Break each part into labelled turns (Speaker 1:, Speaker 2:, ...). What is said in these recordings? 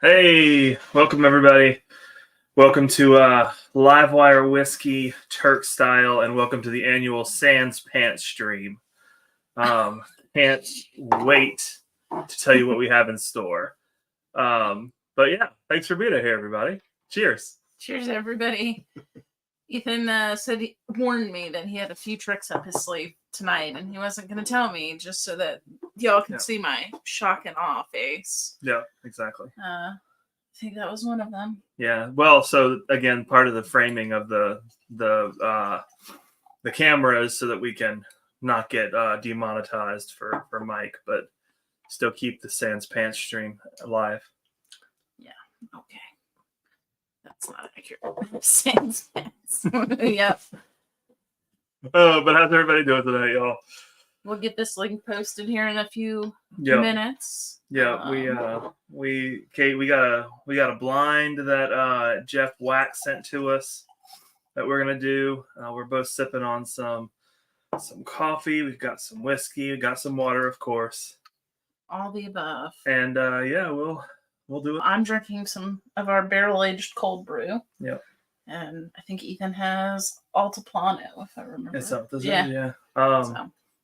Speaker 1: Hey, welcome everybody. Welcome to Livewire Whiskey Turk style, and welcome to the annual Sans Pants stream. Can't wait to tell you what we have in store. But yeah, thanks for being here, everybody. Cheers.
Speaker 2: Cheers, everybody. Ethan warned me that he had a few tricks up his sleeve tonight, and he wasn't going to tell me just so that y'all could see my shock and awe face.
Speaker 1: Yeah, exactly.
Speaker 2: I think that was one of them.
Speaker 1: Yeah. Well, so again, part of the framing of the cameras so that we can not get demonetized for Mike, but still keep the Sans Pants stream alive.
Speaker 2: Yeah. Okay. That's not accurate. Sans Pants. Yep.
Speaker 1: Oh, but how's everybody doing today, y'all?
Speaker 2: We'll get this link posted here in a few minutes.
Speaker 1: Yeah, we got a blind that Jeff Wax sent to us that we're gonna do. We're both sipping on some coffee. We've got some whiskey. We got some water, of course.
Speaker 2: All the above.
Speaker 1: And we'll do it.
Speaker 2: I'm drinking some of our barrel-aged cold brew.
Speaker 1: Yep.
Speaker 2: And I think Ethan has Altiplano, if I remember.
Speaker 1: Yeah.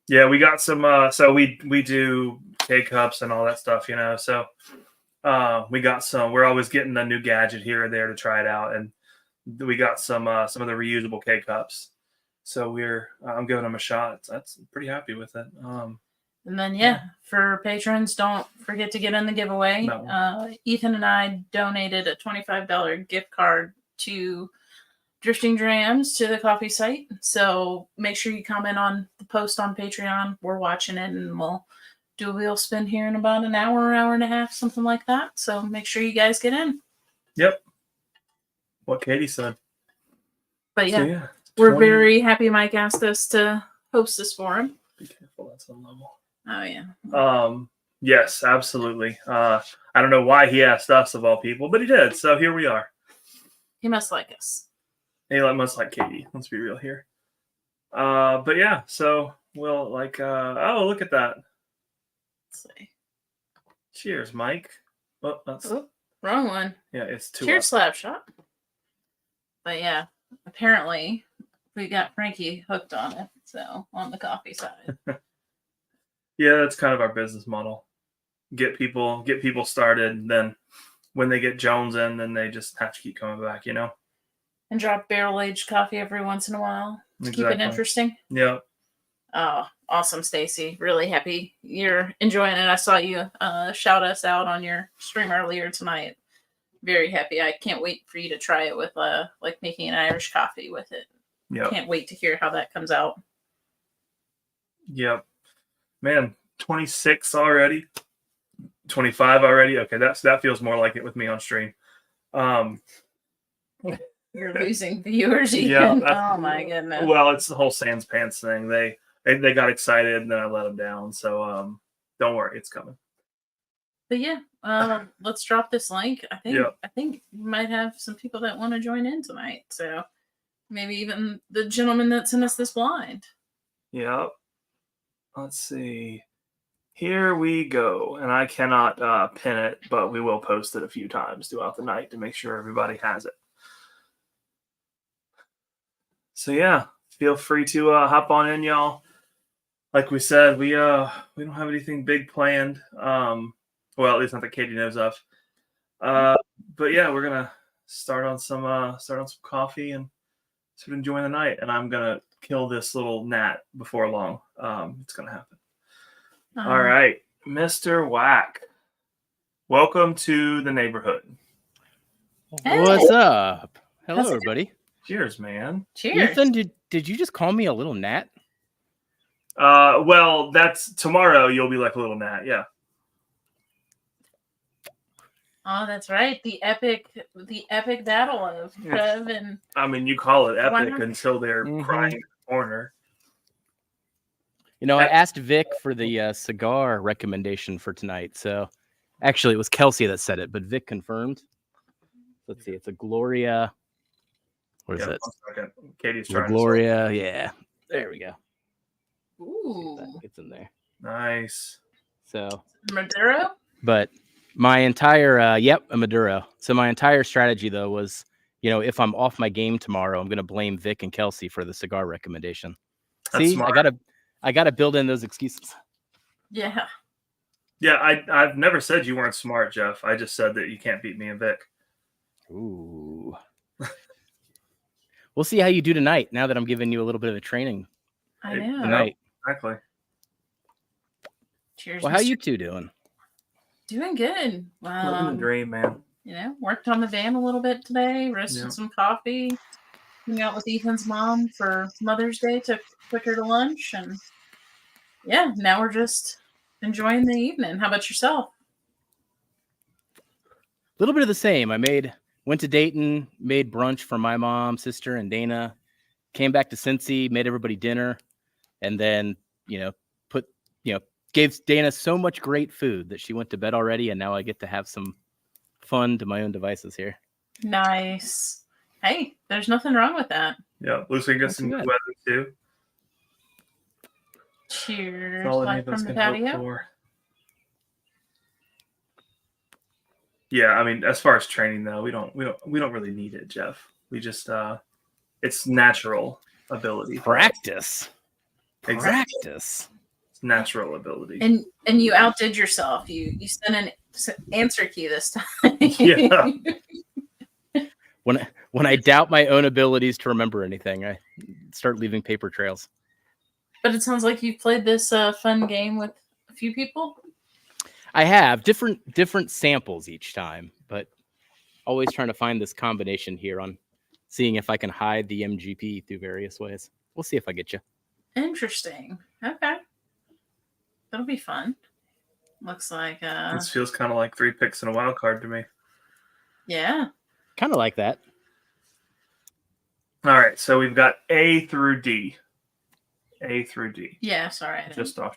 Speaker 1: Yeah, we got some. So we do K-cups and all that stuff, you know. So we got some. We're always getting a new gadget here or there to try it out, and we got some of the reusable K-cups. So I'm giving them a shot. That's pretty happy with it.
Speaker 2: And then for patrons, don't forget to get in the giveaway. No. Ethan and I donated a $25 gift card to Drifting Drams to the coffee site. So make sure you comment on the post on Patreon. We're watching it, and we'll do a wheel spin here in about an hour and a half, something like that. So make sure you guys get in.
Speaker 1: Yep. What Katie said.
Speaker 2: But we're very happy Mike asked us to host this for him.
Speaker 1: Be careful, that's on level.
Speaker 2: Oh yeah.
Speaker 1: Yes, absolutely. I don't know why he asked us of all people, but he did. So here we are.
Speaker 2: He must like us.
Speaker 1: He must like Katie. Let's be real here. But yeah, so we'll oh, look at that.
Speaker 2: Let's see.
Speaker 1: Cheers, Mike. Oh,
Speaker 2: wrong one.
Speaker 1: Yeah, it's two.
Speaker 2: Cheers, slap shot. But yeah, apparently we got Frankie hooked on it. So on the coffee side.
Speaker 1: Yeah, that's kind of our business model. Get people started, and then when they get Jones in, then they just have to keep coming back, you know.
Speaker 2: And drop barrel-aged coffee every once in a while to keep it interesting.
Speaker 1: Yeah.
Speaker 2: Oh, awesome, Stacy. Really happy you're enjoying it. I saw you shout us out on your stream earlier tonight. Very happy. I can't wait for you to try it with making an Irish coffee with it.
Speaker 1: Yeah.
Speaker 2: Can't wait to hear how that comes out.
Speaker 1: Yep. Man, 26 already. 25 already. Okay, that feels more like it with me on stream.
Speaker 2: You're losing viewers again. Yeah, oh my goodness.
Speaker 1: Well, it's the whole Sans Pants thing. They got excited and then I let them down. So don't worry, it's coming.
Speaker 2: But yeah, let's drop this link. I think we might have some people that want to join in tonight. So maybe even the gentleman that sent us this blind.
Speaker 1: Yep. Let's see. Here we go. And I cannot pin it, but we will post it a few times throughout the night to make sure everybody has it. So yeah, feel free to hop on in, y'all. Like we said, we don't have anything big planned. Well, at least not that Katie knows of. But yeah, we're gonna start on some coffee and sort of enjoy the night. And I'm gonna kill this little gnat before long. It's gonna happen. All right, Mr. Whack, welcome to the neighborhood.
Speaker 3: Hey. What's up? Hello, everybody.
Speaker 1: Cheers, man.
Speaker 2: Cheers.
Speaker 3: Ethan, did you just call me a little gnat?
Speaker 1: Well, that's tomorrow. You'll be like a little gnat, yeah.
Speaker 2: Oh, that's right. The epic battle of Trev and.
Speaker 1: I mean, you call it epic until they're crying in the corner.
Speaker 3: You know, I asked Vic for the cigar recommendation for tonight. So, actually, it was Kelsey that said it, but Vic confirmed. Let's see. It's a Gloria. What is it?
Speaker 1: Katie's trying
Speaker 3: Gloria. Yeah. There we go.
Speaker 2: Ooh.
Speaker 3: It's in there.
Speaker 1: Nice.
Speaker 3: So.
Speaker 2: Maduro?
Speaker 3: But My entire yep, a Maduro. So my entire strategy though was, if I'm off my game tomorrow, I'm gonna blame Vic and Kelsey for the cigar recommendation.
Speaker 1: That's
Speaker 3: See,
Speaker 1: smart.
Speaker 3: I gotta build in those excuses.
Speaker 2: Yeah.
Speaker 1: Yeah, I've never said you weren't smart, Jeff. I just said that you can't beat me and Vic.
Speaker 3: Ooh. We'll see how you do tonight. Now that I'm giving you a little bit of a training
Speaker 2: I know.
Speaker 3: tonight.
Speaker 1: Exactly.
Speaker 2: Cheers.
Speaker 3: Well, how
Speaker 2: Mr.
Speaker 3: you two doing?
Speaker 2: Doing good.
Speaker 1: Living the dream, man.
Speaker 2: Worked on the van a little bit today, roasted some coffee, hung out with Ethan's mom for Mother's Day, took her to lunch, and now we're just enjoying the evening. How about yourself?
Speaker 3: A little bit of the same. Went to Dayton, made brunch for my mom, sister, and Dana. Came back to Cincy, made everybody dinner, and then gave Dana so much great food that she went to bed already, and now I get to have some fun to my own devices here.
Speaker 2: Nice. Hey, there's nothing wrong with that.
Speaker 1: Yeah, looks like you got some good weather too.
Speaker 2: Cheers. Live from the patio.
Speaker 1: Yeah, I mean, as far as training though, we don't really need it, Jeff. We just it's natural ability.
Speaker 3: Practice.
Speaker 1: Exactly.
Speaker 3: Practice.
Speaker 1: It's natural ability.
Speaker 2: And you outdid yourself. You sent an answer key this time.
Speaker 1: Yeah.
Speaker 3: When I doubt my own abilities to remember anything, I start leaving paper trails.
Speaker 2: But it sounds like you've played this fun game with a few people.
Speaker 3: I have different samples each time, but always trying to find this combination here on seeing if I can hide the MGP through various ways. We'll see if I get you.
Speaker 2: Interesting. Okay. That'll be fun. Looks like
Speaker 1: this feels kind of like 3 picks and a wild card to me.
Speaker 2: Yeah.
Speaker 3: Kind of like that.
Speaker 1: All right, so we've got A through D. A through D.
Speaker 2: Yeah, sorry.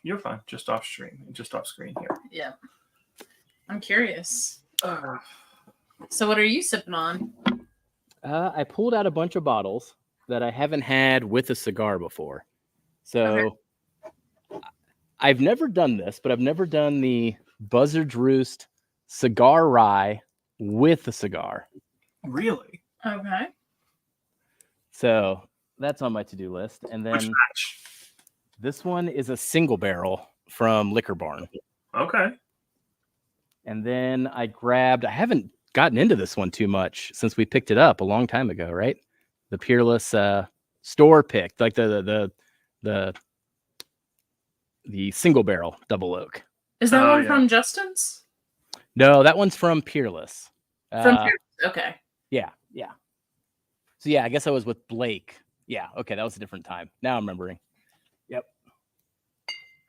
Speaker 1: You're fine. Just off screen here.
Speaker 2: Yeah. I'm curious. So what are you sipping on?
Speaker 3: I pulled out a bunch of bottles that I haven't had with a cigar before. So I've never done this, but I've never done the Buzzard's Roost cigar rye with a cigar.
Speaker 1: Really?
Speaker 2: Okay.
Speaker 3: So that's on my to-do list. And then
Speaker 1: which batch?
Speaker 3: This one is a single barrel from Liquor Barn.
Speaker 1: Okay.
Speaker 3: And then I haven't gotten into this one too much since we picked it up a long time ago, right? The Peerless store pick, like the single barrel double oak.
Speaker 2: Is that one from Justin's?
Speaker 3: No, that one's from Peerless.
Speaker 2: Peerless. Okay.
Speaker 3: Yeah. So yeah, I guess I was with Blake. Yeah, okay, that was a different time. Now I'm remembering. Yep.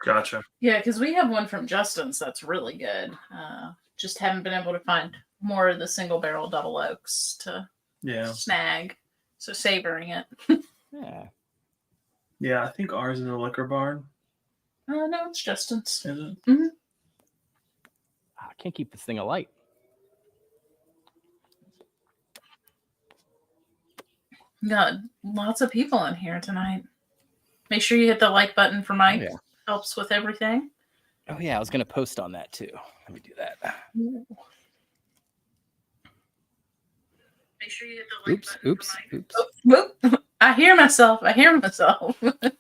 Speaker 1: Gotcha.
Speaker 2: Yeah, because we have one from Justin's that's really good. Just haven't been able to find more of the single barrel double oaks to snag. So savoring it.
Speaker 1: Yeah, I think ours is a Liquor Barn.
Speaker 2: No, it's Justin's.
Speaker 1: Is it?
Speaker 2: Mm-hmm.
Speaker 3: I can't keep this thing alight.
Speaker 2: Got lots of people in here tonight. Make sure you hit the like button for Mike.
Speaker 3: Yeah.
Speaker 2: Helps with everything.
Speaker 3: Oh yeah, I was gonna post on that too. Let me do that.
Speaker 2: Ooh. Make sure you hit the like button.
Speaker 3: Oops.
Speaker 2: Oh, I hear myself.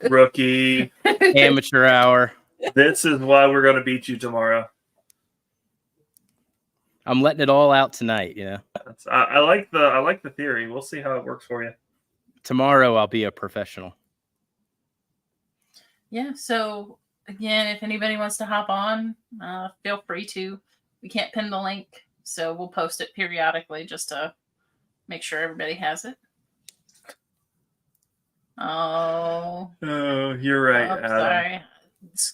Speaker 1: Rookie.
Speaker 3: Amateur hour.
Speaker 1: This is why we're gonna beat you tomorrow.
Speaker 3: I'm letting it all out tonight,
Speaker 1: I like the theory. We'll see how it works for you.
Speaker 3: Tomorrow I'll be a professional.
Speaker 2: Yeah, so again, if anybody wants to hop on, feel free to. We can't pin the link, so we'll post it periodically just to make sure everybody has it. Oh,
Speaker 1: you're right.
Speaker 2: Oh, sorry.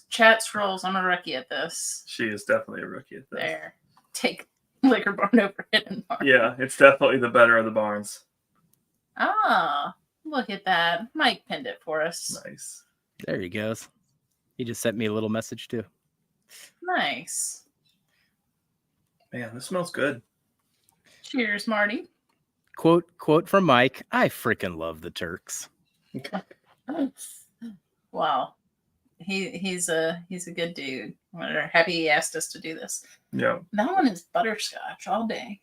Speaker 2: Chat scrolls. I'm a rookie at this.
Speaker 1: She is definitely a rookie at this.
Speaker 2: There. Take Liquor Barn over Hidden Barn.
Speaker 1: Yeah, it's definitely the better of the barns.
Speaker 2: Ah, look at that. Mike pinned it for us.
Speaker 1: Nice.
Speaker 3: There he goes. He just sent me a little message too.
Speaker 2: Nice.
Speaker 3: Man,
Speaker 1: this smells good.
Speaker 2: Cheers, Marty.
Speaker 3: Quote from Mike. I freaking love the Turks.
Speaker 2: Wow. he's a good dude. We're happy he asked us to do this.
Speaker 1: Yeah.
Speaker 2: That one is butterscotch all day.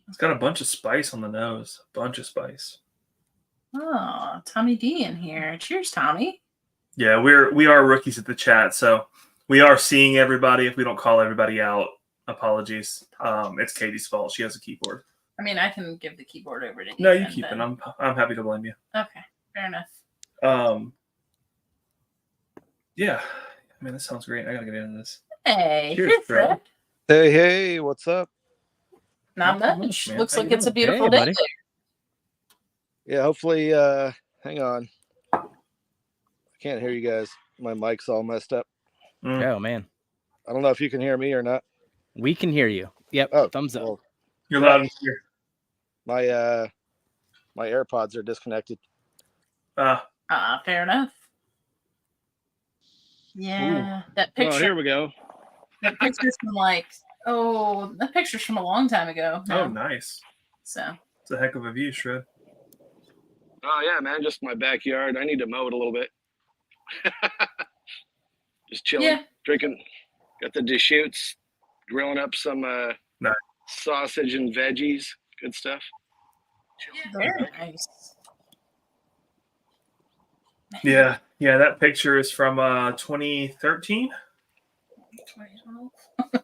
Speaker 1: It's got a bunch of spice on the nose. A bunch of spice.
Speaker 2: Oh, Tommy D in here. Cheers, Tommy.
Speaker 1: Yeah, we are rookies at the chat, so we are seeing everybody. If we don't call everybody out, apologies. It's Katie's fault. She has a keyboard.
Speaker 2: I mean, I can give the keyboard over to you.
Speaker 1: No, you keep it. I'm happy to blame you.
Speaker 2: Okay, fair enough.
Speaker 1: Yeah. I mean, this sounds great. I gotta get into this.
Speaker 2: Hey,
Speaker 1: Cheers,
Speaker 2: cheers,
Speaker 1: Fred.
Speaker 2: Fred.
Speaker 4: Hey, what's up?
Speaker 2: Not
Speaker 1: Not
Speaker 2: much.
Speaker 1: much, man.
Speaker 2: Looks
Speaker 1: How
Speaker 2: like
Speaker 1: you
Speaker 2: it's a
Speaker 1: doing?
Speaker 2: beautiful
Speaker 3: Hey,
Speaker 2: day.
Speaker 3: buddy.
Speaker 4: Yeah, hopefully, hang on. I can't hear you guys. My mic's all messed up.
Speaker 3: Oh man,
Speaker 4: I don't know if you can hear me or not.
Speaker 3: we can hear you. Yep.
Speaker 4: Oh,
Speaker 3: Thumbs up.
Speaker 4: well,
Speaker 1: You're loud and clear.
Speaker 4: my AirPods are disconnected.
Speaker 2: Fair enough. Yeah, that
Speaker 4: Oh,
Speaker 2: picture.
Speaker 4: here we go.
Speaker 2: That picture's from that picture's from a long time ago.
Speaker 1: Oh,
Speaker 2: now.
Speaker 1: nice.
Speaker 2: So
Speaker 1: It's a heck of a view, Shred.
Speaker 4: Oh yeah, man, just my backyard. I need to mow it a little bit. Just chilling,
Speaker 2: yeah,
Speaker 4: drinking. Got the Deschutes, grilling up some
Speaker 1: Nice.
Speaker 4: sausage and veggies. Good stuff.
Speaker 2: very nice.
Speaker 1: Yeah, that picture is from 2013.
Speaker 2: 2012.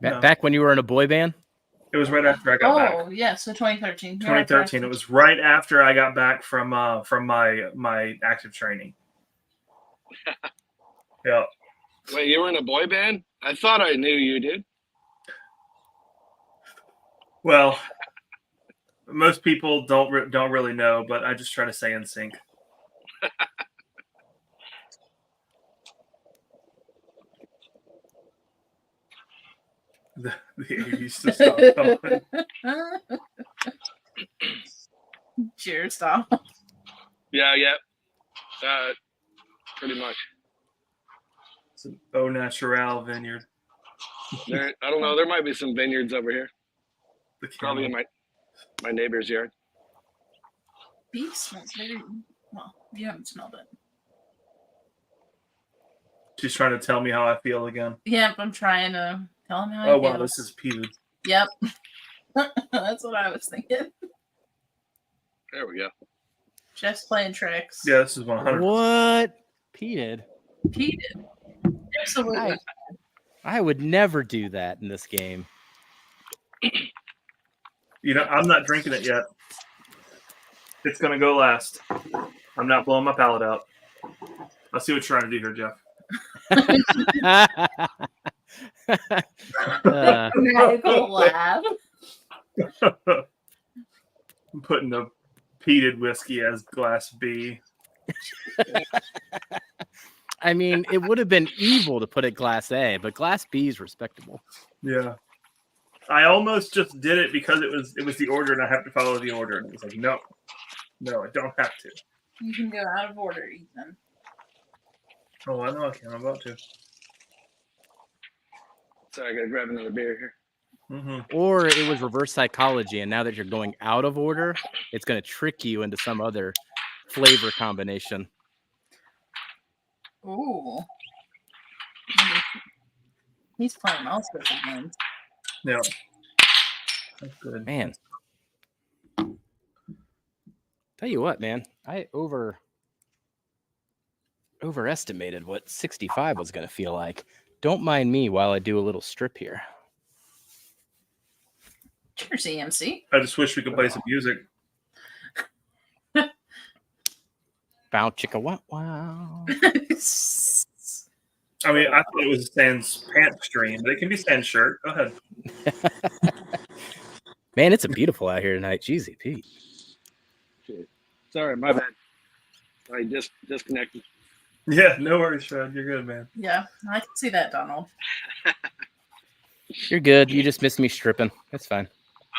Speaker 1: No.
Speaker 3: Back when you were in a boy band.
Speaker 1: It was right after I got back.
Speaker 2: Oh, yeah, so 2013.
Speaker 1: 2013. It was right after I got back from my active training. Yeah.
Speaker 4: Wait, you were in a boy band? I thought I knew you, dude.
Speaker 1: Well, most people don't really know, but I just try to stay in sync. The 80s to stop going.
Speaker 2: Cheers, Tom.
Speaker 4: Yeah. Pretty much.
Speaker 1: It's an Au Natural vineyard.
Speaker 4: I don't know. There might be some vineyards over here.
Speaker 1: The
Speaker 4: Probably in my neighbor's yard.
Speaker 2: Beef smells very well. You haven't smelled it.
Speaker 1: She's trying to tell me how I feel again.
Speaker 2: Yep, I'm trying to tell him how I
Speaker 1: Oh,
Speaker 2: feel.
Speaker 1: wow, this is peated.
Speaker 2: Yep. That's what I was thinking.
Speaker 4: There we go.
Speaker 2: Just playing tricks.
Speaker 1: Yeah, this is 100.
Speaker 3: What? Peated.
Speaker 2: Peated. Absolutely.
Speaker 3: I would never do that in this game.
Speaker 1: You know, I'm not drinking it yet. It's going to go last. I'm not blowing my palate out. I see what you're trying to do here, Jeff.
Speaker 2: Magical laugh.
Speaker 1: I'm putting the peated whiskey as glass B.
Speaker 3: I mean, it would have been evil to put it glass A, but glass B is respectable.
Speaker 1: Yeah. I almost just did it because it was the order and I have to follow the order. And it was like, no, I don't have to.
Speaker 2: You can go out of order, Ethan.
Speaker 1: Oh, I know I can. I'm about to.
Speaker 4: Sorry, I gotta grab another beer here.
Speaker 1: Mm-hmm.
Speaker 3: Or it was reverse psychology, and now that you're going out of order, it's going to trick you into some other flavor combination.
Speaker 2: Ooh. He's playing all sorts of games.
Speaker 1: Yeah. That's good.
Speaker 3: Man. Tell you what, man, I overestimated what 65 was going to feel like. Don't mind me while I do a little strip here.
Speaker 2: Cheers, EMC.
Speaker 1: I just wish we could play some music.
Speaker 3: Bow chicka wow wow.
Speaker 1: I mean, I thought it was a Sans pants stream, but it can be Sans shirt. Go ahead.
Speaker 3: Man, it's a beautiful out here tonight. Jeezy Pete.
Speaker 4: Sorry, my bad. I disconnected.
Speaker 1: Yeah, no worries, Fred. You're good, man.
Speaker 2: Yeah, I can see that, Donald.
Speaker 3: You're good. You just missed me stripping. That's fine.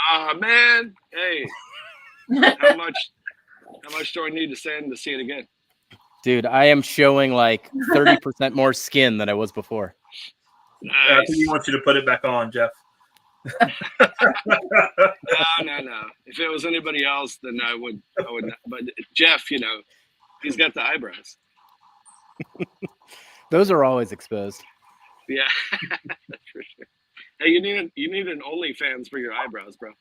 Speaker 4: Ah, man. Hey, how much do I need to send to see it again?
Speaker 3: Dude, I am showing like 30% more skin than I was before.
Speaker 1: I
Speaker 4: Nice.
Speaker 1: think he wants you to put it back on, Jeff.
Speaker 4: No. If it was anybody else, then I would not. But Jeff, you know, he's got the eyebrows.
Speaker 3: Those are always exposed.
Speaker 4: Yeah, that's for sure. Hey, you need an OnlyFans for your eyebrows, bro.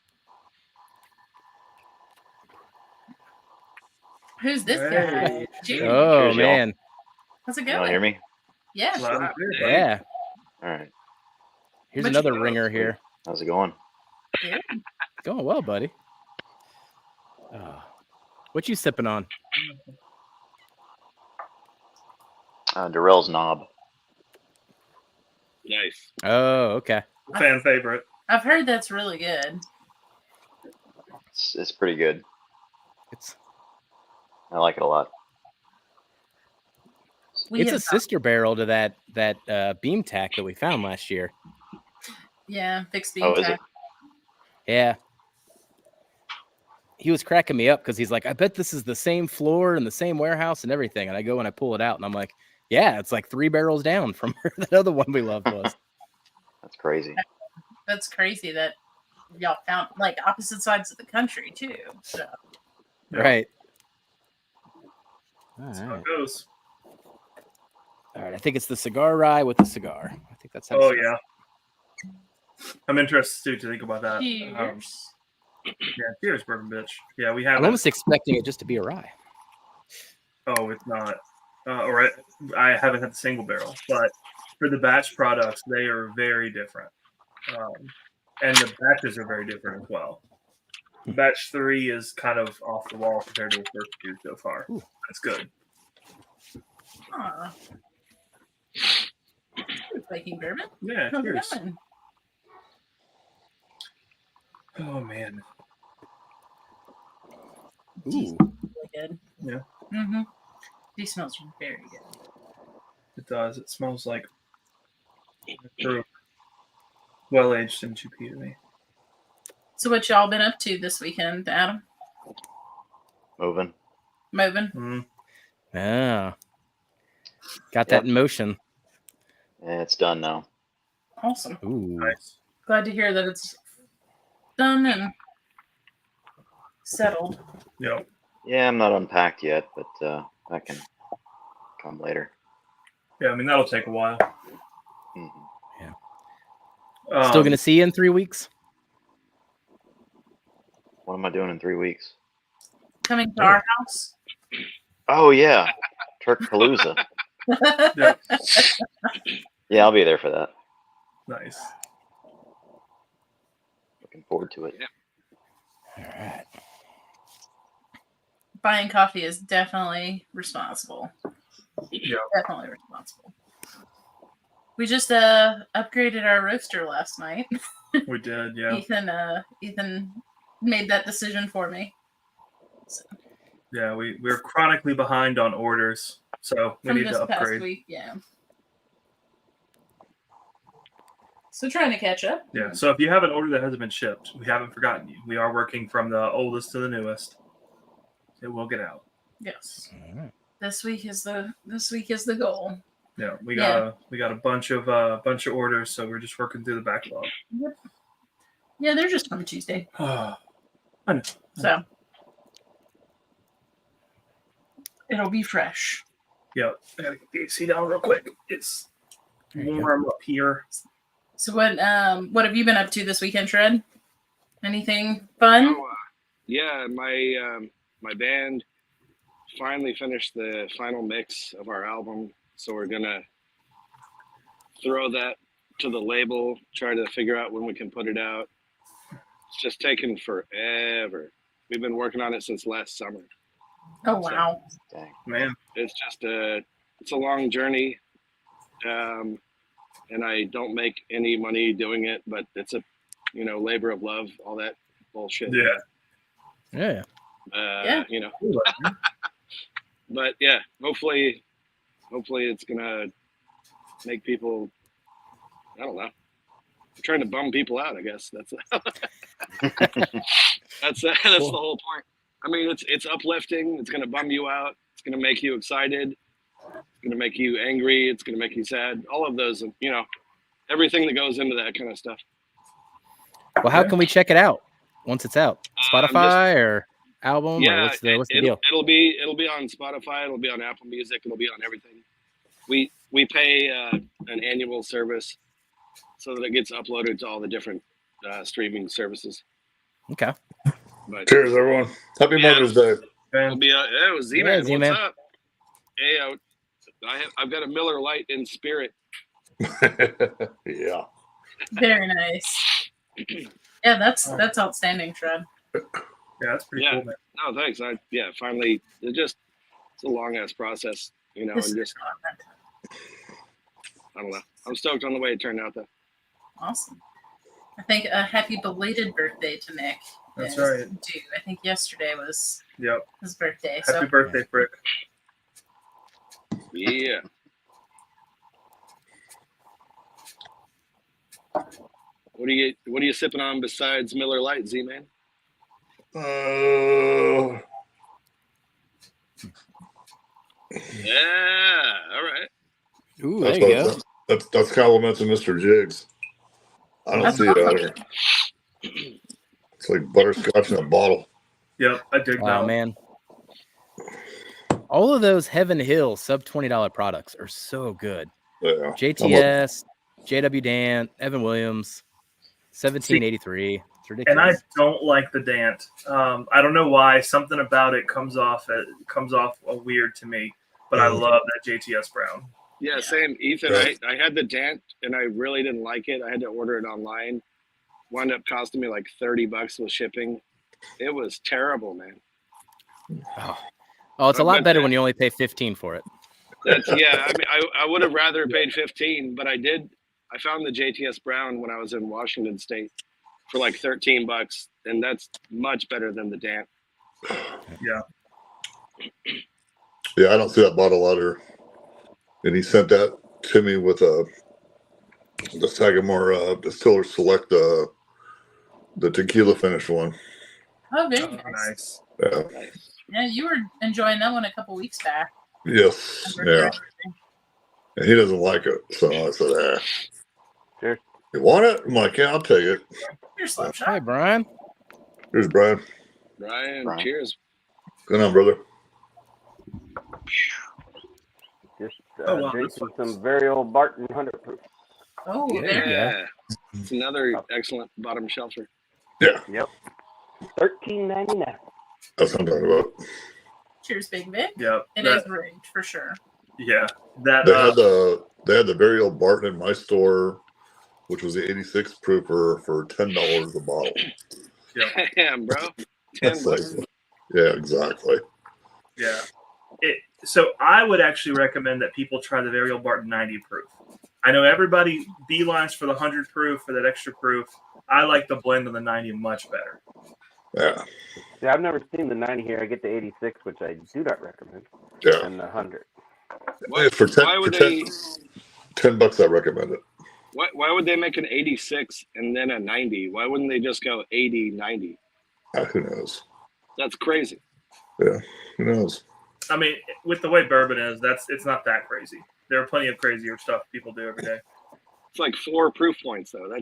Speaker 2: Who's this
Speaker 1: Hey.
Speaker 2: guy? Cheers.
Speaker 3: Oh
Speaker 5: Cheers, y'all.
Speaker 3: man,
Speaker 2: How's it
Speaker 5: You all
Speaker 2: going?
Speaker 5: hear me?
Speaker 2: Yeah.
Speaker 1: Loud and clear,
Speaker 3: yeah.
Speaker 5: All right.
Speaker 3: Here's
Speaker 2: What you
Speaker 3: another
Speaker 2: got?
Speaker 3: ringer here.
Speaker 5: How's it going?
Speaker 3: Going well, buddy. What you sipping on?
Speaker 5: Darrell's Knob.
Speaker 4: Nice.
Speaker 3: Oh, okay.
Speaker 1: Fan favorite.
Speaker 2: I've heard that's really good.
Speaker 5: It's pretty good. I like it a lot.
Speaker 3: It's a sister barrel to that beam tack that we found last year.
Speaker 2: Yeah, fixed beam
Speaker 5: Oh, is
Speaker 2: tack.
Speaker 5: it?
Speaker 3: Yeah. He was cracking me up because he's like, I bet this is the same floor and the same warehouse and everything. And I go and I pull it out and I'm like, yeah, it's like 3 barrels down from where that other one we loved was.
Speaker 5: That's crazy.
Speaker 2: That's crazy that y'all found like opposite sides of the country too. So
Speaker 1: Yeah.
Speaker 3: Right. All
Speaker 1: That's how
Speaker 3: right.
Speaker 1: it goes.
Speaker 3: All right. I think it's the cigar rye with the cigar. I think that's how.
Speaker 1: Oh
Speaker 3: it's-
Speaker 1: yeah. I'm interested to think about that.
Speaker 2: cheers.
Speaker 1: Yeah, cheers, bourbon bitch. Yeah, we have.
Speaker 3: I'm almost expecting it just to be a rye.
Speaker 1: Oh, it's not. Or I haven't had the single barrel, but for the batch products, they are very different, and the batches are very different as well. Batch 3 is kind of off the wall compared to the first 2 so far.
Speaker 3: Ooh.
Speaker 1: That's good.
Speaker 2: Viking bourbon.
Speaker 1: Yeah,
Speaker 2: How's it
Speaker 1: cheers.
Speaker 2: going?
Speaker 1: Oh man.
Speaker 3: Ooh.
Speaker 2: Really good.
Speaker 1: Yeah.
Speaker 2: Mm-hmm. These smells very good.
Speaker 1: It does. It smells like well-aged MGP to me.
Speaker 2: So what y'all been up to this weekend, Adam?
Speaker 5: Moving.
Speaker 2: Moving.
Speaker 1: Mm.
Speaker 3: Ah. Got that in motion.
Speaker 5: Yeah, it's done now.
Speaker 2: Awesome.
Speaker 3: Ooh.
Speaker 1: Nice.
Speaker 2: Glad to hear that it's done and settled.
Speaker 1: Yep.
Speaker 5: Yeah, I'm not unpacked yet, but that can come later.
Speaker 1: Yeah, I mean that'll take a while.
Speaker 5: Mhm.
Speaker 3: Still gonna see you in 3 weeks.
Speaker 5: What am I doing in 3 weeks?
Speaker 2: Coming to our house.
Speaker 5: Oh yeah, Turk Palooza.
Speaker 1: Yeah.
Speaker 5: Yeah, I'll be there for that.
Speaker 1: Nice.
Speaker 5: Looking forward to it.
Speaker 3: All right.
Speaker 2: Buying coffee is definitely responsible.
Speaker 1: Yeah.
Speaker 2: Definitely responsible. We just upgraded our roaster last night.
Speaker 1: We did. Yeah.
Speaker 2: Ethan made that decision for me. So,
Speaker 1: Yeah. We're chronically behind on orders, so we
Speaker 2: from
Speaker 1: need
Speaker 2: this
Speaker 1: to
Speaker 2: past
Speaker 1: upgrade.
Speaker 2: week, yeah. So trying to catch up.
Speaker 1: Yeah. So if you have an order that hasn't been shipped, we haven't forgotten you. We are working from the oldest to the newest. It will get out.
Speaker 2: Yes.
Speaker 3: All right.
Speaker 2: This week is the goal.
Speaker 1: Yeah. We got a bunch of orders, so we're just working through the backlog.
Speaker 2: Yep. Yeah, they're just from Tuesday.
Speaker 1: I know.
Speaker 2: So it'll be fresh.
Speaker 1: Yeah. I gotta get the AC down real quick. It's
Speaker 3: There you go.
Speaker 1: warm up here.
Speaker 2: So what have you been up to this weekend, Shred? Anything fun?
Speaker 4: Oh, yeah, my band finally finished the final mix of our album, so we're gonna throw that to the label, try to figure out when we can put it out. It's just taken forever. We've been working on it since last summer.
Speaker 2: Oh wow.
Speaker 5: Dang.
Speaker 1: Man.
Speaker 4: It's just it's a long journey, and I don't make any money doing it, but it's a labor of love, all that bullshit.
Speaker 1: Yeah.
Speaker 3: Yeah.
Speaker 2: Yeah.
Speaker 4: But yeah, hopefully it's gonna make people, I don't know, I'm trying to bum people out, I guess. That's that's the whole point. I mean, it's uplifting. It's gonna bum you out. It's gonna make you excited. It's gonna make you angry. It's gonna make you sad. All of those, everything that goes into that kind of stuff.
Speaker 3: Well, how can we check it out once it's out? Spotify or album?
Speaker 4: Yeah,
Speaker 3: or what's the deal?
Speaker 4: It'll be on Spotify. It'll be on Apple Music. It'll be on everything. We pay an annual service so that it gets uploaded to all the different streaming services.
Speaker 3: Okay.
Speaker 4: But
Speaker 6: Cheers, everyone. Happy Mother's Day.
Speaker 4: it'll be it was Z-Man.
Speaker 3: Yeah, Z-Man.
Speaker 4: What's up? Hey, I've got a Miller Lite in spirit.
Speaker 6: Yeah.
Speaker 2: Very nice. Yeah, that's outstanding, Shred.
Speaker 1: Yeah, that's pretty cool, man.
Speaker 4: No, thanks. Finally, it's a long ass process, and just I don't know. I'm stoked on the way it turned out, though.
Speaker 2: Awesome. I think a happy belated birthday to Nick.
Speaker 1: That's right.
Speaker 2: Due. I think yesterday was his birthday.
Speaker 1: Happy birthday, Frick.
Speaker 4: Yeah. What are you sipping on besides Miller Lite, Z-Man? Yeah. All right.
Speaker 3: Ooh, there you go.
Speaker 6: That's compliments of Mr. Jiggs. I don't see it out here. It's like butterscotch in a bottle.
Speaker 1: Yep, I dig that.
Speaker 3: Oh, man. All of those Heaven Hill sub $20 products are so good.
Speaker 6: Yeah.
Speaker 3: JTS, JW Dan, Evan Williams, 1783. It's ridiculous.
Speaker 1: And I don't like the Dant. I don't know why. Something about it comes off weird to me. But I love that JTS Brown.
Speaker 4: Yeah, same. Ethan,
Speaker 6: Right.
Speaker 4: I had the Dant, and I really didn't like it. I had to order it online. Wound up costing me like $30 with shipping. It was terrible, man.
Speaker 3: Oh, it's a lot better when you only pay $15 for it.
Speaker 4: I mean, I would have rather paid $15, but I did. I found the JTS Brown when I was in Washington State for like $13, and that's much better than the Dant.
Speaker 1: Yeah.
Speaker 6: Yeah, I don't see that bottle out here. And he sent that to me with the Sagamore Distiller Select, the tequila finish one.
Speaker 2: Oh, very nice.
Speaker 6: Yeah.
Speaker 2: Yeah, you were enjoying that one a couple weeks back.
Speaker 6: Yes. Yeah. And he doesn't like it. So I said,
Speaker 7: Sure.
Speaker 6: You want it? I'm like, yeah, I'll take it.
Speaker 2: Here's Slap
Speaker 3: Hi,
Speaker 2: Shot.
Speaker 3: Brian.
Speaker 6: Here's Brian.
Speaker 4: Brian,
Speaker 5: Brian.
Speaker 4: cheers.
Speaker 6: Good on, brother.
Speaker 7: Just
Speaker 1: wow,
Speaker 7: drinking some very old Barton 100 proof.
Speaker 2: Oh,
Speaker 3: Yeah.
Speaker 2: there.
Speaker 4: Yeah. It's another excellent bottom shelfer.
Speaker 6: Yeah,
Speaker 7: Yep. $13.99.
Speaker 6: that's what I'm talking about.
Speaker 2: Cheers, Big Vic.
Speaker 1: Yep.
Speaker 2: It is rigged for sure.
Speaker 1: Yeah. That
Speaker 6: They had the very old Barton in my store, which was the 86 proofer for $10 a bottle.
Speaker 4: Damn, bro.
Speaker 6: That's
Speaker 4: $10.
Speaker 6: like, yeah, exactly.
Speaker 1: Yeah. So I would actually recommend that people try the very old Barton 90 proof. I know everybody beelines for the 100 proof for that extra proof. I like the blend of the 90 much better.
Speaker 6: Yeah,
Speaker 7: Yeah, I've never seen the 90 here. I get the 86, which I do not recommend,
Speaker 6: yeah.
Speaker 7: and the 100.
Speaker 6: Yeah, for 10,
Speaker 4: Why would
Speaker 6: for
Speaker 4: they?
Speaker 6: $10, I recommend it.
Speaker 4: Why would they make an 86 and then a 90? Why wouldn't they just go 80, 90?
Speaker 6: Who knows?
Speaker 4: That's crazy.
Speaker 6: Yeah, who knows?
Speaker 1: I mean, with the way bourbon is, it's not that crazy. There are plenty of crazier stuff people do every day.
Speaker 4: It's like 4 proof points, though.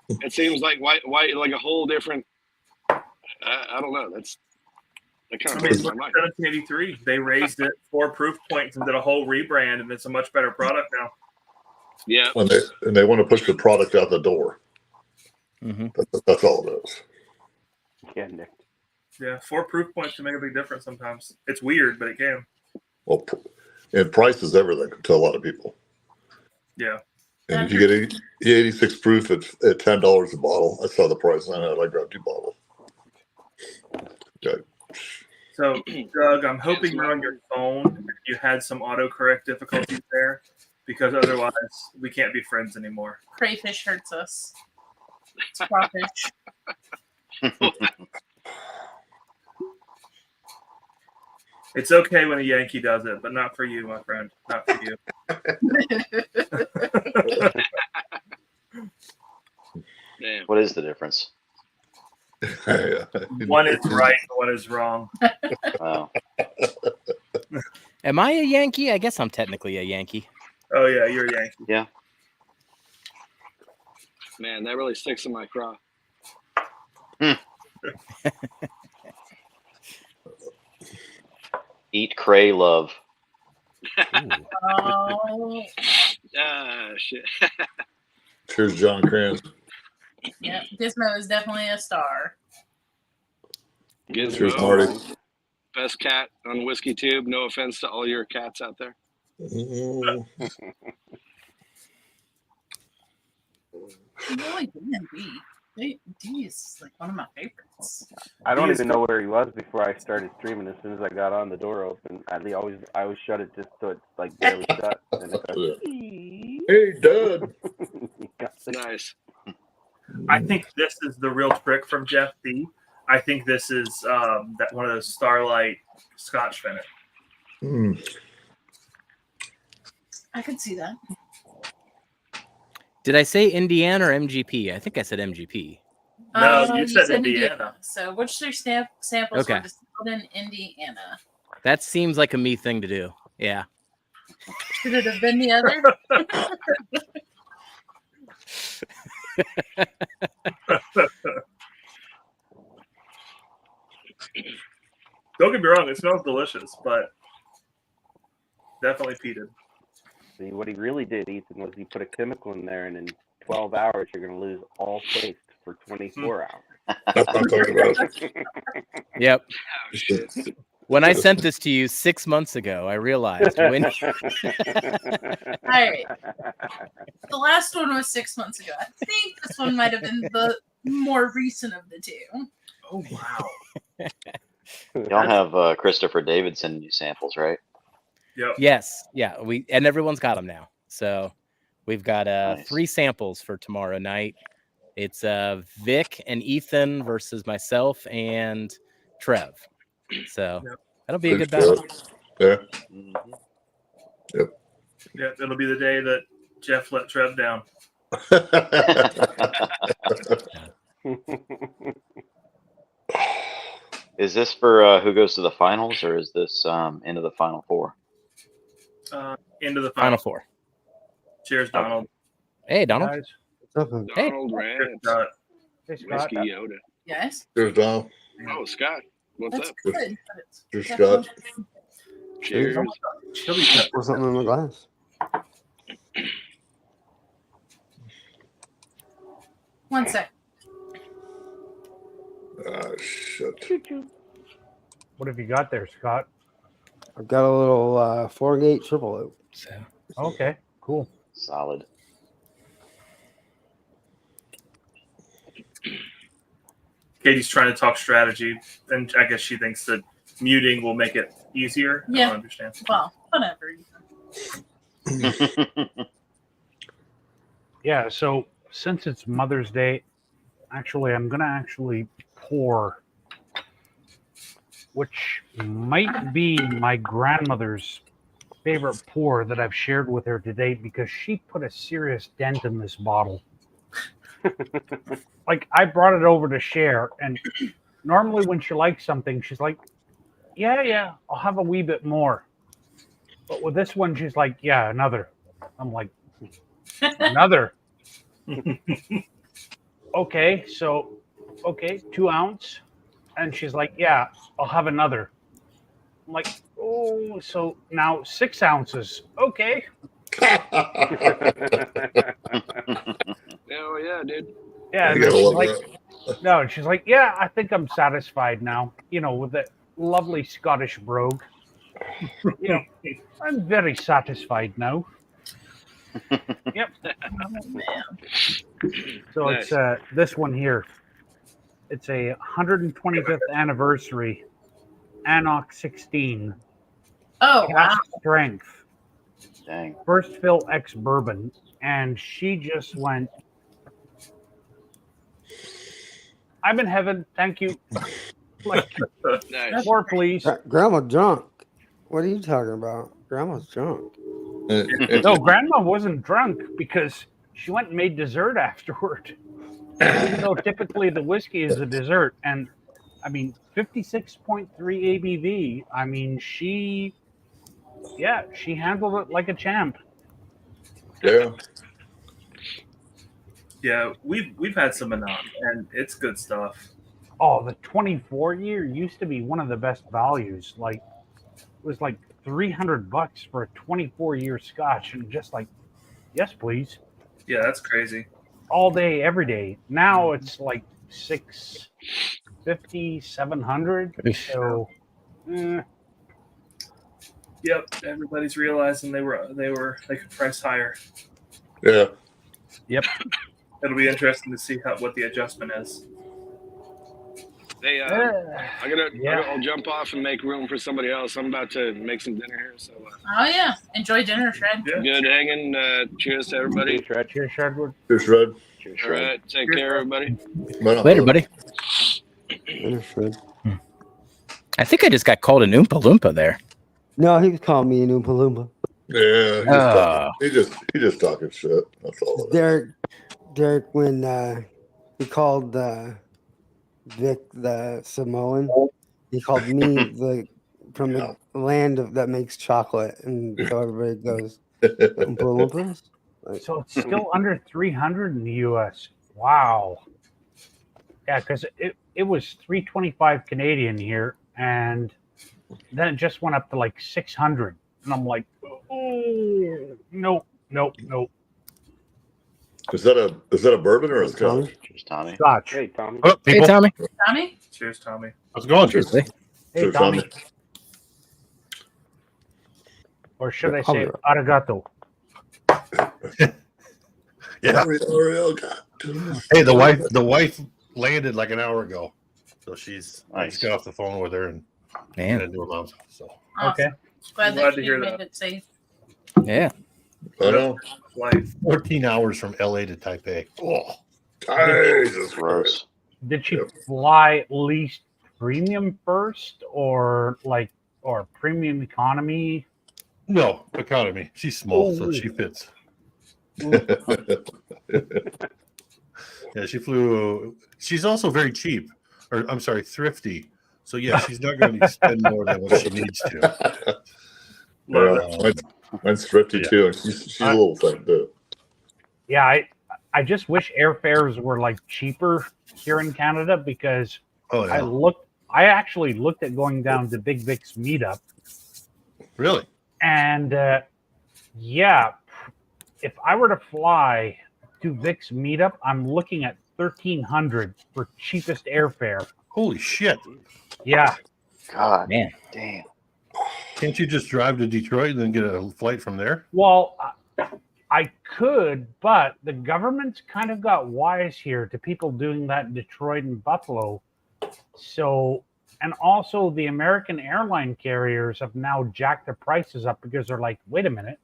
Speaker 4: It seems like why like a whole different. I don't know. That kind of blows my mind.
Speaker 1: 1783, they raised it 4 proof points and did a whole rebrand, and it's a much better product now.
Speaker 4: Yeah.
Speaker 6: And they want to push the product out the door.
Speaker 3: Mm-hmm.
Speaker 6: That's all it is.
Speaker 7: Yeah, Nick.
Speaker 1: Yeah, 4 proof points can make a big difference sometimes. It's weird, but it can.
Speaker 6: Well, and price is everything to a lot of people.
Speaker 1: Yeah.
Speaker 6: And if you get 86 proof at $10 a bottle, I saw the price on it. I grabbed 2 bottles. Okay.
Speaker 1: So, Doug, I'm hoping you're on your phone. You had some autocorrect difficulties there, because otherwise we can't be friends anymore.
Speaker 2: Crayfish hurts us. It's crawfish.
Speaker 1: It's okay when a Yankee does it, but not for you, my friend. Not for you.
Speaker 4: Damn.
Speaker 5: What is the difference?
Speaker 1: One is right, one is wrong.
Speaker 5: Wow.
Speaker 3: Am I a Yankee? I guess I'm technically a Yankee.
Speaker 1: Oh yeah, you're a Yankee.
Speaker 5: Yeah.
Speaker 4: Man, that really sticks in my craw.
Speaker 5: Eat, cray, love.
Speaker 2: Oh,
Speaker 4: Shit.
Speaker 6: Cheers, John Kranz.
Speaker 2: yeah. Gizmo is definitely a star.
Speaker 6: Cheers,
Speaker 4: Gizmo,
Speaker 6: Marty.
Speaker 4: best cat on Whiskey Tube. No offense to all your cats out there.
Speaker 6: Mm,
Speaker 2: He really can be. D is like one of my favorites.
Speaker 7: I don't even know where he was before I started streaming. As soon as I got on, the door opened. I always shut it just so it's like barely shut. And it goes,
Speaker 6: Hey, Dad.
Speaker 4: Nice.
Speaker 1: I think this is the real trick from Jeff D. I think this is that one of those Starlight Scotch finish.
Speaker 6: Mm.
Speaker 2: I could see that.
Speaker 3: Did I say Indiana or MGP? I think I said MGP.
Speaker 1: No, you said Indiana.
Speaker 2: So which three samples
Speaker 3: Okay.
Speaker 2: were distilled in Indiana?
Speaker 3: That seems like a me thing to do. Yeah.
Speaker 2: Should it have been the other?
Speaker 1: Don't get me wrong, it smells delicious, but definitely peated.
Speaker 7: See, what he really did, Ethan, was he put a chemical in there, and in 12 hours, you're going to lose all taste for 24 hours.
Speaker 6: That's what I'm talking about.
Speaker 3: Yep.
Speaker 4: Oh, shit.
Speaker 3: When I sent this to you 6 months ago, I realized when
Speaker 2: All right. The last one was 6 months ago. I think this one might have been the more recent of the two.
Speaker 1: Oh, wow.
Speaker 5: Y'all have Christopher David sending you samples, right?
Speaker 1: Yep.
Speaker 3: Yes, yeah, and everyone's got them now. So we've got
Speaker 5: Nice.
Speaker 3: 3 samples for tomorrow night. It's Vic and Ethan versus myself and Trev. So
Speaker 1: Yep.
Speaker 3: that'll be a good battle.
Speaker 6: Yeah.
Speaker 5: Mhm.
Speaker 1: Yeah, it'll be the day that Jeff let Trev down.
Speaker 5: Is this for who goes to the finals, or is this into the final 4?
Speaker 1: Into the
Speaker 3: Final
Speaker 1: final.
Speaker 3: 4.
Speaker 1: Cheers, Donald.
Speaker 3: Hey, Donald.
Speaker 8: Guys, what's up?
Speaker 3: Hey.
Speaker 4: Donald
Speaker 1: Cheers,
Speaker 4: Rance.
Speaker 1: Scott.
Speaker 8: Hey, Scott.
Speaker 4: Whiskey Yoda.
Speaker 2: Yes,
Speaker 6: Cheers, Don.
Speaker 4: Oh, Scott. What's
Speaker 2: that's
Speaker 4: up?
Speaker 2: good. But it's
Speaker 6: Cheers,
Speaker 2: definitely-
Speaker 6: Scott.
Speaker 4: Cheers.
Speaker 1: Chili pepper.
Speaker 8: Pour something in my glass.
Speaker 2: One sec.
Speaker 6: Ah, shit.
Speaker 8: What have you got there, Scott?
Speaker 9: I've got a little 4-gate triple oak.
Speaker 3: So
Speaker 8: Okay, cool.
Speaker 5: Solid.
Speaker 1: Katie's trying to talk strategy, and I guess she thinks that muting will make it easier. I
Speaker 2: Yeah.
Speaker 1: don't understand.
Speaker 2: Well, whatever.
Speaker 8: Yeah, so since it's Mother's Day, actually, I'm going to pour, which might be my grandmother's favorite pour that I've shared with her today because she put a serious dent in this bottle. Like, I brought it over to share, and normally when she likes something, she's like, yeah, I'll have a wee bit more. But with this one, she's like, yeah, another. I'm like, another. Okay, 2 ounce. And she's like, yeah, I'll have another. I'm like, oh, so now 6 ounces. Okay.
Speaker 4: Oh, yeah, dude.
Speaker 8: Yeah. And
Speaker 6: You
Speaker 8: then
Speaker 6: gotta
Speaker 8: she's
Speaker 6: love
Speaker 8: like,
Speaker 6: that.
Speaker 8: no, and she's like, yeah, I think I'm satisfied now. You know, with that lovely Scottish brogue. You know, I'm very satisfied now. Yep.
Speaker 2: Oh, man.
Speaker 8: So
Speaker 4: Nice.
Speaker 8: it's this one here. It's a 125th anniversary Anoc 16
Speaker 2: Oh, wow.
Speaker 8: cask strength
Speaker 5: Dang.
Speaker 8: first fill ex bourbon, and she just went, I'm in heaven, thank you. Like,
Speaker 4: Nice.
Speaker 8: more please.
Speaker 9: Grandma drunk. What are you talking about? Grandma's drunk.
Speaker 8: No, Grandma wasn't drunk because she went and made dessert afterward. Even though typically the whiskey is a dessert, and I mean 56.3 ABV. I mean she handled it like a champ.
Speaker 6: Yeah.
Speaker 1: Yeah, we've had some Anon, and it's good stuff.
Speaker 8: Oh, the 24-year used to be one of the best values. Like, it was like $300 for a 24-year Scotch, and just like, yes, please,
Speaker 1: Yeah, that's crazy.
Speaker 8: all day, every day. Now it's like $650, $700. So,
Speaker 1: Yep, everybody's realizing they could price higher.
Speaker 6: Yeah.
Speaker 8: Yep.
Speaker 1: It'll be interesting to see what the adjustment is.
Speaker 4: Hey, I'll jump off and make room for somebody else. I'm about to make some dinner here. So.
Speaker 2: Oh yeah, enjoy dinner, Shred.
Speaker 1: Yeah.
Speaker 4: Good hanging. Cheers to everybody.
Speaker 8: Cheers, Shredwood.
Speaker 6: Cheers, Fred.
Speaker 4: Cheers, All right, take care, everybody.
Speaker 3: Later, buddy.
Speaker 9: Later, Fred.
Speaker 3: I think I just got called an Oompa Loompa there.
Speaker 9: No, he was calling me an Oompa Loompa.
Speaker 6: Yeah, he just talking shit. That's all.
Speaker 9: Derek, when he called Vic the Samoan, he called me from the land that makes chocolate, and so everybody goes Oompa Loompas.
Speaker 8: So it's still under 300 in the U.S. Wow. Yeah, because it was 325 Canadian here, and then it just went up to like 600, and I'm like, oh, nope.
Speaker 6: Is that a bourbon or a Scotch?
Speaker 5: Cheers, Tommy.
Speaker 8: Scotch.
Speaker 7: Hey, Tommy.
Speaker 3: Oh, hey, Tommy.
Speaker 2: Tommy?
Speaker 1: Cheers, Tommy.
Speaker 10: How's it going?
Speaker 6: Cheers.
Speaker 8: Hey,
Speaker 6: Cheers,
Speaker 8: Tommy. Or should I say arigato?
Speaker 10: Yeah. Hey, the wife landed like an hour ago, so I just got off the phone with her and
Speaker 3: Man.
Speaker 10: do a month. So
Speaker 8: Okay.
Speaker 2: Glad
Speaker 1: Glad
Speaker 2: that
Speaker 1: to
Speaker 2: you
Speaker 1: hear
Speaker 2: made
Speaker 1: that.
Speaker 2: it safe.
Speaker 3: Yeah.
Speaker 6: I know.
Speaker 1: Like
Speaker 10: 14 hours from LA to Taipei. Oh,
Speaker 6: Jesus
Speaker 5: Gross.
Speaker 8: Did she fly at least premium first, or premium economy?
Speaker 10: no, economy. She's small, so she fits. Yeah, she flew. She's also very cheap, or I'm sorry, thrifty. So yeah, she's not going to spend more than what she needs to.
Speaker 6: Mine's thrifty too, and she's a little thing too.
Speaker 8: Yeah, I just wish airfares were like cheaper here in Canada, because
Speaker 10: Oh yeah,
Speaker 8: I actually looked at going down to Big Vic's meetup,
Speaker 10: really?
Speaker 8: and yeah, if I were to fly to Vic's meetup, I'm looking at $1,300 for cheapest airfare.
Speaker 10: Holy shit!
Speaker 8: Yeah.
Speaker 5: God,
Speaker 3: Man.
Speaker 5: damn.
Speaker 10: Can't you just drive to Detroit and then get a flight from there?
Speaker 8: Well, I could, but the government's kind of got wise here to people doing that in Detroit and Buffalo. So, and also the American airline carriers have now jacked their prices up, because they're like, wait a minute,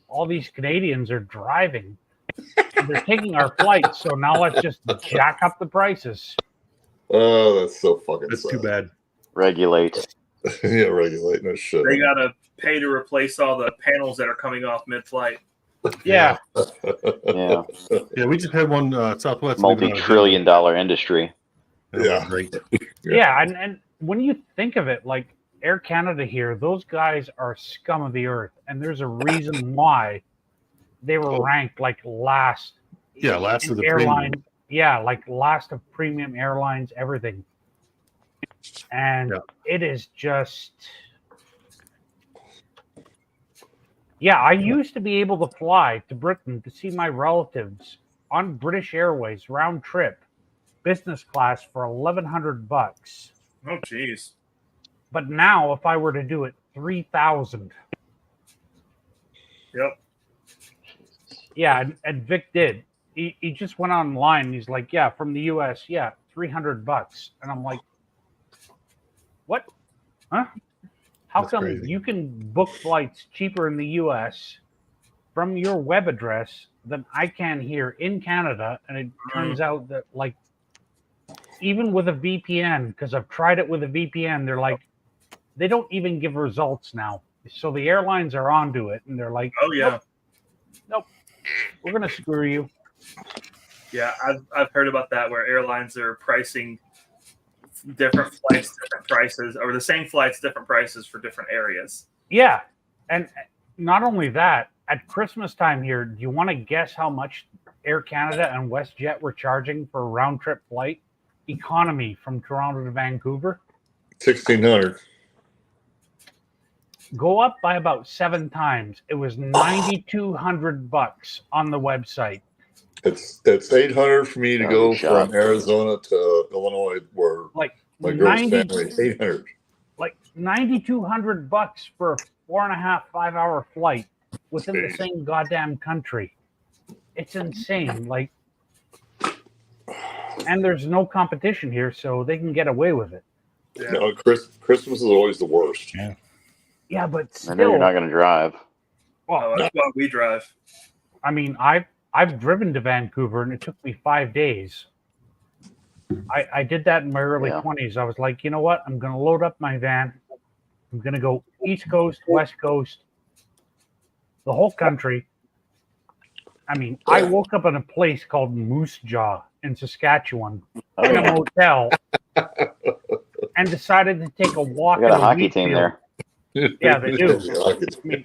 Speaker 8: all these Canadians are driving and they're taking our flights. So now let's just jack up the prices.
Speaker 6: Oh, that's so fucking
Speaker 10: That's
Speaker 6: sad.
Speaker 10: too bad.
Speaker 5: Regulate.
Speaker 6: Yeah, regulate no shit.
Speaker 1: they gotta pay to replace all the panels that are coming off mid-flight.
Speaker 8: Yeah.
Speaker 5: Yeah.
Speaker 10: Yeah, we just had one Southwest.
Speaker 5: Multi-trillion-dollar industry.
Speaker 6: Yeah.
Speaker 10: Great.
Speaker 8: Yeah. And when you think of it, like Air Canada here, those guys are scum of the earth. And there's a reason why they were ranked like last.
Speaker 10: Yeah, last of the
Speaker 8: airline.
Speaker 10: premium.
Speaker 8: Yeah, like last of premium airlines, everything. And it is just. Yeah, I used to be able to fly to Britain to see my relatives on British Airways round trip, business class for $1,100.
Speaker 1: Oh, jeez.
Speaker 8: But now, if I were to do it, $3,000.
Speaker 1: Yep.
Speaker 8: Yeah, and Vic did. He just went online. And he's like, yeah, from the U.S., yeah, $300. And I'm like, what? Huh? How
Speaker 10: That's
Speaker 8: come
Speaker 10: crazy.
Speaker 8: you can book flights cheaper in the U.S. from your web address than I can here in Canada? And it turns out that, like, even with a VPN, because I've tried it with a VPN, they're like, they don't even give results now. So the airlines are onto it, and they're like,
Speaker 1: Oh yeah.
Speaker 8: nope, we're gonna screw you.
Speaker 1: Yeah, I've heard about that, where airlines are pricing different flights, different prices, or the same flights, different prices for different areas.
Speaker 8: Yeah, and not only that, at Christmas time here, do you want to guess how much Air Canada and WestJet were charging for a round trip flight? economy from Toronto to Vancouver.
Speaker 6: 1,600.
Speaker 8: Go up by about 7 times. It was $9,200 on the website.
Speaker 6: It's 800 for me to
Speaker 5: Holy
Speaker 6: go
Speaker 5: shot.
Speaker 6: from Arizona to Illinois, where
Speaker 8: Like
Speaker 6: my girl's
Speaker 8: 90
Speaker 6: family. 800.
Speaker 8: like $9,200 for a 4.5, 5-hour flight within the same goddamn country. It's insane. Like, and there's no competition here, so they can get away with it.
Speaker 1: Yeah.
Speaker 6: No, Christmas is always the worst.
Speaker 8: Yeah, but
Speaker 5: I know you're not
Speaker 8: still,
Speaker 5: going to drive.
Speaker 8: well,
Speaker 1: That's why we drive.
Speaker 8: I mean, I've driven to Vancouver and it took me 5 days. I did that in my early
Speaker 5: Yeah.
Speaker 8: 20s. I was like, you know what? I'm going to load up my van. I'm going to go East Coast, West Coast, the whole country. I mean, I woke up in a place called Moose Jaw in Saskatchewan
Speaker 5: Oh,
Speaker 8: in a
Speaker 5: yeah.
Speaker 8: motel and decided to take a walk.
Speaker 5: We got
Speaker 8: in
Speaker 5: a hockey
Speaker 8: wheat
Speaker 5: team
Speaker 8: field.
Speaker 5: there.
Speaker 8: Yeah, they do. I mean,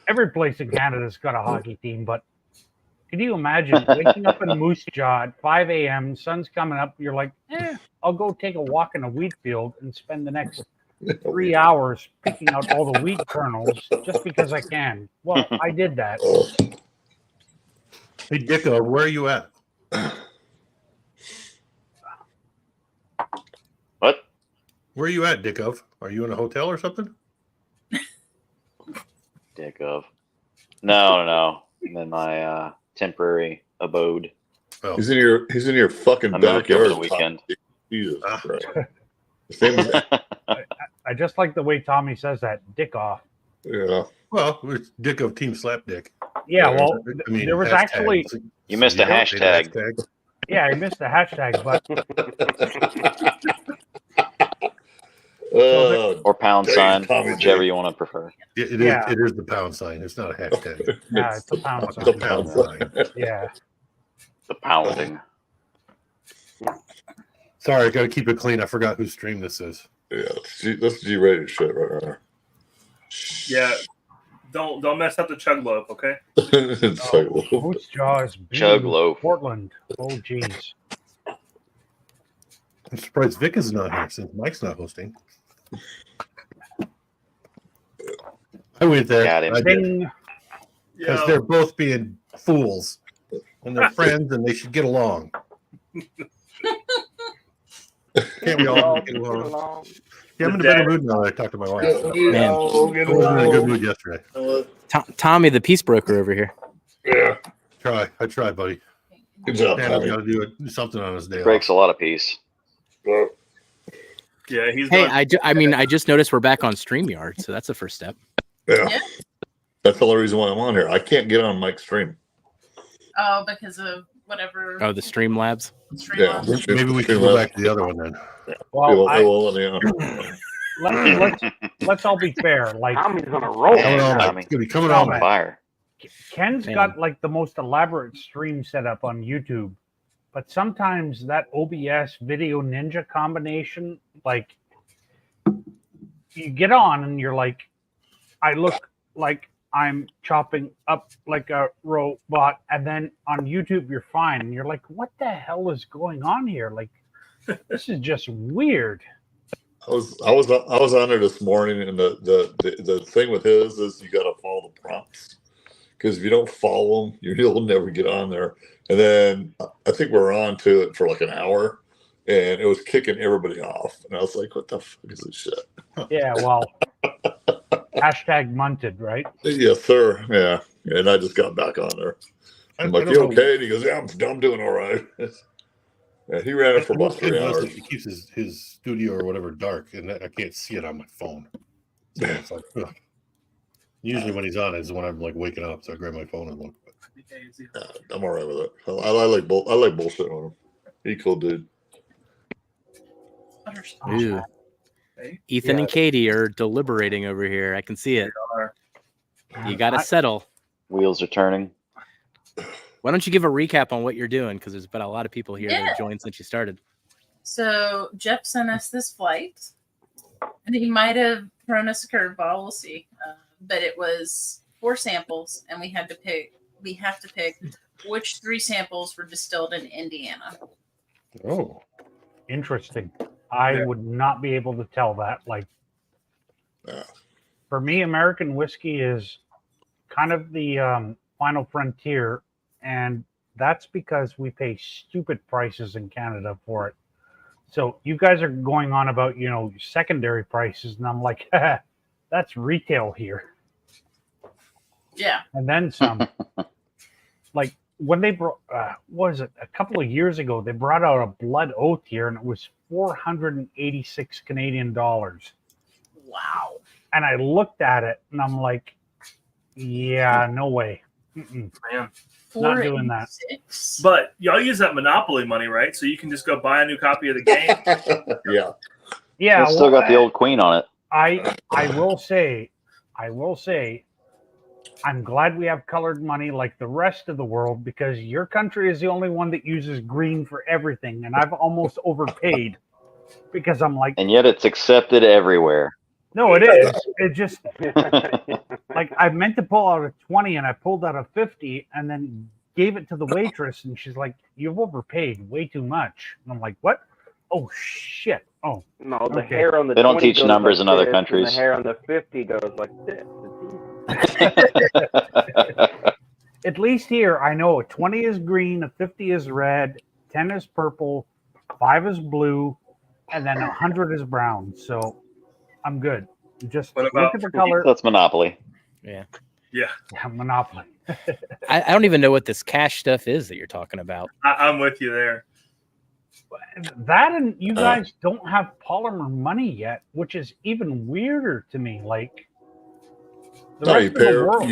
Speaker 8: every place in Canada's got a hockey team, but can you imagine waking up in Moose Jaw at 5 a.m., sun's coming up, you're like, I'll go take a walk in a wheat field and spend the next 3 hours picking out all the wheat kernels just because I can. Well, I did that.
Speaker 10: Hey, Dicko, where are you at?
Speaker 5: What?
Speaker 10: Where are you at, Dicko? Are you in a hotel or something?
Speaker 5: Dick of. No. I'm in my temporary abode.
Speaker 10: Oh.
Speaker 6: He's in your fucking
Speaker 5: I moved over
Speaker 6: backyard.
Speaker 5: the weekend.
Speaker 6: Jesus
Speaker 10: Ah.
Speaker 6: Christ. Same as
Speaker 8: I just like the way Tommy says that, dick off.
Speaker 6: yeah.
Speaker 10: Well, it's Dicko Team Slap Dick.
Speaker 8: Yeah, well,
Speaker 10: I mean,
Speaker 8: there was
Speaker 10: hashtags.
Speaker 8: actually,
Speaker 5: You missed a
Speaker 10: Yeah,
Speaker 5: hashtag.
Speaker 8: yeah, I missed the hashtag, but
Speaker 5: Or pound
Speaker 6: Dang,
Speaker 5: sign,
Speaker 6: Tommy
Speaker 5: whichever
Speaker 6: J.
Speaker 5: you want to prefer.
Speaker 10: It
Speaker 8: Yeah.
Speaker 10: is the pound sign. It's not a hashtag.
Speaker 8: yeah, it's a pound
Speaker 10: It's
Speaker 8: sign.
Speaker 10: a pound sign.
Speaker 8: Yeah.
Speaker 5: The pounding.
Speaker 10: Sorry, I got to keep it clean. I forgot whose stream this is.
Speaker 6: Yeah, that's G-rated shit right there.
Speaker 1: Yeah. Don't mess up the chug loaf, okay?
Speaker 6: It's like, whoa.
Speaker 8: Moose Jaw is
Speaker 5: Chug
Speaker 8: being
Speaker 5: loaf.
Speaker 8: Portland. Oh, jeez.
Speaker 10: I'm surprised Vic is not here since Mike's not hosting. I went there.
Speaker 5: Got him.
Speaker 10: I did.
Speaker 8: Ding.
Speaker 10: Because they're both being fools. And they're friends and they should get along. Can't we all get along? Yeah, I'm in a better mood now that I talked to my wife.
Speaker 3: Man.
Speaker 10: I wasn't in a good mood yesterday.
Speaker 3: Tommy, the peace broker over here.
Speaker 6: Yeah.
Speaker 10: I tried, buddy.
Speaker 6: Good job,
Speaker 10: Santa's
Speaker 6: Tommy.
Speaker 10: got to do something on his day off.
Speaker 5: Breaks a lot of peace.
Speaker 1: Yeah, he's
Speaker 3: Hey,
Speaker 1: going.
Speaker 3: I just noticed we're back on StreamYard, so that's the first step.
Speaker 6: Yeah.
Speaker 2: Yeah.
Speaker 6: That's the only reason why I'm on here. I can't get on Mike's stream.
Speaker 2: Oh, because of whatever.
Speaker 3: Oh, the Streamlabs.
Speaker 6: Yeah.
Speaker 10: Maybe we should go back to the other one then.
Speaker 8: Well, let's all be fair. Like,
Speaker 7: Tommy's on a roll.
Speaker 5: Yeah,
Speaker 10: Coming on,
Speaker 5: Tommy.
Speaker 10: Mike. It's gonna be coming
Speaker 8: Oh,
Speaker 10: on,
Speaker 8: man.
Speaker 10: Mike.
Speaker 5: Fire.
Speaker 8: Ken's
Speaker 3: Man.
Speaker 8: got like the most elaborate stream setup on YouTube, but sometimes that OBS Video Ninja combination, like, you get on and you're like, I look like I'm chopping up like a robot, and then on YouTube you're fine, and you're like, what the hell is going on here? Like, this is just weird.
Speaker 6: I was on there this morning, and the thing with his is you got to follow the prompts, because if you don't follow them, you'll never get on there. And then I think we were on to it for like an hour, and it was kicking everybody off, and I was like, "What the fuck is this shit?"
Speaker 8: Yeah, well, hashtag munted, right?
Speaker 6: Yes, sir. Yeah, and I just got back on there. I'm like,
Speaker 10: I don't
Speaker 6: "You
Speaker 10: know.
Speaker 6: okay?" And he goes, "Yeah, I'm doing all right." Yeah, he ran it for about 3 hours.
Speaker 10: He keeps his studio or whatever dark, and I can't see it on my phone. So it's like, ugh. Usually when he's on is when I'm like waking up, so I grab my phone and look.
Speaker 6: I'm all right with it. I like bullshit on him. He cool dude.
Speaker 3: Ooh. Ethan and Katie are deliberating over here. I can see it. You got to settle.
Speaker 5: Wheels are turning.
Speaker 3: Why don't you give a recap on what you're doing? Because there's been a lot of people here that have joined since you started.
Speaker 2: So Jeff sent us this flight, and he might have thrown us a curveball. We'll see. But it was 4 samples, and we have to pick which 3 samples were distilled in Indiana.
Speaker 10: Oh.
Speaker 8: Interesting. I would not be able to tell that. Like, for me, American whiskey is kind of the final frontier, and that's because we pay stupid prices in Canada for it. So you guys are going on about, secondary prices, and I'm like, that's retail here.
Speaker 2: Yeah.
Speaker 8: And then some. Like, when they brought, what was it, a couple of years ago, they brought out a Blood Oath here, and it was 486 Canadian dollars.
Speaker 2: Wow.
Speaker 8: And I looked at it, and I'm like, yeah, no way. Mm-mm.
Speaker 1: Man.
Speaker 8: Not doing that.
Speaker 1: But y'all use that Monopoly money, right? So you can just go buy a new copy of the game.
Speaker 6: Yeah.
Speaker 8: Yeah.
Speaker 5: It's still got the old queen on it.
Speaker 8: I will say, I'm glad we have colored money like the rest of the world, because your country is the only one that uses green for everything, and I've almost overpaid because I'm like,
Speaker 5: And yet it's accepted everywhere.
Speaker 8: no, it is. It just like I meant to pull out a 20 and I pulled out a 50 and then gave it to the waitress, and she's like, "You've overpaid way too much." And I'm like, "What? Oh shit! Oh
Speaker 7: No, the
Speaker 8: okay.
Speaker 7: hair on the
Speaker 5: They don't
Speaker 7: 20
Speaker 5: teach
Speaker 7: goes
Speaker 5: numbers
Speaker 7: like
Speaker 5: in other
Speaker 7: this,
Speaker 5: countries.
Speaker 7: And the hair on the 50 goes like this.
Speaker 8: At least here, I know a 20 is green, a 50 is red, 10 is purple, 5 is blue, and then 100 is brown. So I'm good. Just
Speaker 1: What
Speaker 8: look
Speaker 1: about
Speaker 8: at the color.
Speaker 5: That's Monopoly.
Speaker 3: Yeah.
Speaker 1: Yeah.
Speaker 8: Monopoly.
Speaker 3: I don't even know what this cash stuff is that you're talking about.
Speaker 1: I'm with you there.
Speaker 8: That, and you guys don't have polymer money yet, which is even weirder to me. Like, the rest
Speaker 6: you
Speaker 8: of
Speaker 6: pay
Speaker 8: the world.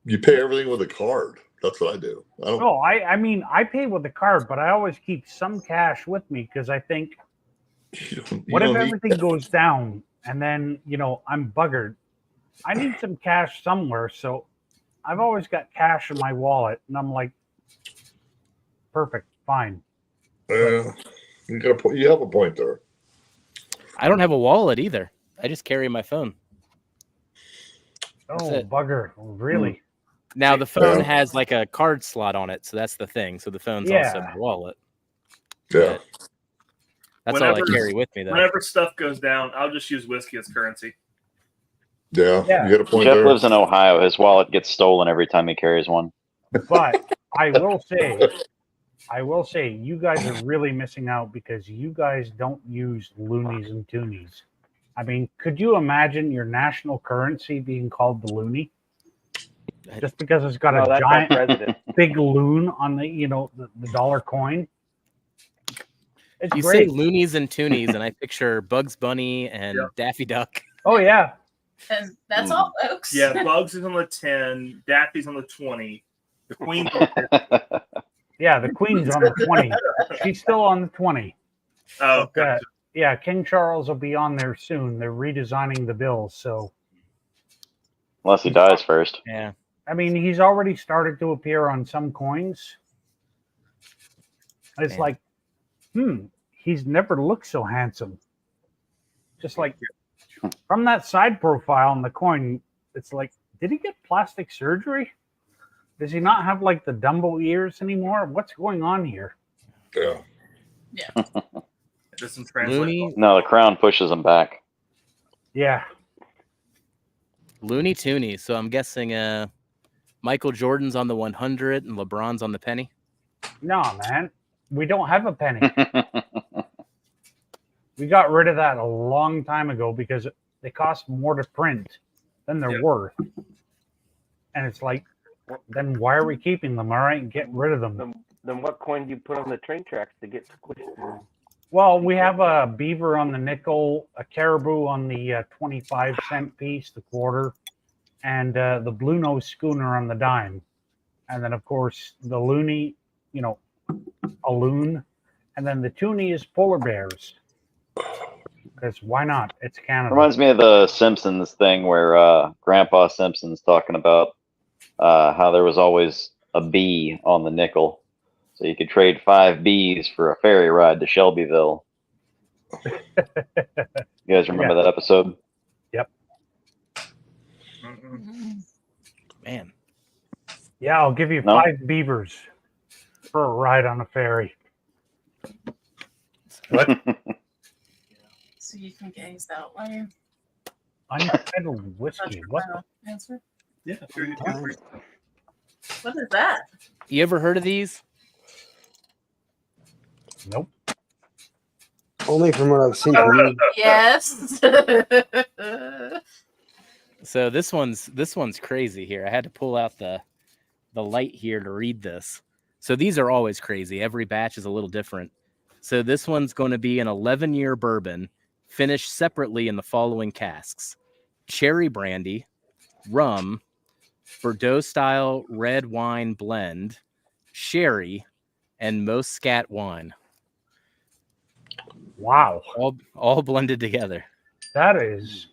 Speaker 6: you pay everything with a card. That's what I do. I don't.
Speaker 8: No, I mean, I pay with a card, but I always keep some cash with me because I think, what if everything goes down and then, I'm buggered? I need some cash somewhere. So I've always got cash in my wallet, and I'm like, perfect, fine.
Speaker 6: You have a point there.
Speaker 3: I don't have a wallet either. I just carry my phone.
Speaker 8: Oh, bugger. Really?
Speaker 3: Now, the phone has like a card slot on it, so that's the thing. So the phone's also my wallet.
Speaker 6: Yeah.
Speaker 3: That's all I carry with me, though.
Speaker 1: Whenever stuff goes down, I'll just use whiskey as currency.
Speaker 6: Yeah. You got a point
Speaker 5: Jeff
Speaker 6: there.
Speaker 5: lives in Ohio. His wallet gets stolen every time he carries one.
Speaker 8: But I will say, you guys are really missing out because you guys don't use loonies and toonies. I mean, could you imagine your national currency being called the loonie? Just because it's got a giant, big loon on the, the dollar coin. It's
Speaker 3: you
Speaker 8: great.
Speaker 3: say loonies and toonies, and I picture Bugs Bunny and Daffy Duck.
Speaker 8: Oh, yeah.
Speaker 2: And that's all, folks.
Speaker 1: Yeah, Bugs is on the 10, Daffy's on the 20, the Queen's on the 50.
Speaker 8: Yeah, the Queen's on the 20. She's still on the 20.
Speaker 1: Oh, gotcha.
Speaker 8: Yeah, King Charles will be on there soon. They're redesigning the bills, so.
Speaker 5: Unless he dies first.
Speaker 3: Yeah.
Speaker 8: I mean, he's already started to appear on some coins. It's like, he's never looked so handsome. Just like from that side profile on the coin, it's like, did he get plastic surgery? Does he not have like the Dumbo ears anymore? What's going on here?
Speaker 6: Yeah.
Speaker 2: Yeah.
Speaker 1: Doesn't translate.
Speaker 5: No, the crown pushes him back.
Speaker 8: Yeah.
Speaker 3: Looney Toonies. So I'm guessing Michael Jordan's on the 100 and LeBron's on the penny.
Speaker 8: No, man. We don't have a penny. We got rid of that a long time ago because they cost more to print than they're worth. And it's like, then why are we keeping them? All right, get rid of them.
Speaker 7: Then what coin do you put on the train tracks to get squished?
Speaker 8: Well, we have a beaver on the nickel, a caribou on the 25-cent piece, the quarter, and the blue nose schooner on the dime. And then, of course, the loony, a loon. And then the toonie is polar bears. Because why not? It's Canada.
Speaker 5: Reminds me of the Simpsons thing where Grandpa Simpson's talking about how there was always a bee on the nickel. So you could trade 5 bees for a ferry ride to Shelbyville. You guys remember that episode?
Speaker 8: Yep.
Speaker 3: Man.
Speaker 8: Yeah, I'll give you 5 beavers for a ride on a ferry.
Speaker 10: What?
Speaker 2: So you can gaze that way.
Speaker 8: Untitled
Speaker 2: That's
Speaker 8: whiskey.
Speaker 2: your
Speaker 8: What?
Speaker 2: final answer.
Speaker 1: Yeah.
Speaker 2: What is that?
Speaker 3: You ever heard of these?
Speaker 8: Nope.
Speaker 9: Only from what I've seen from you.
Speaker 2: Yes.
Speaker 3: So this one's crazy here. I had to pull out the light here to read this. So these are always crazy. Every batch is a little different. So this one's going to be an 11-year bourbon finished separately in the following casks: cherry brandy, rum, Bordeaux style red wine blend, sherry, and Muscat wine.
Speaker 8: Wow.
Speaker 3: All blended together.
Speaker 8: That is.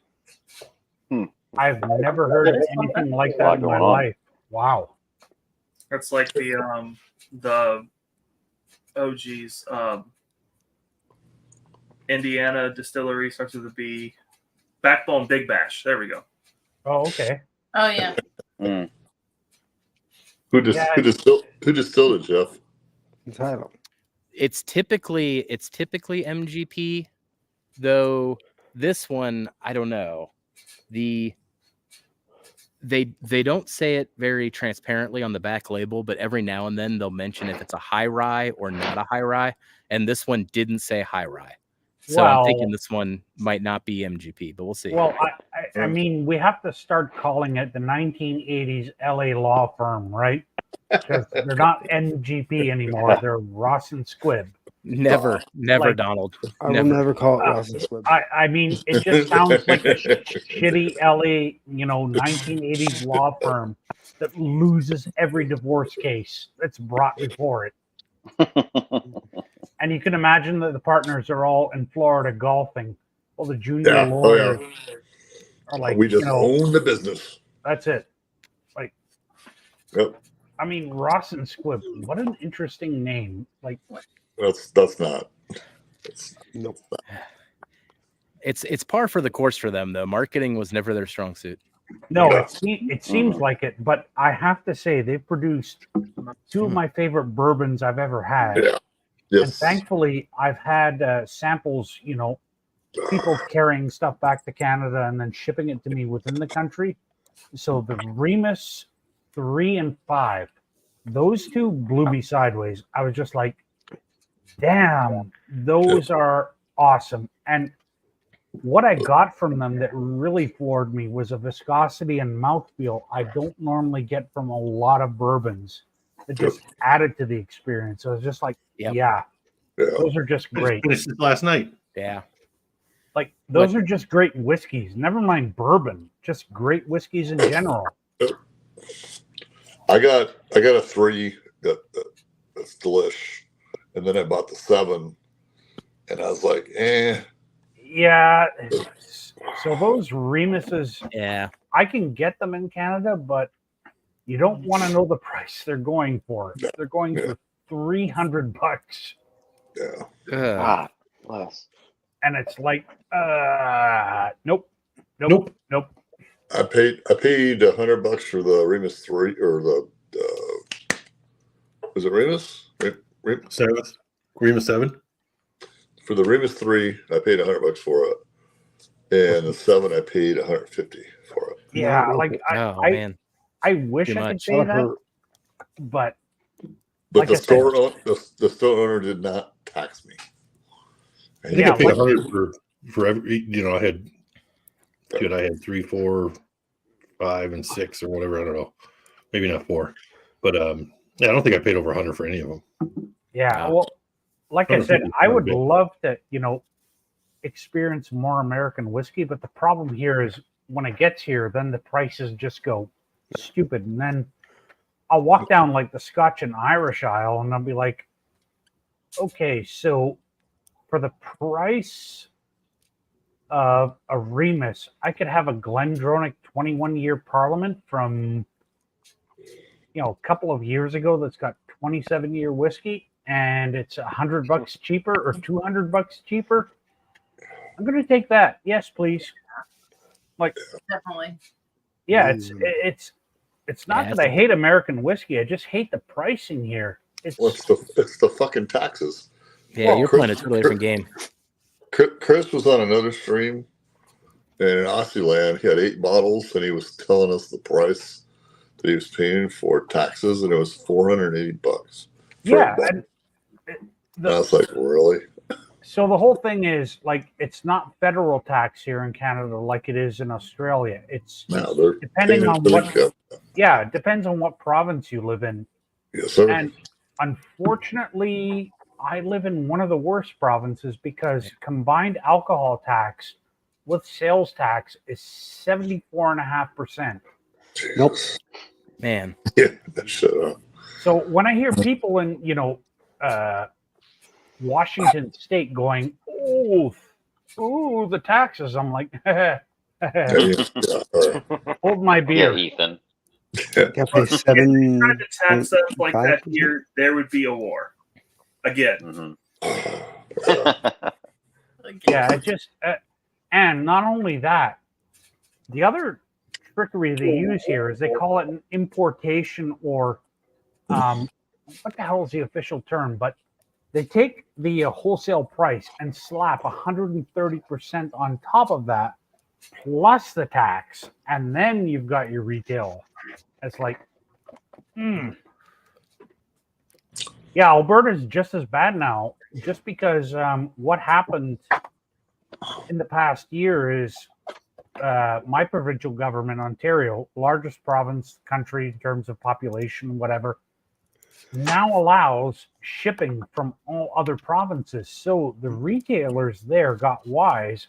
Speaker 8: I've never heard of anything like that in my life. Wow.
Speaker 1: That's like the OG's Indiana Distillery, starts with a B. Backbone Big Bash. There we go.
Speaker 8: Oh, okay.
Speaker 2: Oh yeah.
Speaker 6: Who distilled it, Jeff?
Speaker 9: Title.
Speaker 3: It's typically MGP, though this one, I don't know. They don't say it very transparently on the back label, but every now and then they'll mention if it's a high rye or not a high rye, and this one didn't say high rye. So I'm thinking this one might not be MGP, but we'll see.
Speaker 8: Well, I mean, we have to start calling it the 1980s LA law firm, right? Because they're not MGP anymore. They're Ross and Squibb.
Speaker 3: Never,
Speaker 8: like,
Speaker 3: Donald.
Speaker 9: I will never call it Ross and Squibb.
Speaker 8: I mean, it just sounds like a shitty LA, 1980s law firm that loses every divorce case that's brought before it. And you can imagine that the partners are all in Florida golfing. Well, the junior lawyers are like,
Speaker 6: we just own the business.
Speaker 8: That's it. Like,
Speaker 6: yep.
Speaker 8: I mean, Ross and Squibb. What an interesting name. Like,
Speaker 6: that's not.
Speaker 9: Nope.
Speaker 3: It's par for the course for them, though. Marketing was never their strong suit.
Speaker 8: No, it seems like it, but I have to say they've produced two of my favorite bourbons I've ever had.
Speaker 6: Yeah. Yes.
Speaker 8: And thankfully, I've had samples, people carrying stuff back to Canada and then shipping it to me within the country. So the Remus 3 and 5, those two blew me sideways. I was just like, damn, those are awesome. And what I got from them that really floored me was a viscosity and mouthfeel I don't normally get from a lot of bourbons. It just added to the experience. So I was just like, yeah, those are just great.
Speaker 10: Finished this last night.
Speaker 3: Yeah.
Speaker 8: Like, those are just great whiskeys. Never mind bourbon, just great whiskeys in general.
Speaker 6: I got a 3 that's delish, and then I bought the 7, and I was like,
Speaker 8: Yeah. So those Remuses,
Speaker 3: I
Speaker 8: can get them in Canada, but you don't want to know the price they're going for. They're going for $300.
Speaker 5: Yeah. Bless.
Speaker 8: And it's like, nope.
Speaker 6: I paid $100 for the Remus 3 or the was it Remus?
Speaker 10: Remus 7.
Speaker 6: For the Remus 3, I paid $100 for it, and the 7 I paid $150 for it.
Speaker 8: Yeah, like
Speaker 3: man.
Speaker 8: I wish I could say that, but
Speaker 6: like the store owner did not tax me.
Speaker 10: I think I paid $100 for every. I had 3, 4, 5, and 6 or whatever. I don't know, maybe not 4, but I don't think I paid over $100 for any of them.
Speaker 8: Yeah, well, like I said, I would love to, experience more American whiskey, but the problem here is when it gets here, then the prices just go stupid, and then I'll walk down like the Scotch and Irish aisle, and I'll be like, okay, so for the price of a Remus, I could have a Glendronach 21-year Parliament from, a couple of years ago that's got 27-year whiskey, and it's $100 cheaper or $200 cheaper. I'm going to take that. Yes, please. Like,
Speaker 2: definitely.
Speaker 8: Yeah, it's not that I hate American whiskey. I just hate the pricing here.
Speaker 6: It's the fucking taxes.
Speaker 3: Yeah,
Speaker 6: Well,
Speaker 3: you're playing a totally different game.
Speaker 6: Chris was on another stream, and in Aussie land, he had 8 bottles, and he was telling us the price that he was paying for taxes, and it was $480 for
Speaker 8: Yeah,
Speaker 6: a bottle.
Speaker 8: and
Speaker 6: And I was like, really?
Speaker 8: so the whole thing is like it's not federal tax here in Canada like it is in Australia. It's
Speaker 6: No, they're
Speaker 8: depending
Speaker 6: paying
Speaker 8: on
Speaker 6: for the
Speaker 8: what.
Speaker 6: cup.
Speaker 8: Yeah, it depends on what province you live in.
Speaker 6: Yes, sir.
Speaker 8: And unfortunately, I live in one of the worst provinces because combined alcohol tax with sales tax is 74.5%.
Speaker 9: Nope.
Speaker 3: Man.
Speaker 6: Yeah, shut up.
Speaker 8: So when I hear people in, Washington State going, "Oh, the taxes," I'm like, hold my
Speaker 5: Yeah,
Speaker 8: beer.
Speaker 5: Ethan.
Speaker 9: Got to pay
Speaker 1: If you tried to tax us like
Speaker 9: 7.5%.
Speaker 1: that here, there would be a war. Again.
Speaker 5: Mm-hmm.
Speaker 8: Yeah, it just, and not only that, the other trickery they use here is they call it an importation or, what the hell is the official term? But they take the wholesale price and slap 130% on top of that, plus the tax, and then you've got your retail. It's like, Yeah, Alberta's just as bad now, just because what happened in the past year is my provincial government, Ontario, largest province, country in terms of population, whatever, now allows shipping from all other provinces. So the retailers there got wise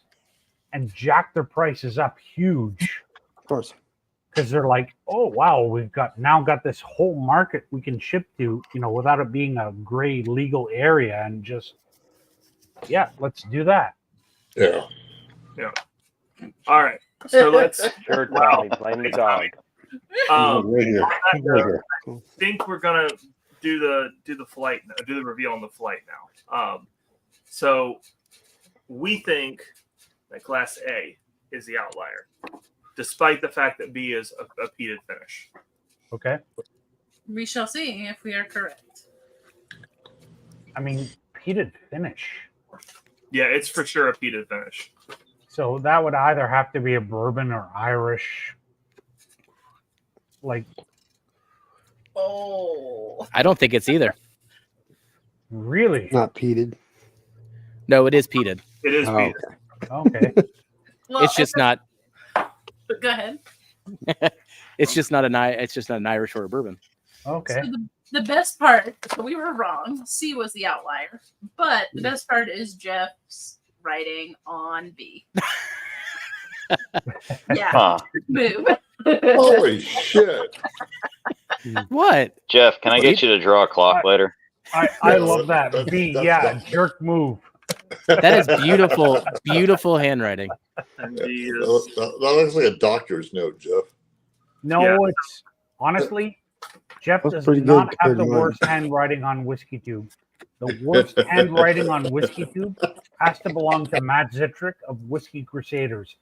Speaker 8: and jacked their prices up huge.
Speaker 9: Of course.
Speaker 8: Because they're like, oh wow, we've got this whole market we can ship to, without it being a gray legal area, and just let's do that.
Speaker 6: Yeah.
Speaker 1: All right. So let's.
Speaker 7: Sure, Tommy, blame the dog.
Speaker 10: Right here.
Speaker 1: I
Speaker 10: Right here.
Speaker 1: think we're gonna do the flight now, do the reveal on the flight now. So we think that Class A is the outlier, despite the fact that B is a peated finish.
Speaker 8: Okay.
Speaker 2: We shall see if we are correct.
Speaker 8: I mean, peated finish.
Speaker 1: Yeah, it's for sure a peated finish.
Speaker 8: So that would either have to be a bourbon or Irish. Like,
Speaker 3: I don't think it's either.
Speaker 8: really?
Speaker 9: Not peated.
Speaker 3: No, it is peated.
Speaker 1: It is
Speaker 9: Oh,
Speaker 1: peated.
Speaker 8: Okay.
Speaker 2: Well,
Speaker 3: It's just not.
Speaker 2: But go ahead.
Speaker 3: It's just not an Irish or a bourbon.
Speaker 8: Okay.
Speaker 2: So the best part, so we were wrong. C was the outlier, but the best part is Jeff's writing on B. Yeah,
Speaker 5: Huh.
Speaker 2: move.
Speaker 6: Holy shit.
Speaker 3: What?
Speaker 5: Jeff, can I get you to draw a clock later?
Speaker 8: I love that. B,
Speaker 6: That's
Speaker 8: jerk move.
Speaker 3: That is beautiful, beautiful handwriting.
Speaker 1: And B is
Speaker 6: That looks like a doctor's note, Jeff.
Speaker 8: No,
Speaker 1: Yeah.
Speaker 8: it's honestly, Jeff
Speaker 9: That's
Speaker 8: does
Speaker 9: pretty
Speaker 8: not
Speaker 9: good
Speaker 8: have the
Speaker 9: compared to mine.
Speaker 8: worst handwriting on Whiskey Tube. The worst handwriting on Whiskey Tube has to belong to Matt Zitrick of Whiskey Crusaders.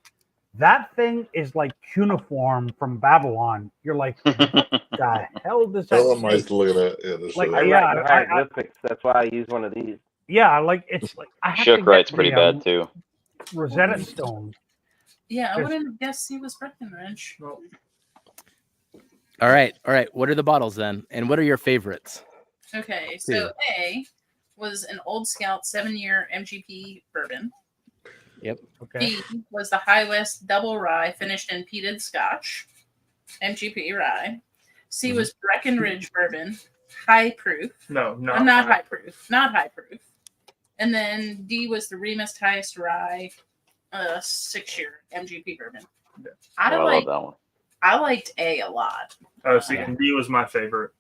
Speaker 8: That thing is like cuneiform from Babylon. You're like, what the hell does that
Speaker 6: Hell am I
Speaker 8: say?
Speaker 6: looking at? Yeah, this
Speaker 8: Like,
Speaker 6: is-
Speaker 7: I
Speaker 8: yeah,
Speaker 7: write in hieroglyphics. That's why I use one of these.
Speaker 8: Yeah, like it's like I have to
Speaker 5: Shook
Speaker 8: get
Speaker 5: writes pretty
Speaker 8: the,
Speaker 5: bad too.
Speaker 8: Rosetta Stone.
Speaker 2: Yeah, I
Speaker 8: There's-
Speaker 2: wouldn't have guessed he was Breckenridge.
Speaker 3: All right. What are the bottles then? And what are your favorites?
Speaker 2: Okay, so A was an Old Scout 7-year MGP bourbon.
Speaker 8: Okay.
Speaker 2: B was the High West Double Rye finished in peated Scotch, MGP rye. C was Breckenridge bourbon, high proof.
Speaker 1: not
Speaker 2: Not high proof. Not high proof. And then D was the Remus Highest Rye, 6-year MGP bourbon.
Speaker 1: Yeah.
Speaker 2: I
Speaker 5: Oh, I
Speaker 2: like.
Speaker 5: love that one.
Speaker 2: I liked A a lot.
Speaker 1: Oh, see, and B was my favorite.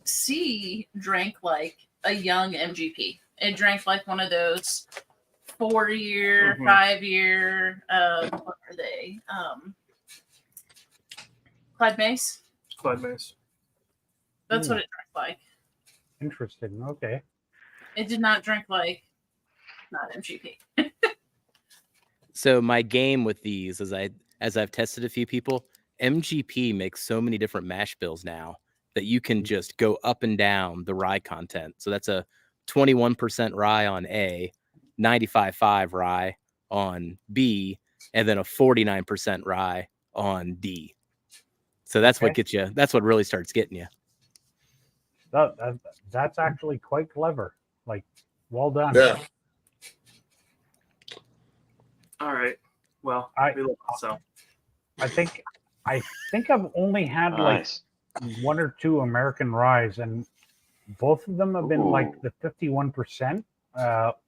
Speaker 2: C drank like a young MGP. It drank like one of those 4-year,
Speaker 1: Mhm.
Speaker 2: 5-year. What are they? Clyde Mace.
Speaker 1: Clyde Mace.
Speaker 2: That's what it drank like.
Speaker 8: Interesting. Okay.
Speaker 2: It did not drink like not MGP.
Speaker 3: So my game with these, as I've tested a few people, MGP makes so many different mash bills now that you can just go up and down the rye content. So that's a 21% rye on A, 95.5 rye on B, and then a 49% rye on D. So that's what gets you. That's what really starts getting you.
Speaker 8: That's actually quite clever. Like, well done.
Speaker 6: Yeah.
Speaker 1: All right. Well,
Speaker 8: I think I've only had
Speaker 5: Nice.
Speaker 8: like 1 or 2 American ryes, and both of them have been like the 51%.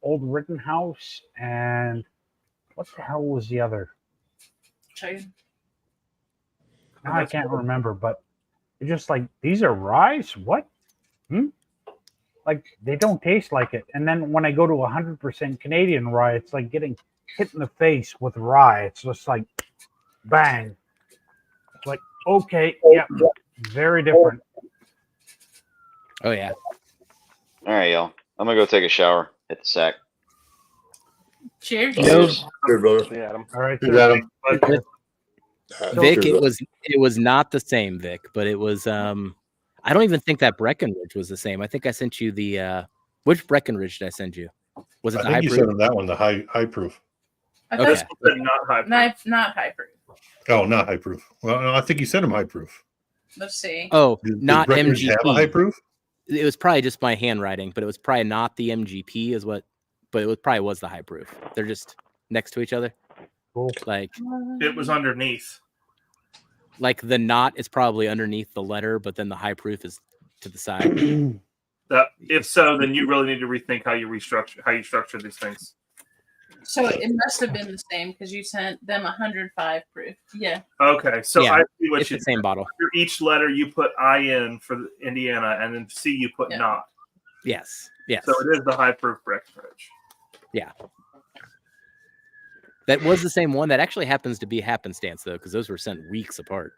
Speaker 8: Old Rittenhouse, and what the hell was the other? Now I can't remember, but it's just like, these are ryes? What? Like, they don't taste like it. And then when I go to 100% Canadian rye, it's like getting hit in the face with rye. It's just like, bang. It's like, okay, yeah, very different.
Speaker 3: Oh yeah.
Speaker 5: All right, y'all. I'm gonna go take a shower. Hit the sack.
Speaker 2: Cheers.
Speaker 6: Cheers. Good, brother.
Speaker 7: See Adam.
Speaker 8: All right,
Speaker 6: Cheers, Adam.
Speaker 3: Vic,
Speaker 6: Cheers,
Speaker 3: it was not the same, Vic, but it was I don't even think that Breckenridge was the same. I think I sent you the which Breckenridge did I send you? Was it
Speaker 10: I
Speaker 3: the
Speaker 10: think
Speaker 3: high
Speaker 10: you
Speaker 3: proof?
Speaker 10: sent him that one, the high proof.
Speaker 2: I
Speaker 3: Okay.
Speaker 2: thought
Speaker 1: not high.
Speaker 2: not high proof.
Speaker 10: Oh, not high proof. Well, no, I think you sent him high proof.
Speaker 2: Let's see.
Speaker 3: Oh,
Speaker 10: Does
Speaker 3: not
Speaker 10: Breckenridge have a high
Speaker 3: MGP.
Speaker 10: proof?
Speaker 3: It was probably just my handwriting, but it was probably not the MGP is what, but it probably was the high proof. They're just next to each other.
Speaker 8: Cool.
Speaker 3: Like
Speaker 1: It was underneath.
Speaker 3: Like the knot is probably underneath the letter, but then the high proof is to the side.
Speaker 1: That if so, then you really need to rethink how you structure these things.
Speaker 2: So it must have been the same because you sent them 105 proof. Yeah.
Speaker 1: Okay, so
Speaker 3: Yeah,
Speaker 1: I see what
Speaker 3: it's
Speaker 1: you
Speaker 3: the same bottle.
Speaker 1: For each letter you put IN for Indiana, and then C you put not.
Speaker 3: Yes. Yes.
Speaker 1: So it is the high proof Breckenridge.
Speaker 3: Yeah. That was the same one. That actually happens to be happenstance though, because those were sent weeks apart.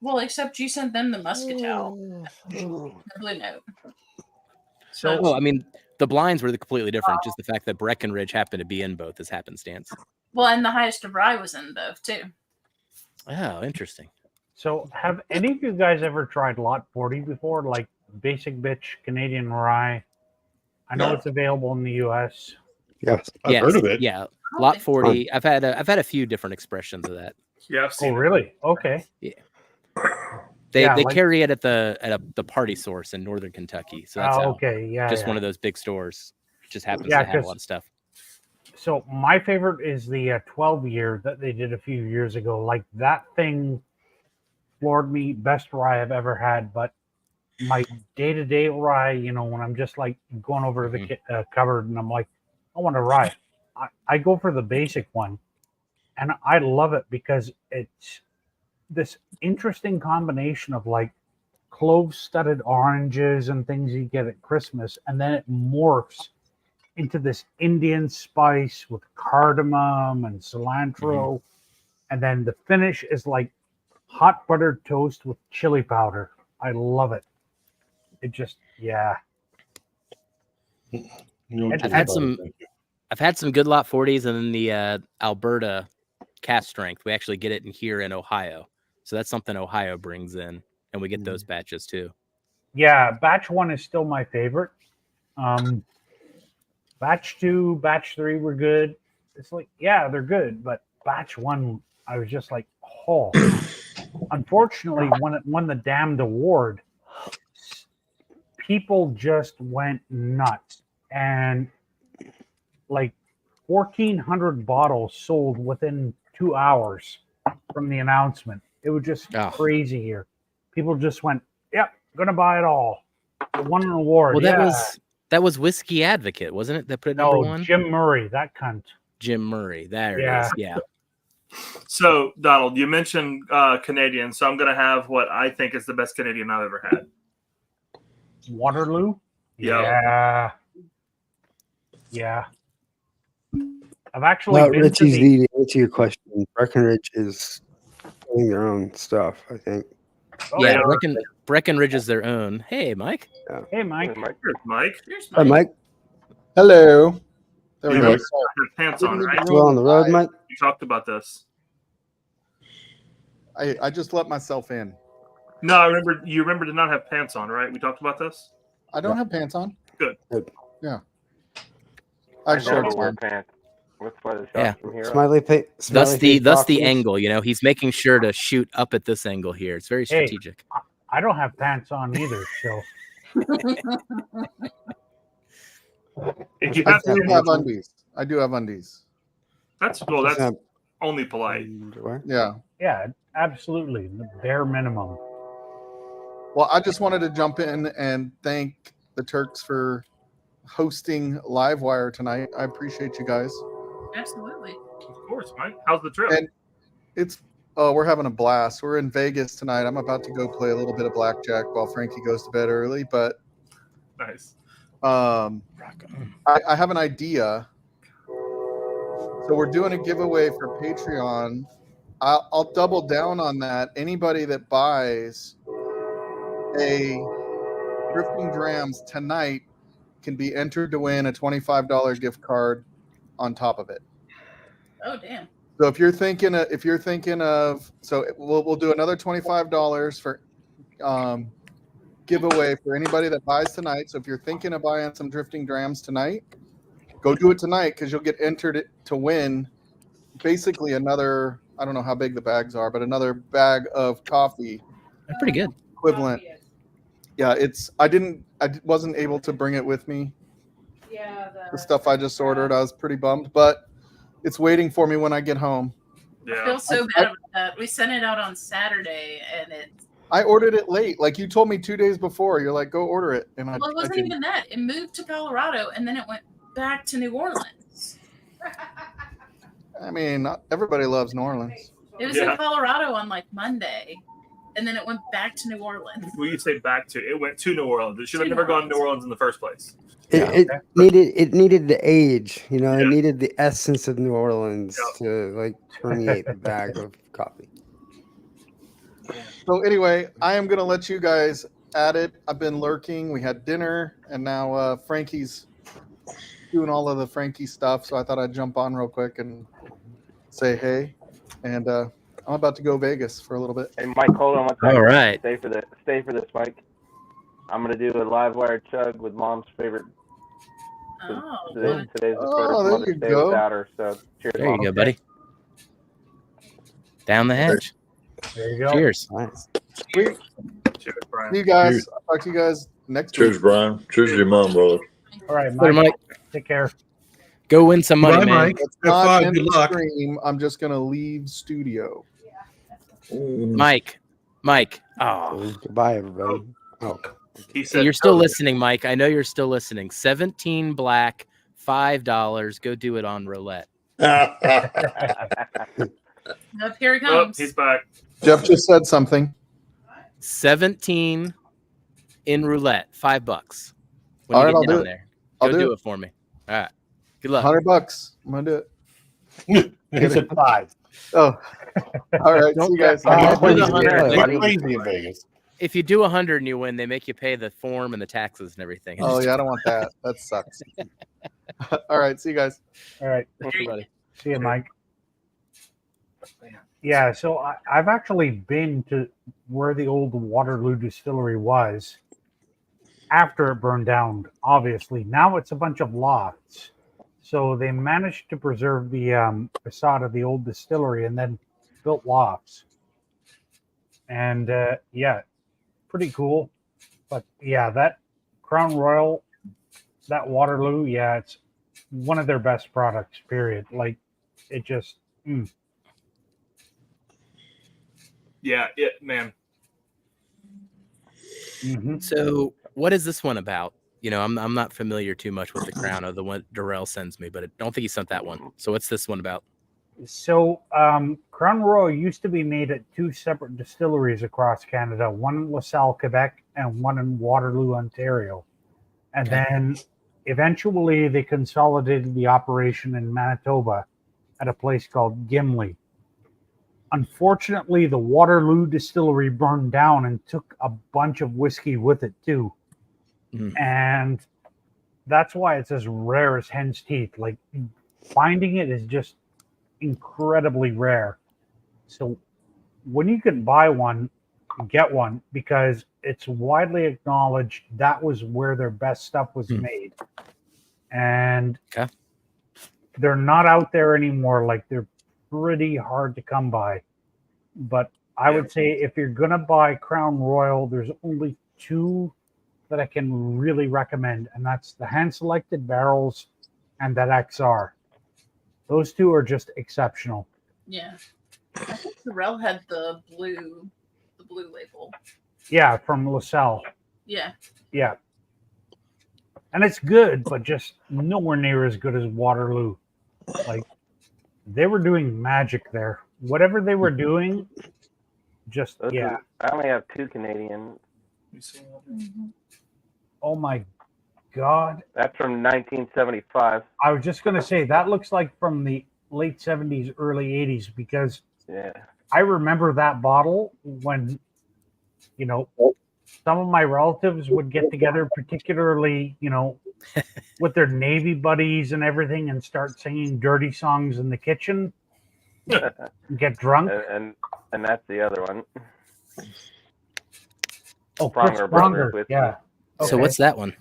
Speaker 2: Well, except you sent them the muscatel. The blue note.
Speaker 3: So, well, I mean, the blinds were completely different. Just the fact that Breckenridge happened to be in both is happenstance.
Speaker 2: Well, and the highest of rye was in both too.
Speaker 3: Oh, interesting.
Speaker 8: So, have any of you guys ever tried Lot 40 before? Like basic bitch Canadian rye? I know it's available in the U.S.
Speaker 9: Yes,
Speaker 10: I've heard of it.
Speaker 3: Yeah, Lot 40. I've had a few different expressions of that.
Speaker 1: Yeah, I've seen.
Speaker 8: Oh, really? Okay.
Speaker 3: Yeah. They
Speaker 8: Yeah, like-
Speaker 3: carry it at the party source in northern Kentucky. So that's how,
Speaker 8: okay. Yeah.
Speaker 3: just
Speaker 8: yeah.
Speaker 3: one of those big stores. Just happens
Speaker 8: Yeah,
Speaker 3: to have a
Speaker 8: 'cause-
Speaker 3: lot of stuff.
Speaker 8: So my favorite is the 12 year that they did a few years ago. Like that thing floored me. Best rye I've ever had. But my day-to-day rye, you know, when I'm just like going over to the cupboard and I'm like, I want a rye. I go for the basic one, and I love it because it's this interesting combination of like clove-studded oranges and things you get at Christmas, and then it morphs into this Indian spice with cardamom and cilantro, and then the finish is like hot buttered toast with chili powder. I love it. It just, yeah.
Speaker 3: I've had some good Lot 40s, and then the Alberta cast strength. We actually get it in here in Ohio, so that's something Ohio brings in, and we get those batches too.
Speaker 8: Yeah, batch 1 is still my favorite. Batch 2, batch 3 were good. It's like, yeah, they're good, but batch 1, I was just like, oh. Unfortunately, when it won the damned award, people just went nuts, and like 1,400 bottles sold within 2 hours from the announcement. It was just crazy here. People just went, "Yep, gonna buy it all." It won an award.
Speaker 3: Well, that was Whiskey Advocate, wasn't it? That put it number one.
Speaker 8: Jim Murray, that cunt.
Speaker 3: Jim Murray, there it is. Yeah.
Speaker 1: So, Donald, you mentioned Canadian, so I'm going to have what I think is the best Canadian I've ever had.
Speaker 8: Waterloo?
Speaker 1: Yeah.
Speaker 8: Yeah. I've actually
Speaker 9: Not
Speaker 8: been
Speaker 9: Richie's
Speaker 8: to the...
Speaker 9: the answer to your question. Breckenridge is doing their own stuff, I think.
Speaker 3: Yeah, Breckenridge is their own. Hey, Mike.
Speaker 9: Yeah.
Speaker 8: Hey, Mike.
Speaker 1: Here's Mike.
Speaker 9: Hi, Mike.
Speaker 11: Hello. There
Speaker 1: You
Speaker 11: we go.
Speaker 1: have pants on, right?
Speaker 9: Well on the road, Mike?
Speaker 1: You talked about this.
Speaker 11: I just let myself in.
Speaker 1: No, I remember. You remember to not have pants on, right? We talked about this.
Speaker 11: I don't have pants on.
Speaker 1: Good.
Speaker 11: Yeah.
Speaker 7: I
Speaker 11: I've shared
Speaker 7: never wear
Speaker 11: some.
Speaker 7: pants. That's why the shots
Speaker 3: Yeah.
Speaker 7: from here.
Speaker 9: Smiley face.
Speaker 3: Thus the angle. He's making sure to shoot up at this angle here. It's very strategic.
Speaker 8: I don't have pants on either, so.
Speaker 1: If you
Speaker 11: I
Speaker 1: have
Speaker 11: do
Speaker 1: to,
Speaker 11: have undies. I do have undies.
Speaker 1: that's only polite.
Speaker 11: Yeah.
Speaker 8: Yeah, absolutely. The bare minimum.
Speaker 11: Well, I just wanted to jump in and thank the Turks for hosting Livewire tonight. I appreciate you guys.
Speaker 2: Absolutely.
Speaker 1: Of course, Mike. How's the trip?
Speaker 11: And we're having a blast. We're in Vegas tonight. I'm about to go play a little bit of blackjack while Frankie goes to bed early, but
Speaker 1: nice.
Speaker 11: I have an idea. So we're doing a giveaway for Patreon. I'll double down on that. Anybody that buys a Drifting Drams tonight can be entered to win a $25 gift card on top of it.
Speaker 2: Oh, damn.
Speaker 11: So if you're thinking of, so we'll do another $25 for giveaway for anybody that buys tonight. So if you're thinking of buying some Drifting Drams tonight, go do it tonight because you'll get entered to win basically another, I don't know how big the bags are, but another bag of coffee.
Speaker 3: They're pretty good.
Speaker 11: Equivalent. Yeah, I wasn't able to bring it with me.
Speaker 2: Yeah.
Speaker 11: The stuff I just ordered, I was pretty bummed, but it's waiting for me when I get home.
Speaker 2: I feel so bad about that. We sent it out on Saturday, and
Speaker 11: I ordered it late. Like you told me 2 days before. You're like, go order it. And
Speaker 2: it wasn't even that. It moved to Colorado, and then it went back to New Orleans.
Speaker 11: I mean, not everybody loves New Orleans.
Speaker 2: It was in Colorado on like Monday, and then it went back to New Orleans.
Speaker 1: Well, you say back to it went to New Orleans. It should have never gone to New Orleans in the first place.
Speaker 9: It needed the age, it needed the essence of New Orleans to like permeate the bag of coffee.
Speaker 11: So anyway, I am gonna let you guys at it. I've been lurking. We had dinner, and now Frankie's doing all of the Frankie stuff. So I thought I'd jump on real quick and say hey. And I'm about to go Vegas for a little bit.
Speaker 7: Hey, Mike, hold on one second.
Speaker 3: All right.
Speaker 7: Stay for this, Mike. I'm gonna do a live wire chug with Mom's favorite. Today's the first Mother's Day without her. So cheers.
Speaker 3: There you go, buddy. Down the hatch.
Speaker 8: There you go.
Speaker 3: Cheers.
Speaker 9: Nice.
Speaker 11: Sweet.
Speaker 1: Cheers, Brian.
Speaker 11: See you guys. I'll talk to you guys next
Speaker 6: Cheers,
Speaker 11: week.
Speaker 6: Brian. Cheers to your mom, brother.
Speaker 8: All right,
Speaker 3: Later,
Speaker 8: Mike.
Speaker 3: Mike.
Speaker 8: Take care.
Speaker 3: Go win some money,
Speaker 10: Bye,
Speaker 3: man.
Speaker 10: Mike.
Speaker 11: It's
Speaker 10: Have
Speaker 11: not
Speaker 10: fun.
Speaker 11: end
Speaker 10: Good
Speaker 11: the
Speaker 10: luck.
Speaker 11: stream. I'm just gonna leave studio.
Speaker 3: Mike. Oh,
Speaker 9: Goodbye, everybody. Oh.
Speaker 1: He said
Speaker 3: you're still listening, Mike. I know you're still listening. 17 black, $5. Go do it on roulette.
Speaker 2: Up here he
Speaker 1: Oh,
Speaker 2: comes.
Speaker 1: he's back.
Speaker 11: Jeff just said something.
Speaker 3: 17 in roulette, $5. When
Speaker 11: All
Speaker 3: you
Speaker 11: right,
Speaker 3: get
Speaker 11: I'll
Speaker 3: down
Speaker 11: do it.
Speaker 3: there,
Speaker 11: I'll
Speaker 3: go
Speaker 11: do
Speaker 3: do
Speaker 11: it.
Speaker 3: it for me. All right. Good luck.
Speaker 11: $100. I'm gonna do it.
Speaker 8: He said 5.
Speaker 11: Oh, all right. See you guys.
Speaker 3: Do the
Speaker 10: Buddy,
Speaker 3: 100.
Speaker 10: they're crazy in Vegas.
Speaker 3: If you do 100 and you win, they make you pay the form and the taxes and everything.
Speaker 11: Oh yeah, I don't want that. That sucks. All right. See you guys.
Speaker 8: All right.
Speaker 3: Thank you, buddy.
Speaker 8: See you, Mike. Yeah, so I've actually been to where the old Waterloo Distillery was after it burned down, obviously. Now it's a bunch of lofts. So they managed to preserve the facade of the old distillery and then built lofts. And yeah, pretty cool. But yeah, that Crown Royal, that Waterloo, yeah, it's one of their best products, period. Like, it just...
Speaker 1: Yeah, man.
Speaker 8: Mm-hmm.
Speaker 3: So, what is this one about? I'm not familiar too much with the Crown of the one Darrell sends me, but I don't think he sent that one. So, what's this one about?
Speaker 8: So, Crown Royal used to be made at 2 separate distilleries across Canada, one in LaSalle, Quebec, and one in Waterloo, Ontario. And then eventually they consolidated the operation in Manitoba at a place called Gimli. Unfortunately, the Waterloo distillery burned down and took a bunch of whiskey with it too. And that's why it's as rare as hen's teeth. Like, finding it is just incredibly rare. So when you can buy one, get one because it's widely acknowledged that was where their best stuff was made. And they're not out there anymore. Like, they're pretty hard to come by. But I would say if you're going to buy Crown Royal, there's only two that I can really recommend, and that's the hand-selected barrels and that XR. Those two are just exceptional.
Speaker 2: Yeah. I think Sorel had the blue label.
Speaker 8: Yeah, from LaSalle.
Speaker 2: Yeah.
Speaker 8: Yeah. And it's good, but just nowhere near as good as Waterloo. Like, they were doing magic there. Whatever they were doing, just,
Speaker 7: I only have 2 Canadian.
Speaker 8: Oh, my God.
Speaker 7: That's from 1975.
Speaker 8: I was just going to say, that looks like from the late 70s, early 80s, because I remember that bottle when, you know, some of my relatives would get together, particularly, you know, with their Navy buddies and everything, and start singing dirty songs in the kitchen, get drunk.
Speaker 7: And that's the other one.
Speaker 8: Oh, Stronger. Yeah.
Speaker 3: Okay. So what's that one?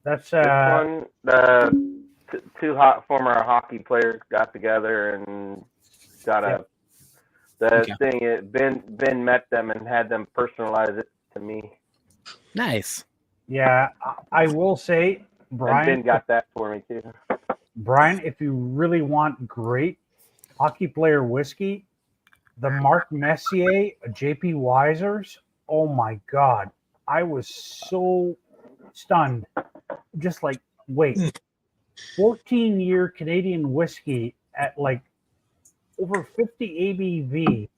Speaker 8: That's
Speaker 7: this one. Two former hockey players got together and got thing. Ben met them and had them personalize it to me.
Speaker 3: Nice.
Speaker 8: Yeah, I will say, Brian.
Speaker 7: And Ben got that for me too.
Speaker 8: Brian, if you really want great hockey player whiskey, the Mark Messier JP Weisers. Oh my God, I was so stunned. Just like, wait, 14-year Canadian whiskey at like over 50 ABV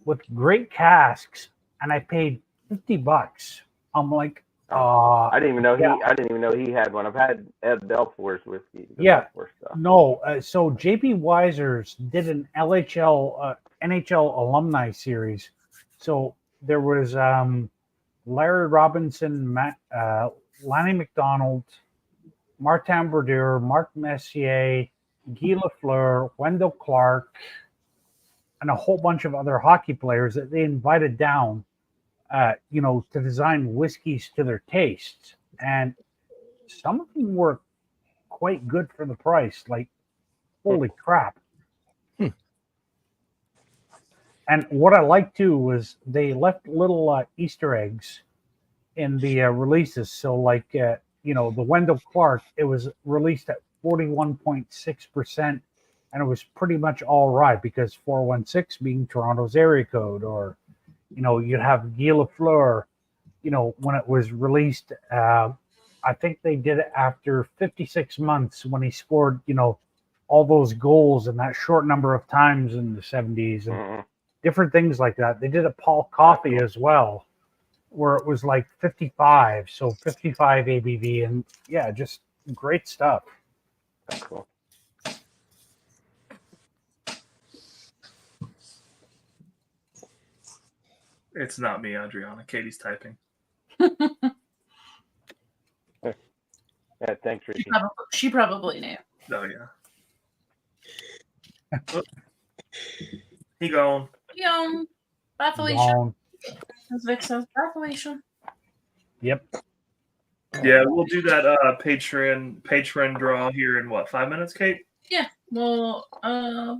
Speaker 8: with great casks, and I paid $50. I'm like,
Speaker 7: I didn't even know he had one. I've had Ed Belfour's whiskey.
Speaker 8: No. So JP Weisers did an NHL alumni series. So there was Larry Robinson, Lanny McDonald, Martin Brodeur, Mark Messier, Guy Lafleur, Wendell Clark, and a whole bunch of other hockey players that they invited down, to design whiskeys to their tastes. And some of them were quite good for the price. Like, holy crap. And what I liked too was they left little Easter eggs in the releases. So like, the Wendell Clark, it was released at 41.6%, and it was pretty much all right because 416 being Toronto's area code, or, you'd have Guy Lafleur, when it was released, I think they did it after 56 months when he scored, all those goals in that short number of times in the 70s and different things like that. They did a Paul Coffey as well, where it was like 55, so 55 ABV, and just great stuff.
Speaker 7: That's cool.
Speaker 1: It's not me, Adriana. Katie's typing.
Speaker 7: Yeah, thanks, Ricky.
Speaker 2: She probably knew.
Speaker 1: Oh, yeah. Oh. He gone.
Speaker 2: Bye, Felicia. As Vic says, bye, Felicia.
Speaker 8: Yep.
Speaker 1: Yeah, we'll do that Patreon draw here in 5 minutes, Kate?
Speaker 2: Yeah. Well,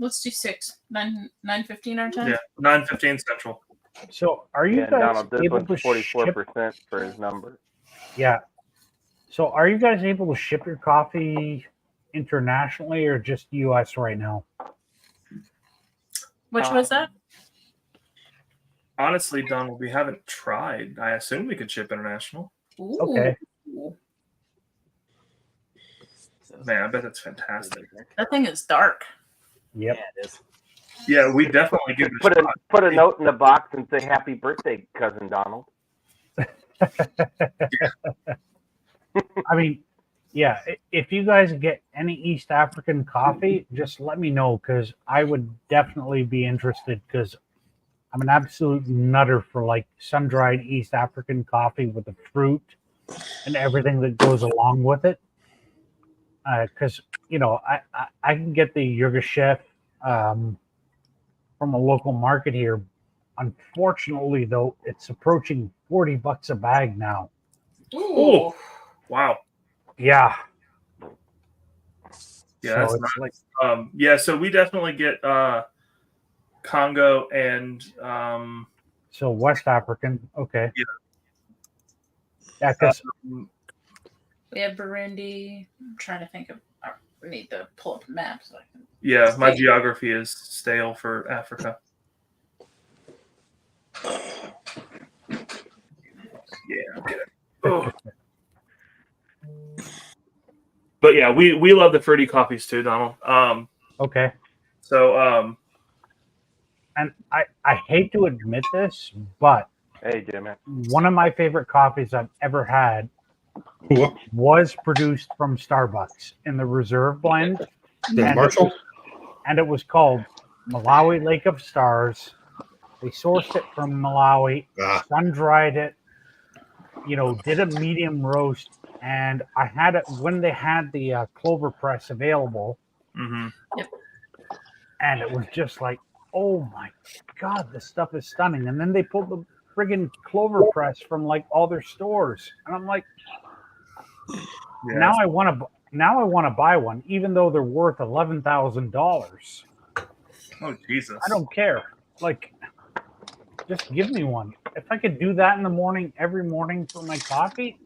Speaker 2: let's do 6. 9:15 our time.
Speaker 1: Yeah, 9:15 Central.
Speaker 8: So are you guys
Speaker 7: Donald, this
Speaker 8: able
Speaker 7: one's
Speaker 8: to
Speaker 7: 44% for his number?
Speaker 8: Yeah. So are you guys able to ship your coffee internationally or just US right now?
Speaker 2: Which was that?
Speaker 1: Honestly, Donald, we haven't tried. I assume we could ship international.
Speaker 2: Ooh.
Speaker 8: Okay.
Speaker 1: Man, I bet that's fantastic.
Speaker 2: That thing is dark.
Speaker 8: Yep.
Speaker 3: Yeah, it is.
Speaker 1: Yeah, we definitely give it a shot.
Speaker 7: Put a note in the box and say happy birthday, cousin Donald.
Speaker 8: I mean, yeah, if you guys get any East African coffee, just let me know, because I would definitely be interested, because I'm an absolute nutter for like sun-dried East African coffee with the fruit and everything that goes along with it. Because, I can get the Yirgacheffe from a local market here, Unfortunately, though, it's approaching $40 a bag now.
Speaker 1: Ooh, wow.
Speaker 8: Yeah.
Speaker 1: Yeah,
Speaker 8: So
Speaker 1: that's
Speaker 8: it's
Speaker 1: nice.
Speaker 8: like,
Speaker 1: Yeah, so we definitely get Congo and
Speaker 8: so West African. Okay.
Speaker 1: yeah,
Speaker 8: because
Speaker 2: We have Burundi. I'm trying to think of. I need to pull up a map so I can.
Speaker 1: yeah, my geography is stale for Africa. Yeah. Oh. But yeah, we love the fruity coffees too, Donald.
Speaker 8: okay.
Speaker 1: So
Speaker 8: And I hate to admit this, but
Speaker 7: Hey, Jimmy.
Speaker 8: one of my favorite coffees I've ever had was produced from Starbucks in the Reserve blend.
Speaker 10: Marshall?
Speaker 8: And it was called Malawi Lake of Stars. They sourced it from Malawi, sun-dried it, did a medium roast, and I had it when they had the clover press available.
Speaker 1: mm-hmm.
Speaker 2: Yep.
Speaker 8: And it was just like, oh my God, this stuff is stunning. And then they pulled the friggin' clover press from like all their stores. And I'm like, now I want to buy one, even though they're worth $11,000.
Speaker 1: Oh Jesus!
Speaker 8: I don't care. Like, just give me one. If I could do that in the morning, every morning for my coffee,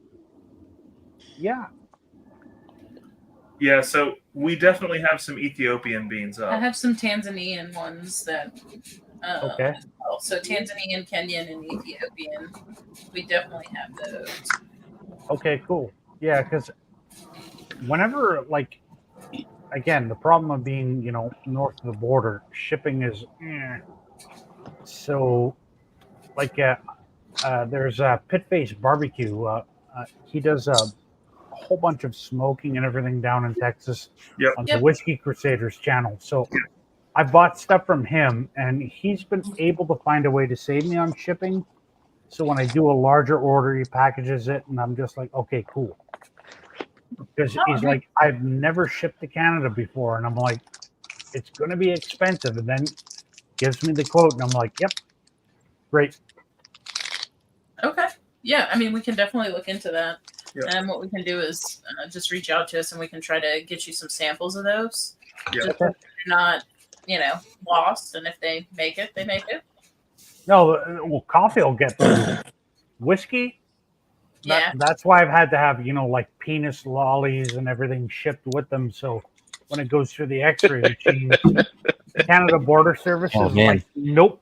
Speaker 8: yeah.
Speaker 1: Yeah, so we definitely have some Ethiopian beans up.
Speaker 2: I have some Tanzanian ones that.
Speaker 8: Okay.
Speaker 2: As well. So Tanzanian, Kenyan, and Ethiopian. We definitely have those.
Speaker 8: Okay, cool. Yeah, because whenever, like, again, the problem of being, north of the border, shipping is, so, like, there's Pitface Barbecue. He does a whole bunch of smoking and everything down in Texas on the Whiskey Crusaders channel. So I bought stuff from him, and he's been able to find a way to save me on shipping. So when I do a larger order, he packages it, and I'm just like, okay, cool. Because he's like, I've never shipped to Canada before, and I'm like, it's going to be expensive. And then gives me the quote, and I'm like, yep, great.
Speaker 2: Okay. Yeah, I mean, we can definitely look into that.
Speaker 1: Yep.
Speaker 2: And what we can do is just reach out to us, and we can try to get you some samples of those.
Speaker 1: Yep.
Speaker 2: Just so they're not, lost. And if they make it, they make it.
Speaker 8: No, well, coffee will get through. Whiskey, that's why I've had to have, like penis lollies and everything shipped with them. So when it goes through the X-ray machine, Canada Border Service is like, nope.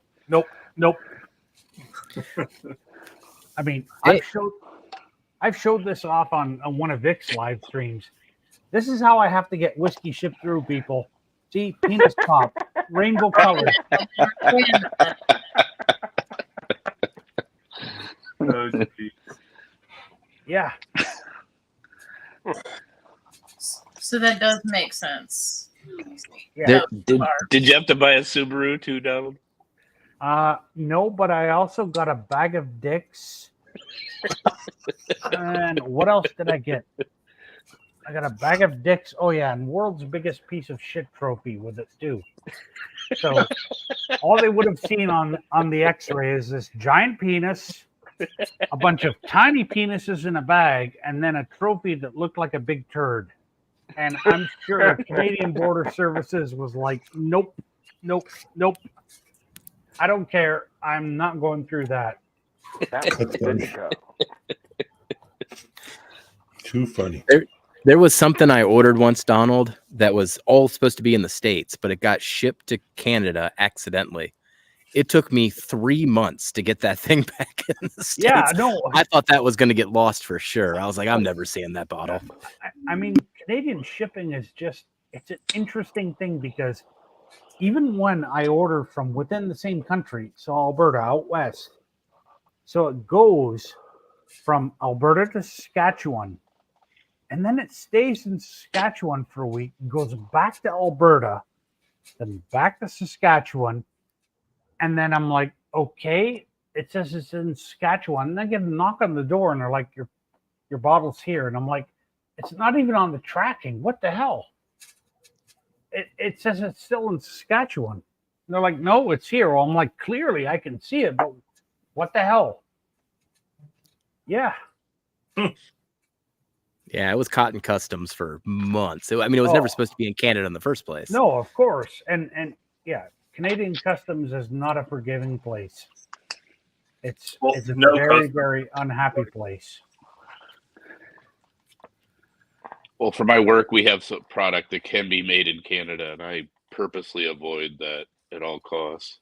Speaker 8: I mean, I've showed this off on one of Vic's live streams. This is how I have to get whiskey shipped through, people. See, penis pop, rainbow color.
Speaker 1: Oh, geez.
Speaker 8: Yeah.
Speaker 2: So that does make sense.
Speaker 8: Yeah.
Speaker 12: Did you have to buy a Subaru too, Donald?
Speaker 8: No, but I also got a bag of dicks. And what else did I get? I got a bag of dicks. Oh yeah, and world's biggest piece of shit trophy with it too. So all they would have seen on the X-ray is this giant penis, a bunch of tiny penises in a bag, and then a trophy that looked like a big turd. And I'm sure Canadian Border Services was like, nope. I don't care. I'm not going through that.
Speaker 7: That was good to go.
Speaker 10: Too funny.
Speaker 3: There was something I ordered once, Donald, that was all supposed to be in the States, but it got shipped to Canada accidentally. It took me 3 months to get that thing back in the States.
Speaker 8: Yeah, no.
Speaker 3: I thought that was going to get lost for sure. I was like, I'm never seeing that bottle.
Speaker 8: I mean, Canadian shipping is it's an interesting thing because even when I order from within the same country, so Alberta out west, so it goes from Alberta to Saskatchewan, and then it stays in Saskatchewan for a week, goes back to Alberta, then back to Saskatchewan, and then I'm like, okay, it says it's in Saskatchewan, and I get a knock on the door, and they're like, your bottle's here, and I'm like, it's not even on the tracking. What the hell? It says it's still in Saskatchewan. they're like, no, it's here. Well, I'm like, clearly I can see it, but what the hell? Yeah.
Speaker 3: Yeah, it was Cotton Customs for months. It was never supposed to be in Canada in the first place.
Speaker 8: No, of course. And yeah, Canadian Customs is not a forgiving place. It's a very, very unhappy place.
Speaker 12: Well, for my work, we have some product that can be made in Canada, and I purposely avoid that at all costs,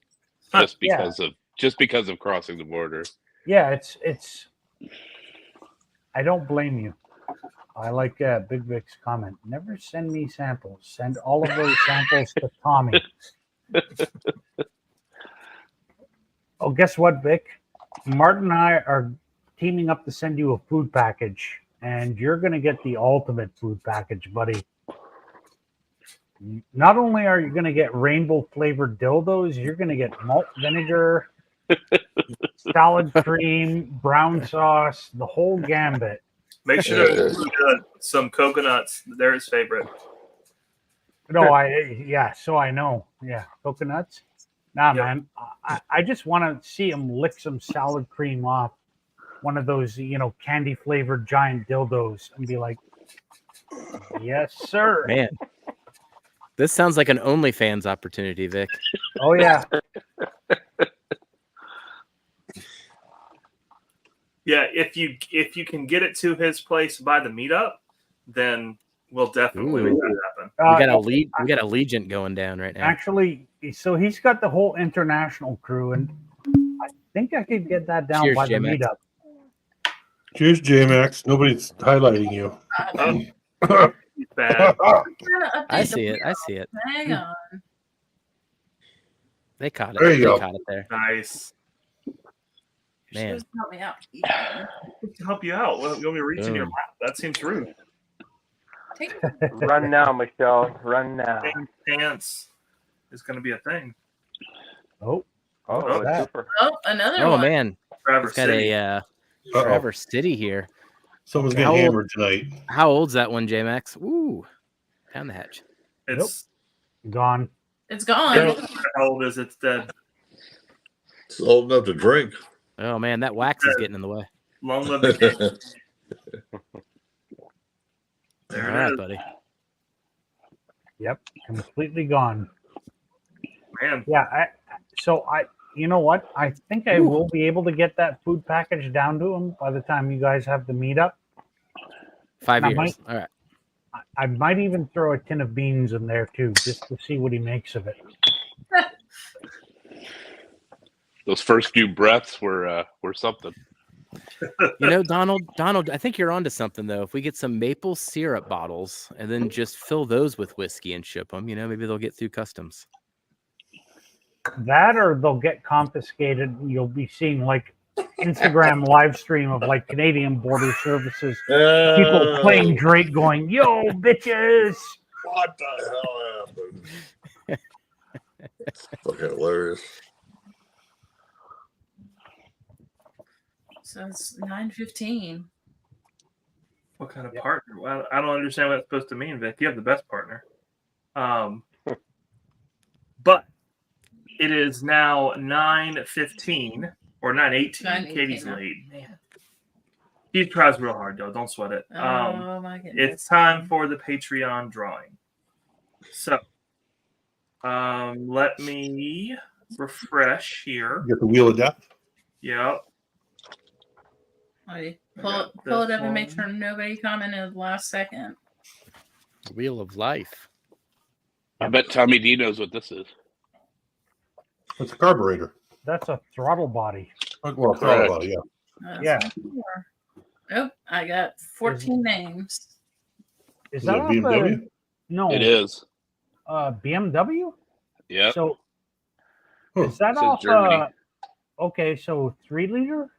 Speaker 12: just because of crossing the border.
Speaker 8: Yeah, it's. I don't blame you. I like Big Vic's comment. Never send me samples. Send all of those samples to Tommy. Oh, guess what, Vic? Martin and I are teaming up to send you a food package, and you're going to get the ultimate food package, buddy. Not only are you going to get rainbow flavored dildos, you're going to get malt vinegar, salad cream, brown sauce, the whole gambit.
Speaker 1: Make sure to include some coconuts. They're his favorite.
Speaker 8: No, so I know. Yeah, coconuts. Nah, man. I just want to see him lick some salad cream off one of those, candy flavored giant dildos and be like, yes, sir.
Speaker 3: Man, this sounds like an OnlyFans opportunity, Vic.
Speaker 8: Oh, yeah.
Speaker 1: Yeah, if you can get it to his place by the meetup, then we'll definitely make that happen.
Speaker 3: We got a Allegiant going down right now.
Speaker 8: Actually, so he's got the whole international crew, and I think I could get that down by the meetup.
Speaker 10: Cheers, J-Max. Nobody's highlighting you.
Speaker 1: Bad.
Speaker 3: I see it.
Speaker 2: Hang on.
Speaker 3: They caught it.
Speaker 10: There you go.
Speaker 3: Caught it there.
Speaker 1: Nice.
Speaker 3: Man.
Speaker 2: Help me out.
Speaker 1: To help you out. Well, you want me to reach in your lap? That seems rude.
Speaker 7: Run now, Michelle. Run now.
Speaker 1: Pants is going to be a thing.
Speaker 8: Oh,
Speaker 7: super.
Speaker 2: Oh, another
Speaker 3: Oh
Speaker 2: one.
Speaker 3: Man,
Speaker 1: Forever
Speaker 3: it's got
Speaker 1: City.
Speaker 3: a Forever City here.
Speaker 10: Someone's getting hammered tonight.
Speaker 3: How old's that one, J-Max? Ooh, down the hatch.
Speaker 1: It's
Speaker 8: gone.
Speaker 2: It's gone.
Speaker 1: How old is it? It's dead.
Speaker 6: It's old enough to drink.
Speaker 3: Oh man, that wax is getting in the way.
Speaker 1: Long live the king. There
Speaker 3: All right,
Speaker 1: it is.
Speaker 3: buddy.
Speaker 8: Yep, completely gone.
Speaker 1: Man.
Speaker 8: Yeah, you know what? I think I will be able to get that food package down to him by the time you guys have the meetup.
Speaker 3: 5
Speaker 8: And
Speaker 3: years. All right.
Speaker 8: I might even throw a tin of beans in there too, just to see what he makes of it.
Speaker 12: Those first few breaths were something.
Speaker 3: Donald, I think you're onto something though. If we get some maple syrup bottles and then just fill those with whiskey and ship them, maybe they'll get through customs.
Speaker 8: That or they'll get confiscated. You'll be seeing like Instagram live stream of like Canadian Border Services people playing Drake going, yo, bitches.
Speaker 6: What the hell happened? Fucking hilarious.
Speaker 2: So it's 9:15.
Speaker 1: What kind of partner? Well, I don't understand what it's supposed to mean, Vic. You have the best partner. But it is now 9:15 or 9:18. Katie's late.
Speaker 2: Man.
Speaker 1: He tries real hard, though. Don't sweat it.
Speaker 2: Oh, my goodness.
Speaker 1: It's time for the Patreon drawing. So, let me refresh here.
Speaker 10: You got the Wheel of Death?
Speaker 1: Yep.
Speaker 2: Pull it up and make sure nobody commented last second.
Speaker 3: Wheel of Life.
Speaker 12: I bet Tommy D knows what this is.
Speaker 10: It's a carburetor.
Speaker 8: That's a throttle body.
Speaker 10: Well, throttle body, yeah.
Speaker 2: Oh, I got 14 names.
Speaker 8: Is
Speaker 10: Is
Speaker 8: that
Speaker 10: it BMW?
Speaker 8: No.
Speaker 12: It is.
Speaker 8: BMW?
Speaker 12: Yeah.
Speaker 8: So is that
Speaker 12: Says
Speaker 8: off
Speaker 12: Germany.
Speaker 8: okay, so 3 liter?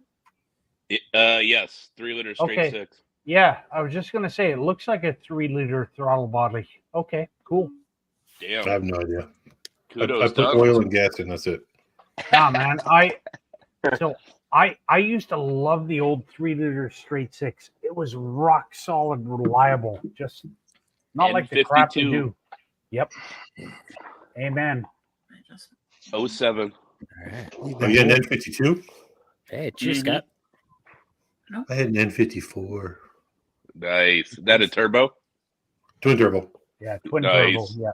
Speaker 12: Yes, 3 liter straight
Speaker 8: Okay.
Speaker 12: 6.
Speaker 8: Yeah, I was just gonna say it looks like a 3 liter throttle body. Okay, cool.
Speaker 12: Damn.
Speaker 10: I have no idea.
Speaker 12: Kudos,
Speaker 10: I put
Speaker 12: Doug.
Speaker 10: oil and gas in, that's it.
Speaker 8: Nah, man. I used to love the old 3 liter straight 6. It was rock solid, reliable. Just not like the crap you do. Yep. Amen.
Speaker 12: 07.
Speaker 3: All right.
Speaker 10: Oh, you had an N52?
Speaker 3: Hey, cheers, Scott.
Speaker 10: I had an N54.
Speaker 12: Nice. That a turbo?
Speaker 10: Twin turbo.
Speaker 8: Yeah, twin
Speaker 12: Nice.
Speaker 8: turbo. Yeah.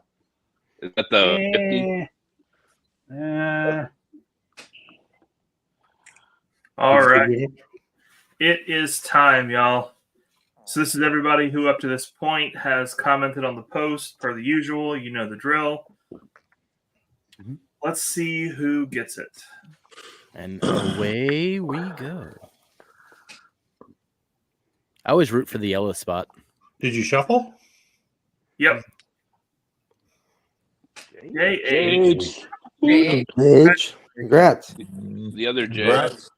Speaker 12: Is that the 50?
Speaker 1: All right. It is time, y'all. So this is everybody who up to this point has commented on the post per the usual. You know the drill. Let's see who gets it.
Speaker 3: And away we go. I always root for the yellow spot.
Speaker 10: Did you shuffle?
Speaker 1: Yep. Yay,
Speaker 12: Age.
Speaker 9: Age. Congrats.
Speaker 12: The other J.
Speaker 6: Congrats.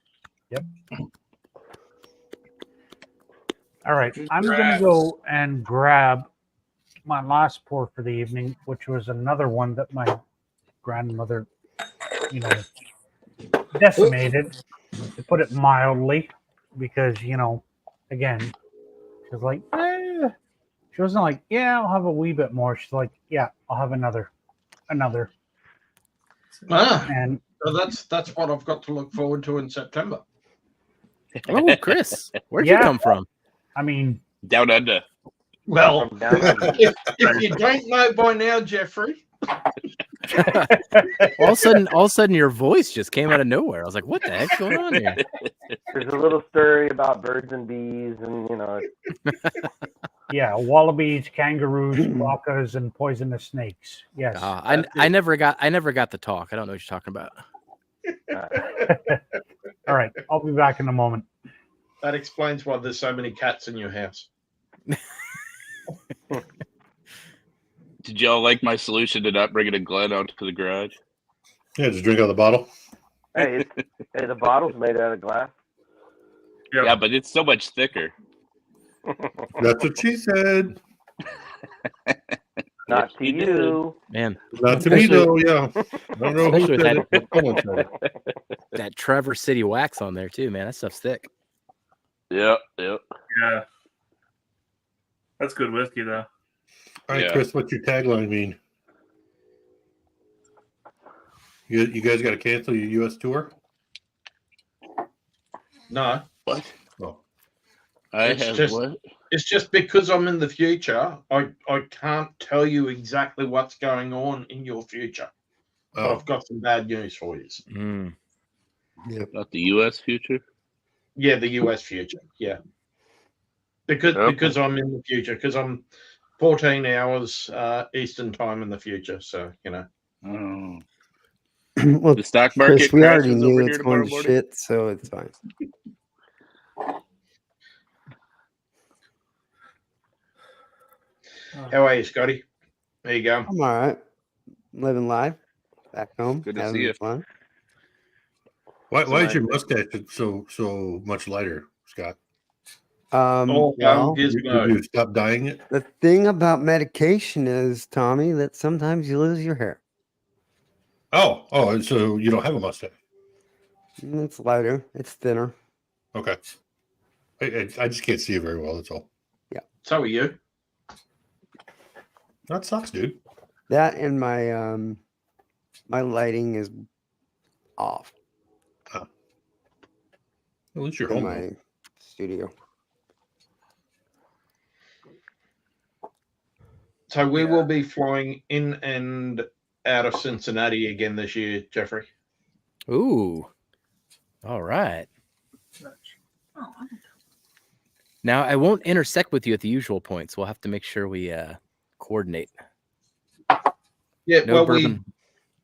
Speaker 8: Yep. All right. I'm going to go and grab my last pour for the evening, which was another one that my grandmother, decimated, to put it mildly, because, again, she was like, she wasn't like, yeah, I'll have a wee bit more. She's like, yeah, I'll have another. And
Speaker 13: so that's what I've got to look forward to in September.
Speaker 3: Oh, Chris, where'd you come from?
Speaker 8: I mean,
Speaker 12: down under.
Speaker 13: Well, if you don't know by now, Jeffrey.
Speaker 3: all of a sudden, your voice just came out of nowhere. I was like, "What the heck's going on here?"
Speaker 7: There's a little story about birds and bees, and
Speaker 8: yeah, wallabies, kangaroos, quokkas, and poisonous snakes. Yes,
Speaker 3: I never got the talk. I don't know what you're talking about.
Speaker 8: All right, I'll be back in a moment.
Speaker 13: That explains why there's so many cats in your house.
Speaker 12: Did y'all like my solution to not bringing a Glen out to the garage?
Speaker 10: Yeah, just drink out of the bottle.
Speaker 7: Hey, the bottle's made out of glass.
Speaker 1: Yep.
Speaker 12: Yeah, but it's so much thicker.
Speaker 10: That's what she said.
Speaker 7: Not to you.
Speaker 3: Man.
Speaker 10: Not to me, though, yeah. I don't know who said it, but someone said it.
Speaker 3: That Traverse City wax on there, too, man. That stuff's thick.
Speaker 12: Yep.
Speaker 1: Yeah. That's good whiskey, though.
Speaker 10: All right, Chris, what's your tagline mean? You guys got to cancel your U.S. tour?
Speaker 13: No.
Speaker 12: What?
Speaker 10: Oh.
Speaker 13: It's just because I'm in the future, I can't tell you exactly what's going on in your future.
Speaker 10: Oh.
Speaker 13: But I've got some bad news for you.
Speaker 9: Yep.
Speaker 12: Not the U.S. future?
Speaker 13: Yeah, the U.S. future. Yeah. Because I'm in the future, because I'm 14 hours Eastern time in the future. So,
Speaker 12: Oh.
Speaker 9: Well,
Speaker 12: The stock market
Speaker 9: Chris, we already
Speaker 12: crashes
Speaker 9: knew
Speaker 12: over
Speaker 9: it's
Speaker 12: here
Speaker 9: going
Speaker 12: tomorrow
Speaker 9: to
Speaker 12: morning?
Speaker 9: shit, so it's fine.
Speaker 13: How are you, Scotty? There you go.
Speaker 9: I'm all right. Living life. Back home.
Speaker 12: Good to
Speaker 9: having
Speaker 12: see you.
Speaker 9: fun.
Speaker 10: Why is your mustache so much lighter, Scott?
Speaker 9: Well,
Speaker 10: Did you stop dyeing it?
Speaker 9: the thing about medication is, Tommy, that sometimes you lose your hair.
Speaker 10: Oh, and so you don't have a mustache.
Speaker 9: It's lighter. It's thinner.
Speaker 10: Okay. I just can't see it very well. That's all.
Speaker 9: Yeah.
Speaker 13: So are you.
Speaker 10: That sucks, dude.
Speaker 9: That and my my lighting is off.
Speaker 10: At least you're
Speaker 9: in
Speaker 10: home.
Speaker 9: my studio.
Speaker 13: So we will be flying in and out of Cincinnati again this year, Jeffrey.
Speaker 3: Ooh. All right. Now, I won't intersect with you at the usual points. We'll have to make sure we coordinate.
Speaker 13: Yeah,
Speaker 3: No bourbon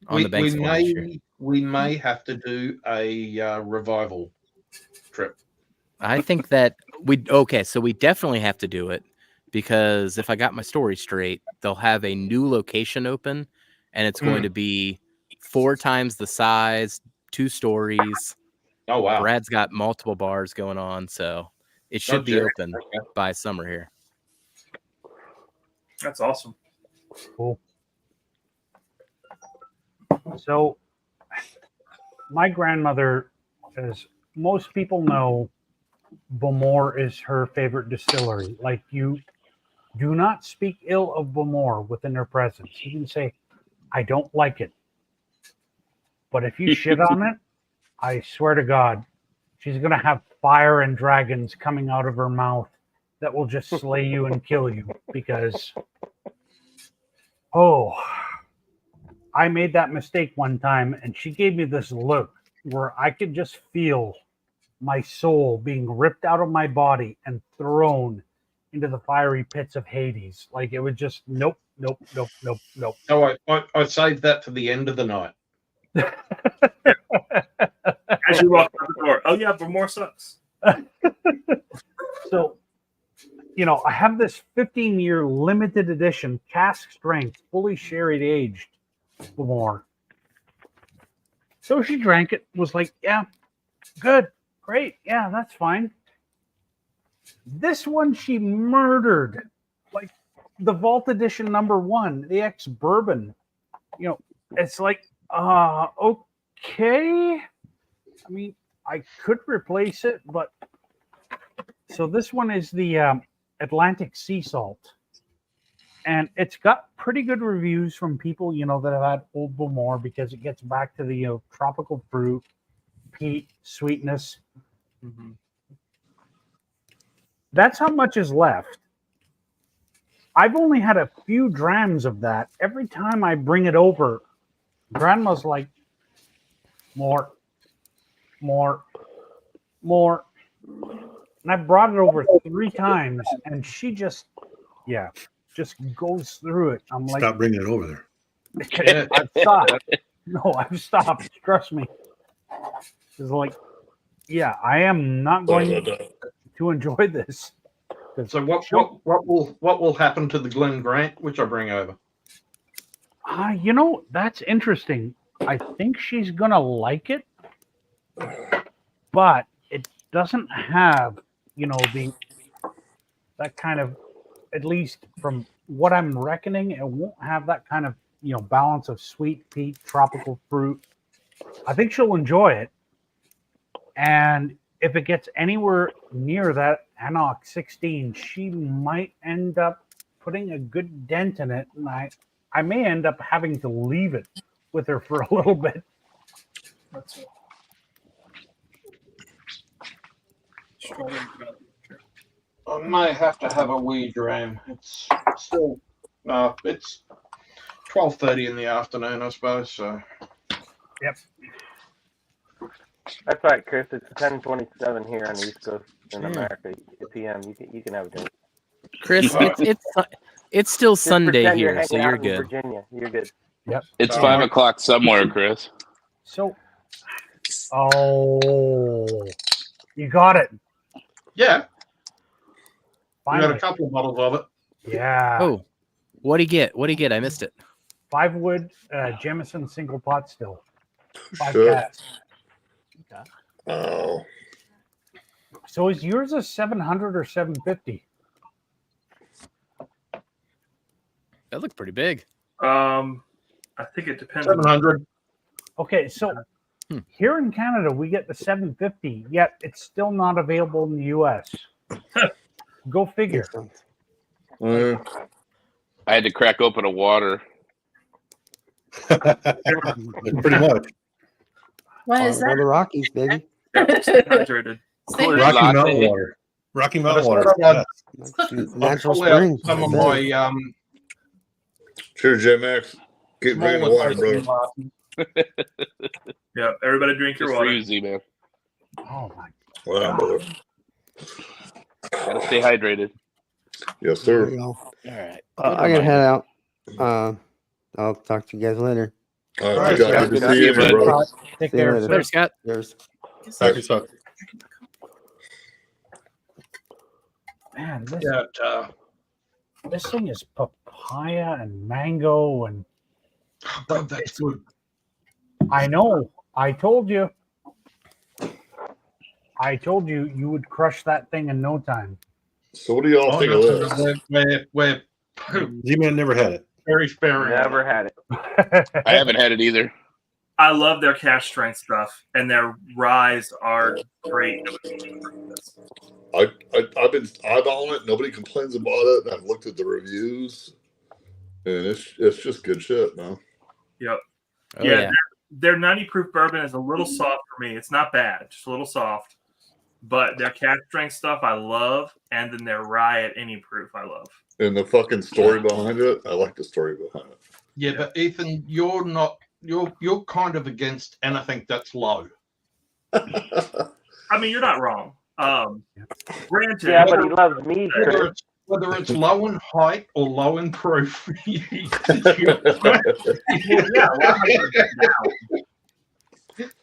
Speaker 3: on the banks one this year.
Speaker 13: we may have to do a revival trip.
Speaker 3: I think that we definitely have to do it, because if I got my story straight, they'll have a new location open, and it's going to be 4 times the size, 2 stories.
Speaker 13: Oh, wow.
Speaker 3: Brad's got multiple bars going on, so it should be open by summer here.
Speaker 1: That's awesome.
Speaker 8: Cool. So, my grandmother, as most people know, Bowmore is her favorite distillery. Like, you do not speak ill of Bowmore within her presence. You can say, I don't like it. But if you shit on it, I swear to God, she's going to have fire and dragons coming out of her mouth that will just slay you and kill you because, I made that mistake one time and she gave me this look where I could just feel my soul being ripped out of my body and thrown into the fiery pits of Hades. Like it was just nope.
Speaker 13: Oh, I saved that for the end of the night.
Speaker 1: As you walk out the door, oh yeah, for more sucks.
Speaker 8: So, I have this 15-year limited edition cask strength, fully sherry aged more. So she drank it, was like, yeah, good, great, yeah, that's fine. This one she murdered, like the Vault Edition #1, the ex-bourbon. It's like, okay. I mean, I could replace it, but so this one is the Atlantic Sea Salt. And it's got pretty good reviews from people, that have had Old Bowmore because it gets back to the tropical fruit, peat, sweetness. Mm-hmm. That's how much is left. I've only had a few drams of that. Every time I bring it over, Grandma's like, more. And I brought it over 3 times, and she just goes through it. I'm like,
Speaker 10: stop bringing it over there.
Speaker 8: I've stopped. No, I've stopped. Trust me. It's like, I am not going to enjoy this.
Speaker 13: So what will happen to the Glen Grant, which I bring over?
Speaker 8: That's interesting. I think she's gonna like it, but it doesn't have, that kind of, at least from what I'm reckoning, it won't have that kind of, balance of sweet peat, tropical fruit. I think she'll enjoy it. And if it gets anywhere near that Anok 16, she might end up putting a good dent in it. And I may end up having to leave it with her for a little bit.
Speaker 1: That's it.
Speaker 13: I may have to have a wee dram. It's still it's 12:30 in the afternoon, I suppose. So.
Speaker 8: Yep.
Speaker 7: That's right, Chris. It's 10:27 here on the East Coast in America. PM. You can have a drink.
Speaker 3: Chris, it's still
Speaker 7: Just
Speaker 3: Sunday
Speaker 7: pretend
Speaker 3: here,
Speaker 7: you're
Speaker 3: so
Speaker 7: hanging
Speaker 3: you're
Speaker 7: out in
Speaker 3: good.
Speaker 7: Virginia. You're good.
Speaker 8: Yep.
Speaker 12: It's 5 o'clock somewhere, Chris.
Speaker 8: So, you got it.
Speaker 13: Yeah. We
Speaker 8: Finally.
Speaker 13: got a couple of bottles of it.
Speaker 8: Yeah.
Speaker 3: Oh, what'd he get? I missed it.
Speaker 8: 5 wood Jameson single pot still. 5
Speaker 6: Shit.
Speaker 8: cats.
Speaker 6: Oh.
Speaker 8: So is yours a 700 or 750?
Speaker 3: That looks pretty big.
Speaker 1: I think it depends.
Speaker 13: 700.
Speaker 8: Okay, so here in Canada we get the 750, yet it's still not available in the US. Go figure.
Speaker 12: I had to crack open a water.
Speaker 10: Pretty much.
Speaker 2: What is
Speaker 9: Go to
Speaker 2: that?
Speaker 9: Rockies, baby.
Speaker 1: Hydrated.
Speaker 10: Rocky Mountain water. Rocky Mountain water.
Speaker 13: Yeah.
Speaker 9: Natural
Speaker 13: I'll pull out
Speaker 9: spring.
Speaker 13: some of my
Speaker 6: Cheers, J Max. Keep drinking the water, brother.
Speaker 1: Yeah, everybody drink your
Speaker 12: Just
Speaker 1: water.
Speaker 12: easy, man.
Speaker 8: Oh my
Speaker 6: Wow, brother.
Speaker 12: Gotta stay hydrated.
Speaker 6: Yes,
Speaker 9: There
Speaker 6: sir.
Speaker 9: you go.
Speaker 3: All right.
Speaker 9: I gotta head out. I'll talk to you guys later.
Speaker 6: All
Speaker 13: All
Speaker 6: right,
Speaker 13: right,
Speaker 6: Scott,
Speaker 12: Scott.
Speaker 6: good to
Speaker 12: Good
Speaker 6: see
Speaker 12: to
Speaker 6: you,
Speaker 12: see you,
Speaker 6: brother.
Speaker 12: bud.
Speaker 8: Take
Speaker 9: See you
Speaker 8: care.
Speaker 9: later.
Speaker 3: There, Scott.
Speaker 9: Cheers.
Speaker 10: Happy Sunday.
Speaker 8: Man,
Speaker 13: That,
Speaker 8: this thing is papaya and mango and
Speaker 13: God, that's good.
Speaker 8: I know. I told you you would crush that thing in no time.
Speaker 6: So what do y'all think of this?
Speaker 13: We're
Speaker 10: Z-Man never had it.
Speaker 13: very sparing.
Speaker 7: Never had it.
Speaker 12: I haven't had it either.
Speaker 1: I love their cash strength stuff, and their ryes are great.
Speaker 6: I've been eyeballing it. Nobody complains about it. And I've looked at the reviews, and it's just good shit, man.
Speaker 1: Yep.
Speaker 3: Oh,
Speaker 1: yeah,
Speaker 3: yeah.
Speaker 1: their 90 proof bourbon is a little soft for me. It's not bad, just a little soft. But their cask strength stuff I love, and then their rye at any proof I love.
Speaker 6: And the fucking story behind it, I like the story behind it.
Speaker 13: Yeah, but Ethan, you're kind of against anything that's low.
Speaker 1: I mean, you're not wrong. Granted,
Speaker 7: Yeah, but he loves me.
Speaker 13: Whether it's low in height or low in proof.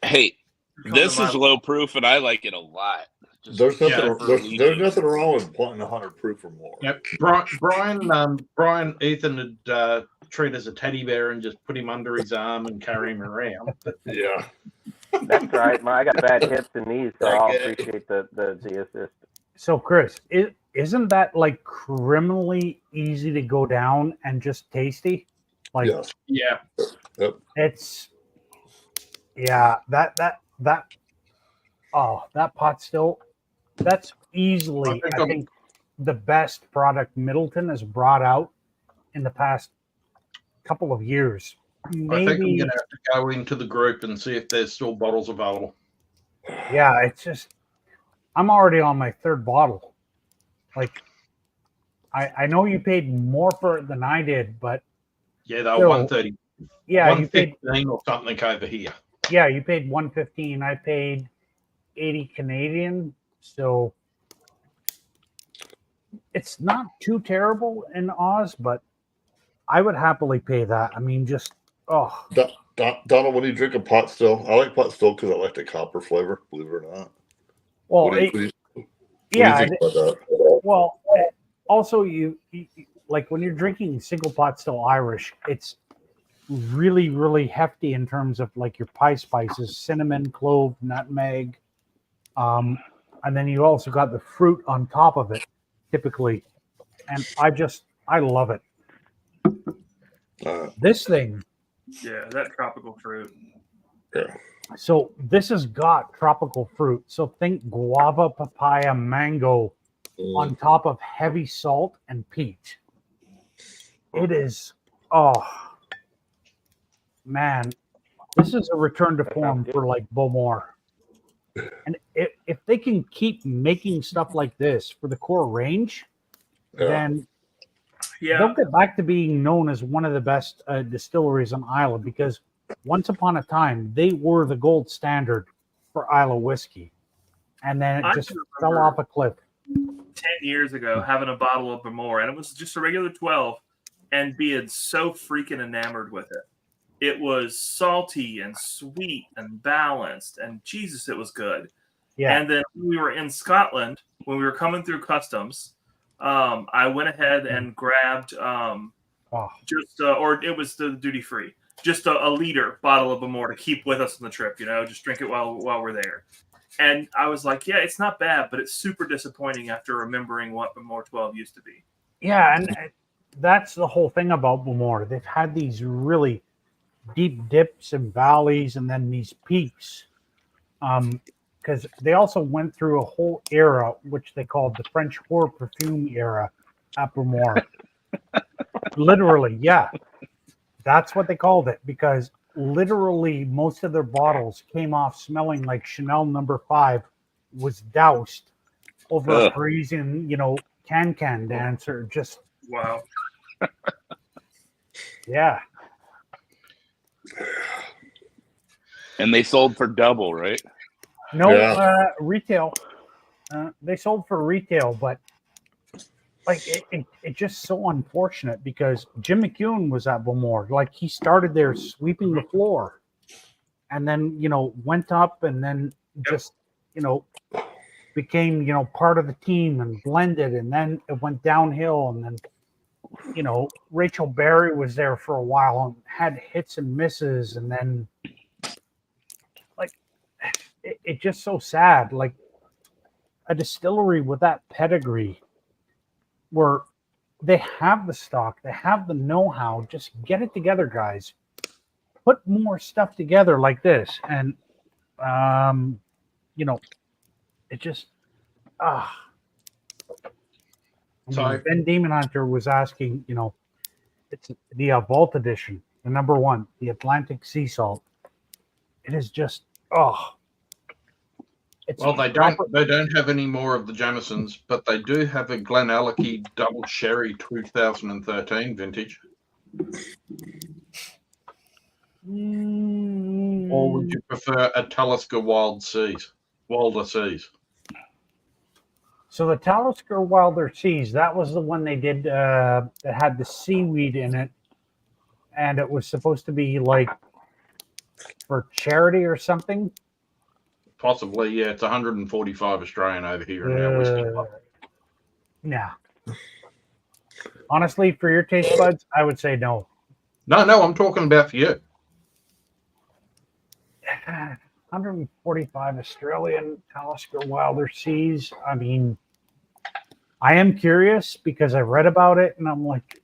Speaker 12: Hey, this is low proof, and I like it a lot.
Speaker 6: There's nothing wrong with wanting 100 proof or more.
Speaker 13: Yep. Brian, Ethan had treat as a teddy bear and just put him under his arm and carry him around.
Speaker 6: Yeah.
Speaker 7: That's right. I got bad hips and knees, so I'll appreciate the assist.
Speaker 8: So, Chris, isn't that like criminally easy to go down and just tasty? Like,
Speaker 13: yeah.
Speaker 6: Yep.
Speaker 8: It's that pot still. That's easily, I think, the best product Middleton has brought out in the past couple of years. Maybe,
Speaker 13: I think I'm going to have to go into the group and see if there's still bottles available.
Speaker 8: Yeah, it's just, I'm already on my third bottle. Like, I know you paid more for it than I did, but
Speaker 13: yeah, that was 130.
Speaker 8: Yeah, you paid
Speaker 13: or something over here.
Speaker 8: Yeah, you paid 115. I paid 80 Canadian. So it's not too terrible in Oz, but I would happily pay that. I mean, just
Speaker 6: Donald, when you drink a pot still, I like pot still because I like the copper flavor. Believe it or not.
Speaker 8: Well,
Speaker 6: what do you
Speaker 8: yeah.
Speaker 6: think about that?
Speaker 8: Well, also you like when you're drinking single pot still Irish, it's really, really hefty in terms of like your pie spices, cinnamon, clove, nutmeg. And then you also got the fruit on top of it, typically. And I love it. This thing.
Speaker 1: Yeah, that tropical fruit.
Speaker 6: Yeah.
Speaker 8: So this has got tropical fruit. So think guava, papaya, mango on top of heavy salt and peach. It is, man, this is a return to form for like Bowmore. And if they can keep making stuff like this for the core range, then they'll get back to being known as one of the best distilleries on Islay, because once upon a time, they were the gold standard for Islay whiskey. And then it just fell off a cliff.
Speaker 1: 10 years ago, having a bottle of Bowmore, and it was just a regular 12, and being so freaking enamored with it. It was salty and sweet and balanced, and Jesus, it was good.
Speaker 8: Yeah.
Speaker 1: And then when we were in Scotland, when we were coming through customs, I went ahead and grabbed or it was the duty free, just a liter bottle of Bowmore to keep with us on the trip. Just drink it while we're there. And I was like, yeah, it's not bad, but it's super disappointing after remembering what Bowmore 12 used to be.
Speaker 8: Yeah, and that's the whole thing about Bowmore. They've had these really deep dips and valleys and then these peaks. Because they also went through a whole era, which they called the French Whore Perfume era at Bowmore. Literally, yeah. That's what they called it, because literally most of their bottles came off smelling like Chanel No. 5 was doused over a freezing, can dancer. Just
Speaker 1: wow.
Speaker 8: Yeah.
Speaker 12: And they sold for double, right?
Speaker 8: No, retail. They sold for retail, but like it's just so unfortunate because Jim McEwen was at Bowmore. Like he started there sweeping the floor, and then went up, and then just became part of the team and blended, and then it went downhill, and then Rachel Berry was there for a while and had hits and misses, and then like it's just so sad. Like a distillery with that pedigree, where they have the stock, they have the know-how. Just get it together, guys. Put more stuff together like this, and it just Ben Demon Hunter was asking, it's the Vault Edition, the number one, the Atlantic Sea Salt. It is just It's
Speaker 13: Well, they don't have any more of the Jamesons, but they do have a Glenallachie Double Sherry 2013 vintage. Or would you prefer a Talisker Wilder Seas?
Speaker 8: So the Talisker Wilder Seas, that was the one they did that had the seaweed in it, and it was supposed to be like for charity or something.
Speaker 13: Possibly, yeah. It's 145 Australian over here in our whiskey club.
Speaker 8: Nah. Honestly, for your taste buds, I would say no.
Speaker 13: No, I'm talking about for you.
Speaker 8: 145 Australian Talisker Wilder Seas. I mean, I am curious because I read about it and I'm like,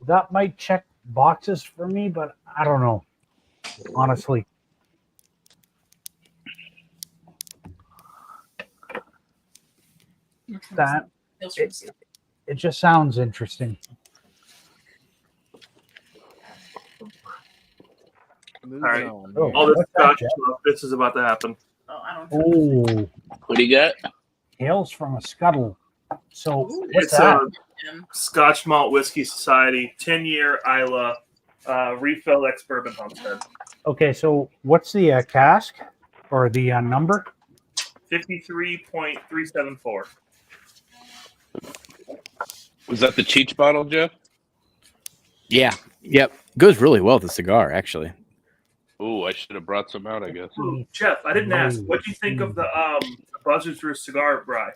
Speaker 8: that might check boxes for me, but I don't know. Honestly. It just sounds interesting.
Speaker 1: All right. All this Scotch stuff, this is about to happen.
Speaker 8: Oh.
Speaker 12: What do you got?
Speaker 8: Hails from a Scuttle. So what's
Speaker 1: It's
Speaker 8: that?
Speaker 1: a Scotch Malt Whiskey Society 10-year Isla refill ex-bourbon homestead.
Speaker 8: Okay, so what's the cask or the number?
Speaker 1: 53.374.
Speaker 12: Was that the Cheech bottle, Jeff?
Speaker 3: Yeah. Yep. Goes really well with the cigar, actually.
Speaker 12: Oh, I should have brought some out, I guess.
Speaker 1: Ooh, Jeff, I didn't ask. What do you think of the Buzzards Roost cigar rye?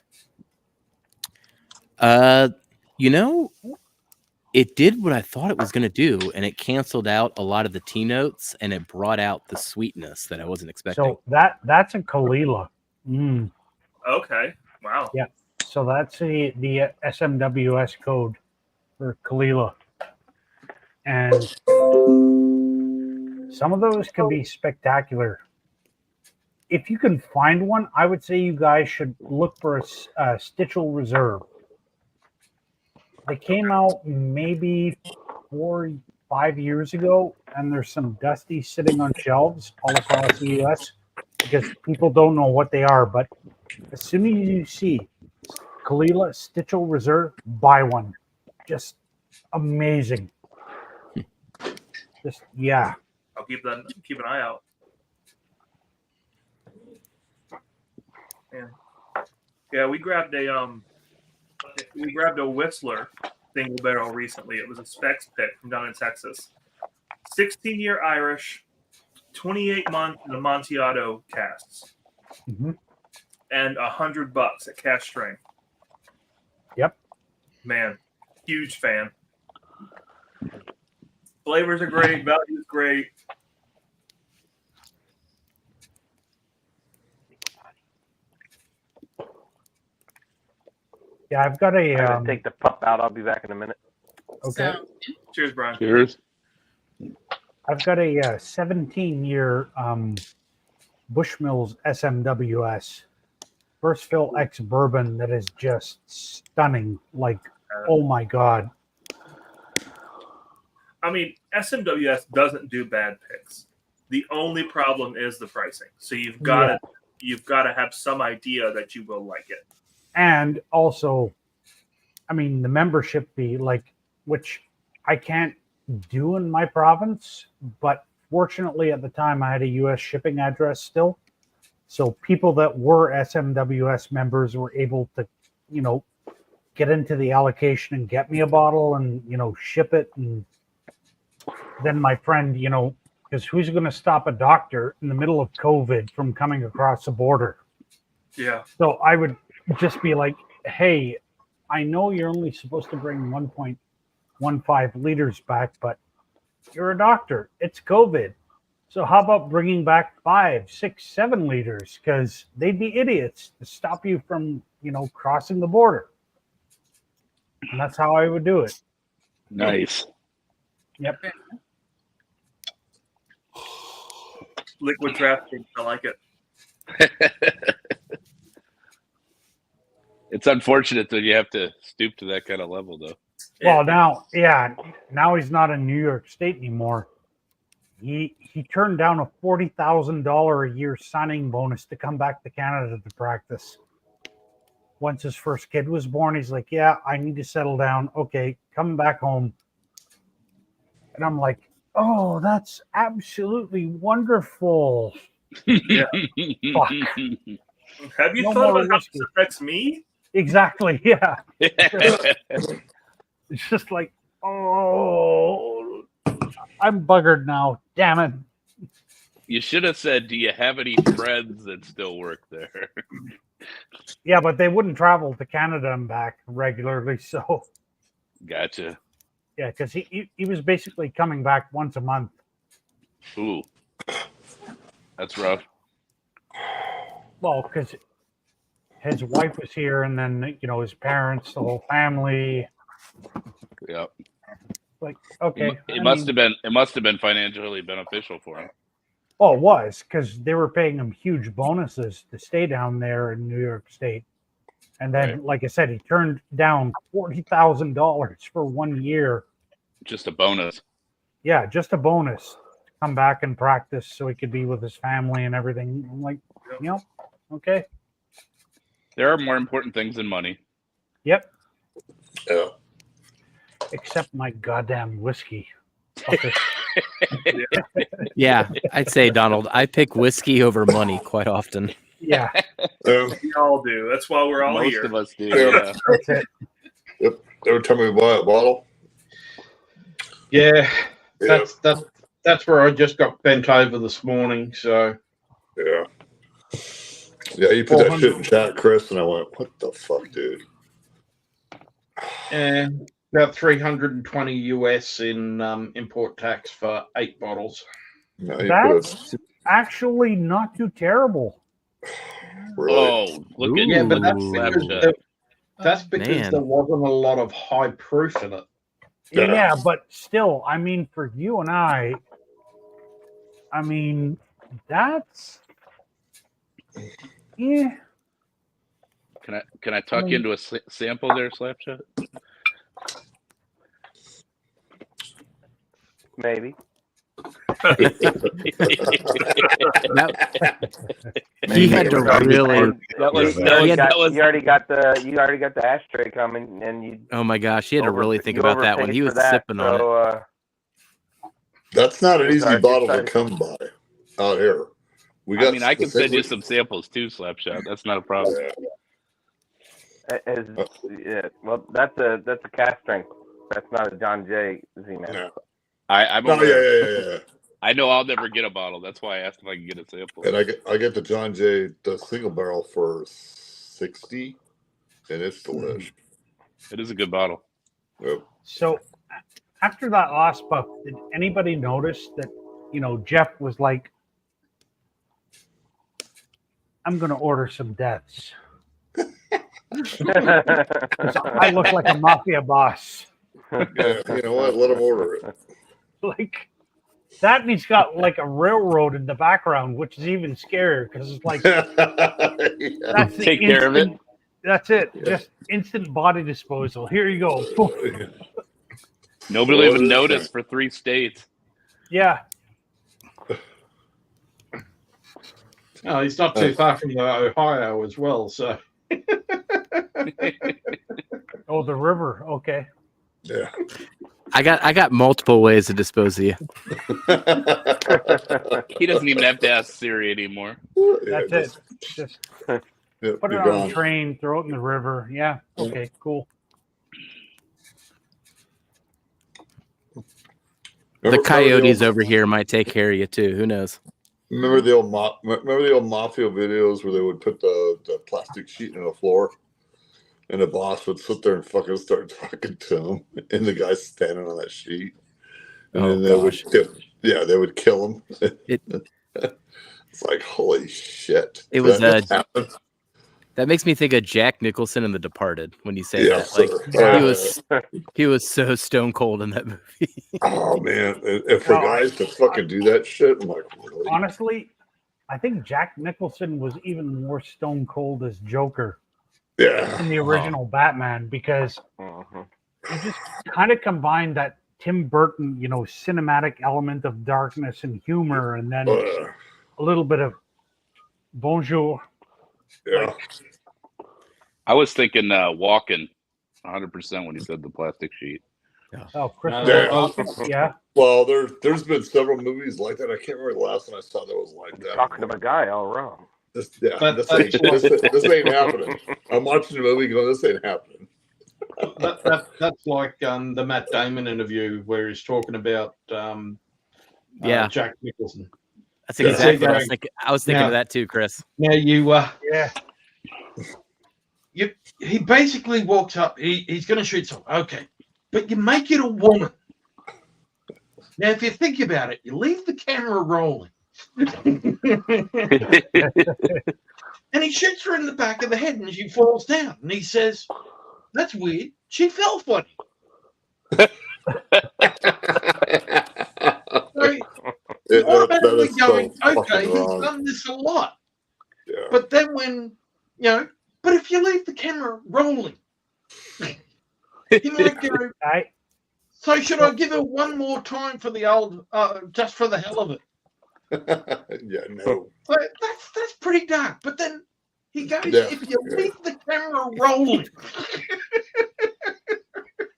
Speaker 3: It did what I thought it was going to do, and it canceled out a lot of the tea notes, and it brought out the sweetness that I wasn't expecting.
Speaker 8: So that's a Kalila. Mm.
Speaker 1: Okay. Wow.
Speaker 8: Yeah. So that's the SMWS code for Kalila. And some of those can be spectacular. If you can find one, I would say you guys should look for a Stitchell Reserve. They came out maybe 4 or 5 years ago, and there's some dusty sitting on shelves all across the U.S. because people don't know what they are. But as soon as you see Kalila Stitchell Reserve, buy one. Just amazing. Just yeah.
Speaker 1: I'll keep an eye out. Yeah, we grabbed a Whistler single barrel recently. It was a Specs pick from down in Texas. 16-year Irish, 28 month in Amontillado casks, and $100 at cask strength.
Speaker 8: Yep.
Speaker 1: Man, huge fan. Flavors are great. Value is great.
Speaker 8: Yeah, I've got a.
Speaker 7: I'm gonna take the pup out. I'll be back in a minute.
Speaker 8: Okay.
Speaker 1: Cheers, Brian.
Speaker 12: Cheers.
Speaker 8: I've got a 17-year Bushmills SMWS first fill ex bourbon that is just stunning. Like, oh my god.
Speaker 1: I mean, SMWS doesn't do bad picks. The only problem is the pricing. So you've got to have some idea that you will like it.
Speaker 8: And also, I mean, the membership fee, like, which I can't do in my province, but fortunately at the time I had a U.S. shipping address still. So people that were SMWS members were able to, get into the allocation and get me a bottle and, ship it. And then my friend, because who's going to stop a doctor in the middle of COVID from coming across the border?
Speaker 1: Yeah.
Speaker 8: So I would just be like, hey, I know you're only supposed to bring 1.15 liters back, but you're a doctor. It's COVID. So how about bringing back 5, 6, 7 liters? Because they'd be idiots to stop you from, crossing the border. And that's how I would do it.
Speaker 12: Nice.
Speaker 8: Yep.
Speaker 1: Liquid drafting. I like it.
Speaker 12: It's unfortunate that you have to stoop to that kind of level, though.
Speaker 8: Well, now he's not in New York State anymore. he turned down a $40,000 a year signing bonus to come back to Canada to practice. Once his first kid was born, he's like, yeah, I need to settle down. Okay, coming back home. And I'm like, oh, that's absolutely wonderful.
Speaker 1: Yeah.
Speaker 8: Fuck.
Speaker 1: Have you
Speaker 8: No
Speaker 1: thought
Speaker 8: more
Speaker 1: about how
Speaker 8: whiskey.
Speaker 1: this affects me?
Speaker 8: Exactly, yeah. It's just like, oh, I'm buggered now. Damn it.
Speaker 12: You should have said, do you have any friends that still work there?
Speaker 8: Yeah, but they wouldn't travel to Canada and back regularly, so
Speaker 12: Gotcha.
Speaker 8: yeah, because he was basically coming back once a month.
Speaker 12: Ooh. That's rough.
Speaker 8: Well, because his wife was here, and then his parents, the whole family.
Speaker 12: Yep.
Speaker 8: Like, okay,
Speaker 12: It must have been financially beneficial for him.
Speaker 8: Oh, it was, because they were paying him huge bonuses to stay down there in New York State. And then,
Speaker 12: Right.
Speaker 8: like I said, he turned down $40,000 for 1 year.
Speaker 12: Just a bonus.
Speaker 8: Yeah, just a bonus to come back and practice so he could be with his family and everything. I'm like, okay.
Speaker 12: There are more important things than money.
Speaker 8: Yep.
Speaker 6: Yeah.
Speaker 8: Except my goddamn whiskey.
Speaker 3: Yeah, I'd say, Donald, I pick whiskey over money quite often.
Speaker 8: Yeah.
Speaker 1: We all do. That's why we're all
Speaker 12: Most
Speaker 1: here.
Speaker 12: of us do.
Speaker 6: Yeah.
Speaker 8: That's it.
Speaker 6: Yep. Every time we buy a bottle.
Speaker 13: Yeah, that's where I just got bent over this morning. So
Speaker 6: Yeah. Yeah, you put that shit in chat, Chris, and I went, what the fuck, dude?
Speaker 13: and about 320 US in import tax for 8 bottles.
Speaker 6: No, you
Speaker 8: That's actually not too terrible.
Speaker 6: really?
Speaker 12: Oh, look at
Speaker 13: Yeah, but that's
Speaker 3: Ooh.
Speaker 13: because
Speaker 3: Man.
Speaker 13: there wasn't a lot of high proof in it.
Speaker 8: Yeah, but still, I mean, for you and I mean, that's yeah.
Speaker 12: Can I tuck into a sample there, Slapshot?
Speaker 7: Maybe.
Speaker 3: He had to really.
Speaker 7: You already got the ashtray coming, and you.
Speaker 3: Oh my gosh, he had to really think about that when he was sipping on it.
Speaker 6: That's not an easy
Speaker 7: Sorry,
Speaker 6: bottle to
Speaker 7: sorry.
Speaker 6: come by out here.
Speaker 12: I can send you some samples too, Slapshot. That's not a problem.
Speaker 7: Yeah, well, that's a cast strength. That's not a John Jay Z-Man.
Speaker 6: Yeah.
Speaker 12: I'm
Speaker 6: Oh,
Speaker 12: aware.
Speaker 6: yeah.
Speaker 12: I know I'll never get a bottle. That's why I asked if I can get a sample.
Speaker 6: And I get the John Jay the single barrel for $60, and it's delish.
Speaker 12: It is a good bottle.
Speaker 6: Yep.
Speaker 8: So after that last puff, did anybody notice that Jeff was like, I'm gonna order some deaths. I look like a mafia boss.
Speaker 6: Yeah, you know what? Let him order it.
Speaker 8: Like that, and he's got like a railroad in the background, which is even scarier because it's like that's the
Speaker 12: Take care of it.
Speaker 8: That's it. Just instant body disposal. Here you go.
Speaker 12: Nobody will even notice for 3 states.
Speaker 8: Yeah.
Speaker 13: Oh, he's not too far from Ohio as well, so.
Speaker 8: Oh, the river. Okay.
Speaker 6: Yeah.
Speaker 3: I got multiple ways to dispose of you.
Speaker 12: He doesn't even have to ask Siri anymore.
Speaker 8: That's it. Just put it on the train, throw it in the river. Yeah. Okay. Cool.
Speaker 3: The coyotes over here might take care of you too. Who knows?
Speaker 6: Remember the old mafia videos where they would put the plastic sheet on the floor, and the boss would sit there and fucking start talking to him, and the guy's standing on that sheet, and then they would kill him. It's like, holy shit!
Speaker 3: It was that makes me think of Jack Nicholson in The Departed when you say that. Like he was so stone cold in that movie.
Speaker 6: Oh man, and for guys to fucking do that shit, I'm like, really?
Speaker 8: Honestly, I think Jack Nicholson was even more stone cold as Joker.
Speaker 6: Yeah.
Speaker 8: In the original Batman, because he just kind of combined that Tim Burton, cinematic element of darkness and humor, and then a little bit of bonjour.
Speaker 6: Yeah.
Speaker 12: I was thinking Walken 100% when he said the plastic sheet.
Speaker 8: Oh, Christopher Walken? Yeah.
Speaker 6: Well, there's been several movies like that. I can't remember the last one I saw that was like that.
Speaker 7: Talking to my guy all wrong.
Speaker 6: This ain't happening. I'm watching the movie going, this ain't happening.
Speaker 13: That's like the Matt Damon interview where he's talking about Jack Nicholson.
Speaker 3: That's exactly what I was thinking of that too, Chris.
Speaker 13: Now he basically walks up. He's going to shoot someone. Okay, but you make it a woman. Now, if you think about it, you leave the camera rolling, and he shoots her in the back of the head, and she falls down. And he says, "That's weird. She fell funny." Automatically going, okay, he's done this a lot.
Speaker 6: Yeah.
Speaker 13: But then when, but if you leave the camera rolling, he might go, so should I give her one more time for the old, just for the hell of it?
Speaker 6: Yeah, no.
Speaker 13: So that's pretty dark. But then he goes, if you leave the camera rolling.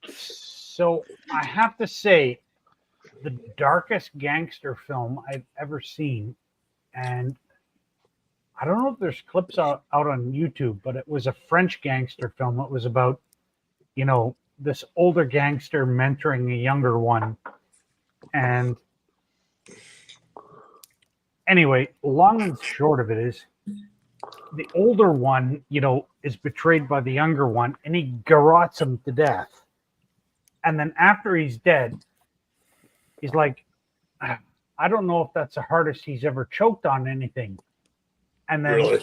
Speaker 8: So I have to say, the darkest gangster film I've ever seen, and I don't know if there's clips out on YouTube, but it was a French gangster film. It was about, this older gangster mentoring a younger one. And anyway, long and short of it is, the older one, is betrayed by the younger one, and he garrots him to death. And then after he's dead, he's like, I don't know if that's the hardest he's ever choked on anything. And then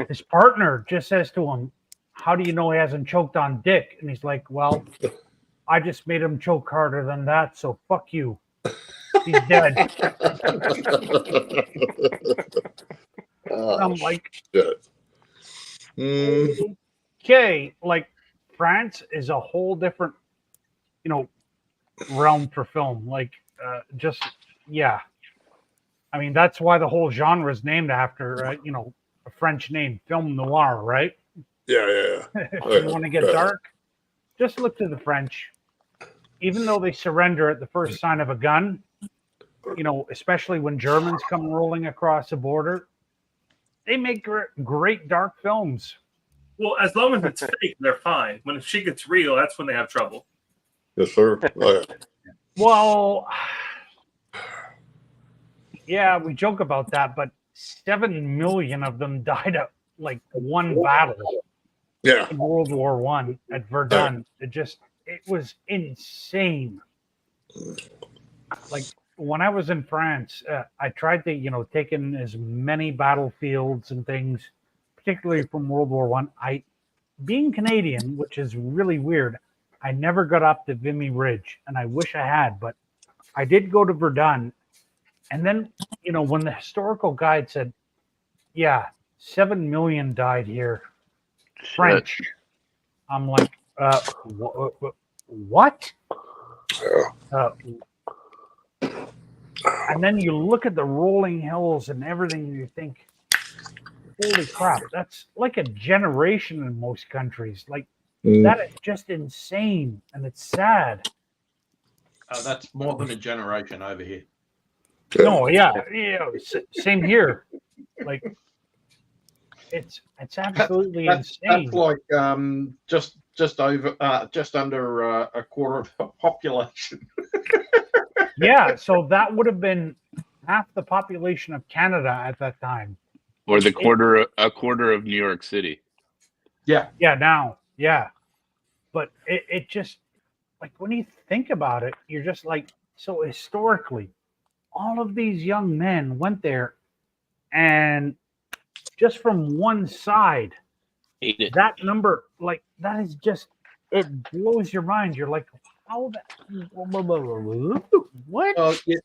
Speaker 8: his partner just says to him, how do you know he hasn't choked on dick? And he's like, well, I just made him choke harder than that, so fuck you. He's dead. I'm like, okay, like France is a whole different, realm for film. Like, I mean, that's why the whole genre is named after, a French name, film noir, right?
Speaker 6: Yeah.
Speaker 8: If you want to get dark, just look to the French. Even though they surrender at the first sign of a gun, especially when Germans come rolling across the border, they make great dark films.
Speaker 1: Well, as long as it's fake, they're fine. When shit gets real, that's when they have trouble.
Speaker 6: Yes, sir.
Speaker 8: Well, yeah, we joke about that, but 7 million of them died at like one battle.
Speaker 6: Yeah.
Speaker 8: In World War I at Verdun. It was insane. Like when I was in France, I tried to, take in as many battlefields and things, particularly from World War I. Being Canadian, which is really weird, I never got up to Vimy Ridge, and I wish I had, but I did go to Verdun. And then, when the historical guide said, 7 million died here, French, I'm like, what? And then you look at the rolling hills and everything, and you think, holy crap, that's like a generation in most countries. Like, that is just insane, and it's sad.
Speaker 13: That's more than a generation over here.
Speaker 8: No, same here. Like, it's absolutely insane.
Speaker 13: That's like just under a quarter of the population.
Speaker 8: Yeah, so that would have been half the population of Canada at that time,
Speaker 12: or a quarter of New York City.
Speaker 8: Now, but it just, like, when you think about it, you're just like, so historically, all of these young men went there, and just from one side, that number, like, that is just, it blows your mind. You're like, how what?
Speaker 13: Well, you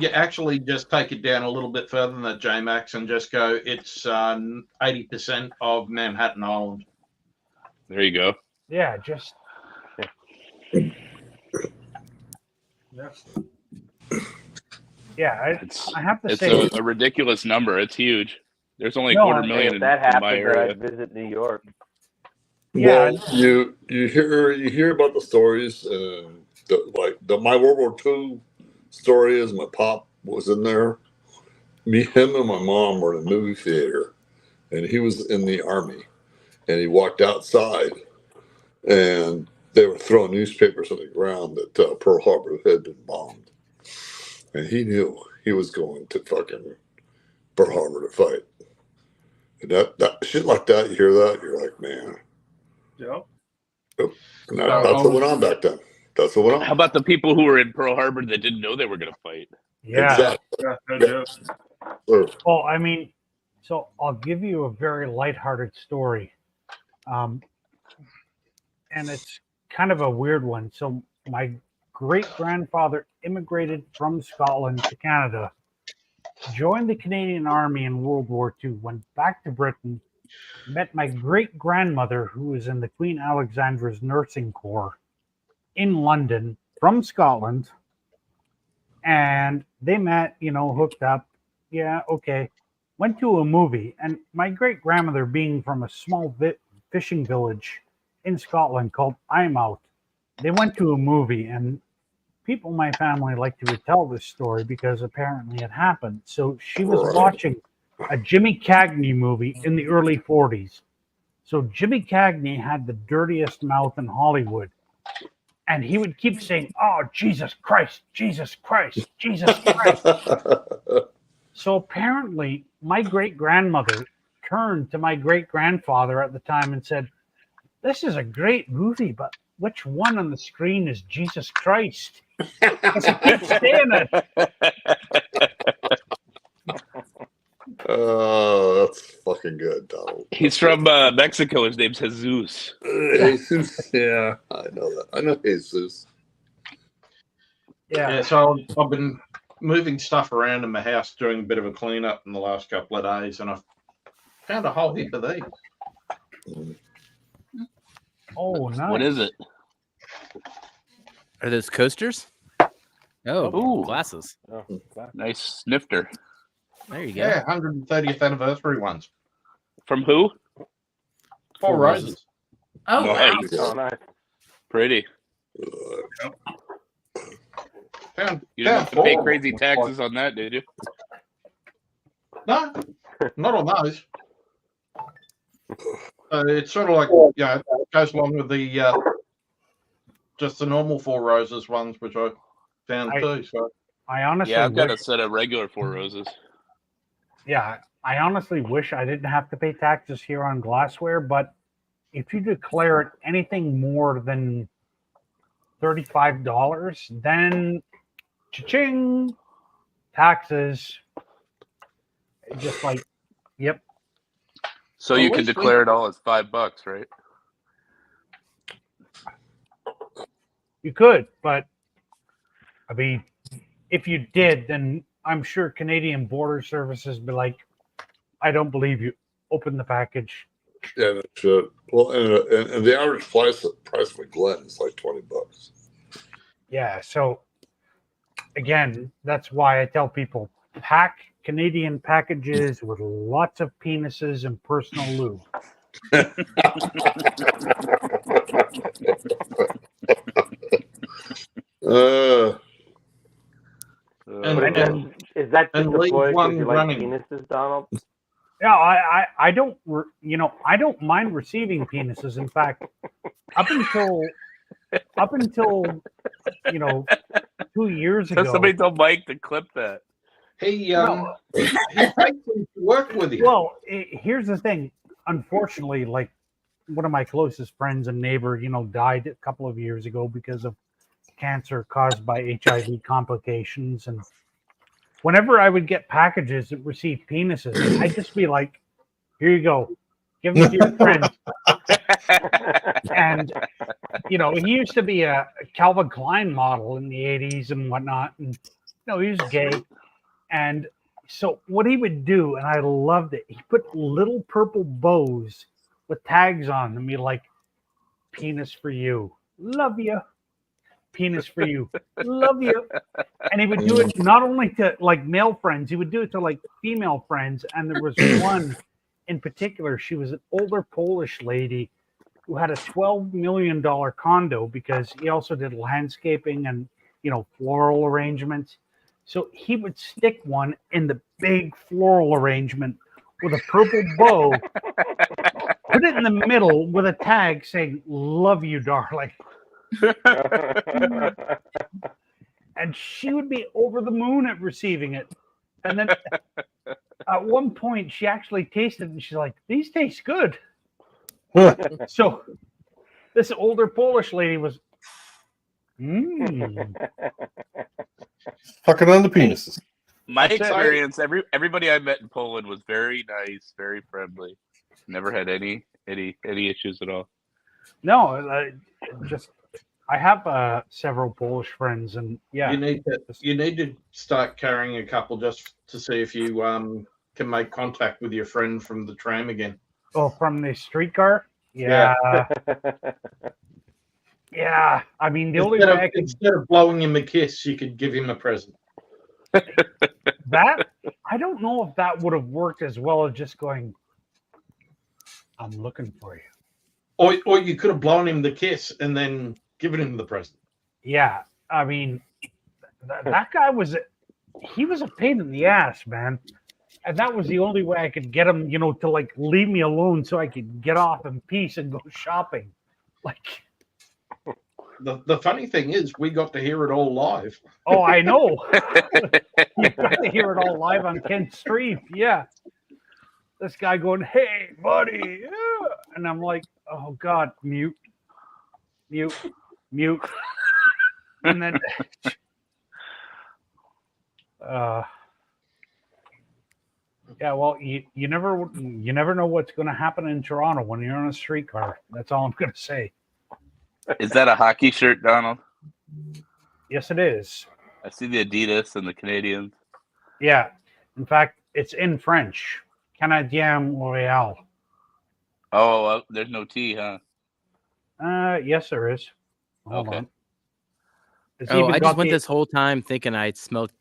Speaker 13: actually just take it down a little bit further than that, J-Max, and just go, it's 80% of Manhattan Island.
Speaker 12: There you go.
Speaker 8: Yeah, just Yeah, I have to
Speaker 12: it's
Speaker 8: say
Speaker 12: a ridiculous number. It's huge. There's only
Speaker 8: No,
Speaker 12: a
Speaker 8: if
Speaker 12: 250,000
Speaker 7: If that
Speaker 12: in my
Speaker 7: happens,
Speaker 12: area.
Speaker 7: I'd visit New York.
Speaker 8: Yeah.
Speaker 6: Well, you hear about the stories, and my World War II story is my pop was in there. Him and my mom were in a movie theater, and he was in the army, and he walked outside, and they were throwing newspapers on the ground that Pearl Harbor had been bombed, and he knew he was going to fucking Pearl Harbor to fight. And that shit like that, you hear that, you're like, man.
Speaker 1: Yep.
Speaker 6: And that's what went on back then. That's what went on.
Speaker 12: How about the people who were in Pearl Harbor that didn't know they were going to fight?
Speaker 8: Yeah.
Speaker 6: Exactly.
Speaker 1: Yeah, no joke.
Speaker 8: Well, I mean, so I'll give you a very lighthearted story. And it's kind of a weird one. So my great-grandfather immigrated from Scotland to Canada, joined the Canadian Army in World War II, went back to Britain, met my great-grandmother, who was in the Queen Alexandra's Nursing Corps in London from Scotland. And they met, hooked up. Yeah, okay. Went to a movie. And my great-grandmother, being from a small fishing village in Scotland called Eyemouth, they went to a movie, and people in my family like to retell this story because apparently it happened. So she was watching a Jimmy Cagney movie in the early 40s. So Jimmy Cagney had the dirtiest mouth in Hollywood. And he would keep saying, "Oh, Jesus Christ, Jesus Christ, Jesus Christ." So apparently my great-grandmother turned to my great-grandfather at the time and said, "This is a great movie, but which one on the screen is Jesus Christ?" Because he keeps saying it.
Speaker 6: Oh, that's fucking good, Donald.
Speaker 12: He's from Mexico. His name's Jesus.
Speaker 6: Jesus. Yeah, I know that. I know Jesus.
Speaker 8: Yeah.
Speaker 13: So I've been moving stuff around in my house, doing a bit of a cleanup in the last couple of days, and I found a whole heap of these.
Speaker 8: Oh, nice.
Speaker 12: What is it?
Speaker 3: Are those coasters? Oh,
Speaker 12: Ooh.
Speaker 3: glasses.
Speaker 7: Oh,
Speaker 12: Nice snifter.
Speaker 3: There you go.
Speaker 13: Yeah, 130th anniversary ones.
Speaker 12: From who?
Speaker 13: Four Roses.
Speaker 2: Oh, wow.
Speaker 12: Nice.
Speaker 7: oh, nice.
Speaker 12: Pretty.
Speaker 13: Found
Speaker 12: You didn't have to pay
Speaker 13: four.
Speaker 12: crazy taxes on that, did you?
Speaker 13: No, not on those. It's sort of like, it goes along with the just the normal Four Roses ones, which I found too. So
Speaker 8: I honestly
Speaker 12: Yeah, I've got a
Speaker 8: wish,
Speaker 12: set of regular Four Roses.
Speaker 8: I honestly wish I didn't have to pay taxes here on glassware, but if you declare it anything more than $35, then cha-ching, taxes. Just like, yep.
Speaker 12: So you can declare it all as $5, right?
Speaker 8: You could, but I mean, if you did, then I'm sure Canadian Border Services be like, "I don't believe you. Open the package."
Speaker 6: Yeah, that should. Well, and the average price of a Glen is like $20.
Speaker 8: Yeah. So again, that's why I tell people pack Canadian packages with lots of penises and personal lube.
Speaker 7: Is that just
Speaker 13: and
Speaker 7: a
Speaker 13: leave
Speaker 7: ploy because
Speaker 13: one
Speaker 7: you like
Speaker 13: running.
Speaker 7: penises, Donald?
Speaker 8: Yeah, I don't, I don't mind receiving penises. In fact, up until 2 years ago.
Speaker 12: So somebody told Mike to clip that.
Speaker 13: he takes them to work with you.
Speaker 8: Well, here's the thing. Unfortunately, like one of my closest friends and neighbor, died a couple of years ago because of cancer caused by HIV complications. And whenever I would get packages that received penises, I'd just be like, "Here you go. Give them to your friends." And, he used to be a Calvin Klein model in the 80s and whatnot. And, he was gay. And so what he would do, and I loved it, he put little purple bows with tags on them. Be like, "Penis for you. Love you. penis for you. Love you. And he would do it not only to like male friends, he would do it to like female friends. And there was one in particular. She was an older Polish lady who had a $12 million condo because he also did landscaping and, floral arrangements. So he would stick one in the big floral arrangement with a purple bow, put it in the middle with a tag saying, "Love you, darling." And she would be over the moon at receiving it. And then at one point, she actually tasted it and she's like, "These taste good." So this older Polish lady was
Speaker 10: fucking on the penises.
Speaker 12: My experience, everybody I met in Poland was very nice, very friendly. Never had any issues at all.
Speaker 8: No, I have several Polish friends, and yeah,
Speaker 13: you need to start carrying a couple just to see if you can make contact with your friend from the tram again.
Speaker 8: Oh, from the streetcar? Yeah. Yeah. I mean, the only way
Speaker 13: instead of blowing him a kiss, you could give him a present.
Speaker 8: That I don't know if that would have worked as well as just going, "I'm looking for you."
Speaker 13: Or you could have blown him the kiss and then given him the present.
Speaker 8: Yeah, I mean, that guy was a pain in the ass, man. And that was the only way I could get him, to like leave me alone so I could get off in peace and go shopping. Like,
Speaker 13: the funny thing is, we got to hear it all live.
Speaker 8: Oh, I know. You got to hear it all live on Kent's stream. Yeah. This guy going, "Hey, buddy." Yeah. And I'm like, "Oh, God, mute. And then, yeah, well, you never know what's going to happen in Toronto when you're on a streetcar. That's all I'm going to say.
Speaker 12: Is that a hockey shirt, Donald?
Speaker 8: Yes, it is.
Speaker 12: I see the Adidas and the Canadians.
Speaker 8: Yeah. In fact, it's in French. Canadien Royal.
Speaker 12: Oh, there's no T, huh?
Speaker 8: Yes, there is. Hold on.
Speaker 3: I just went this whole time thinking I spelled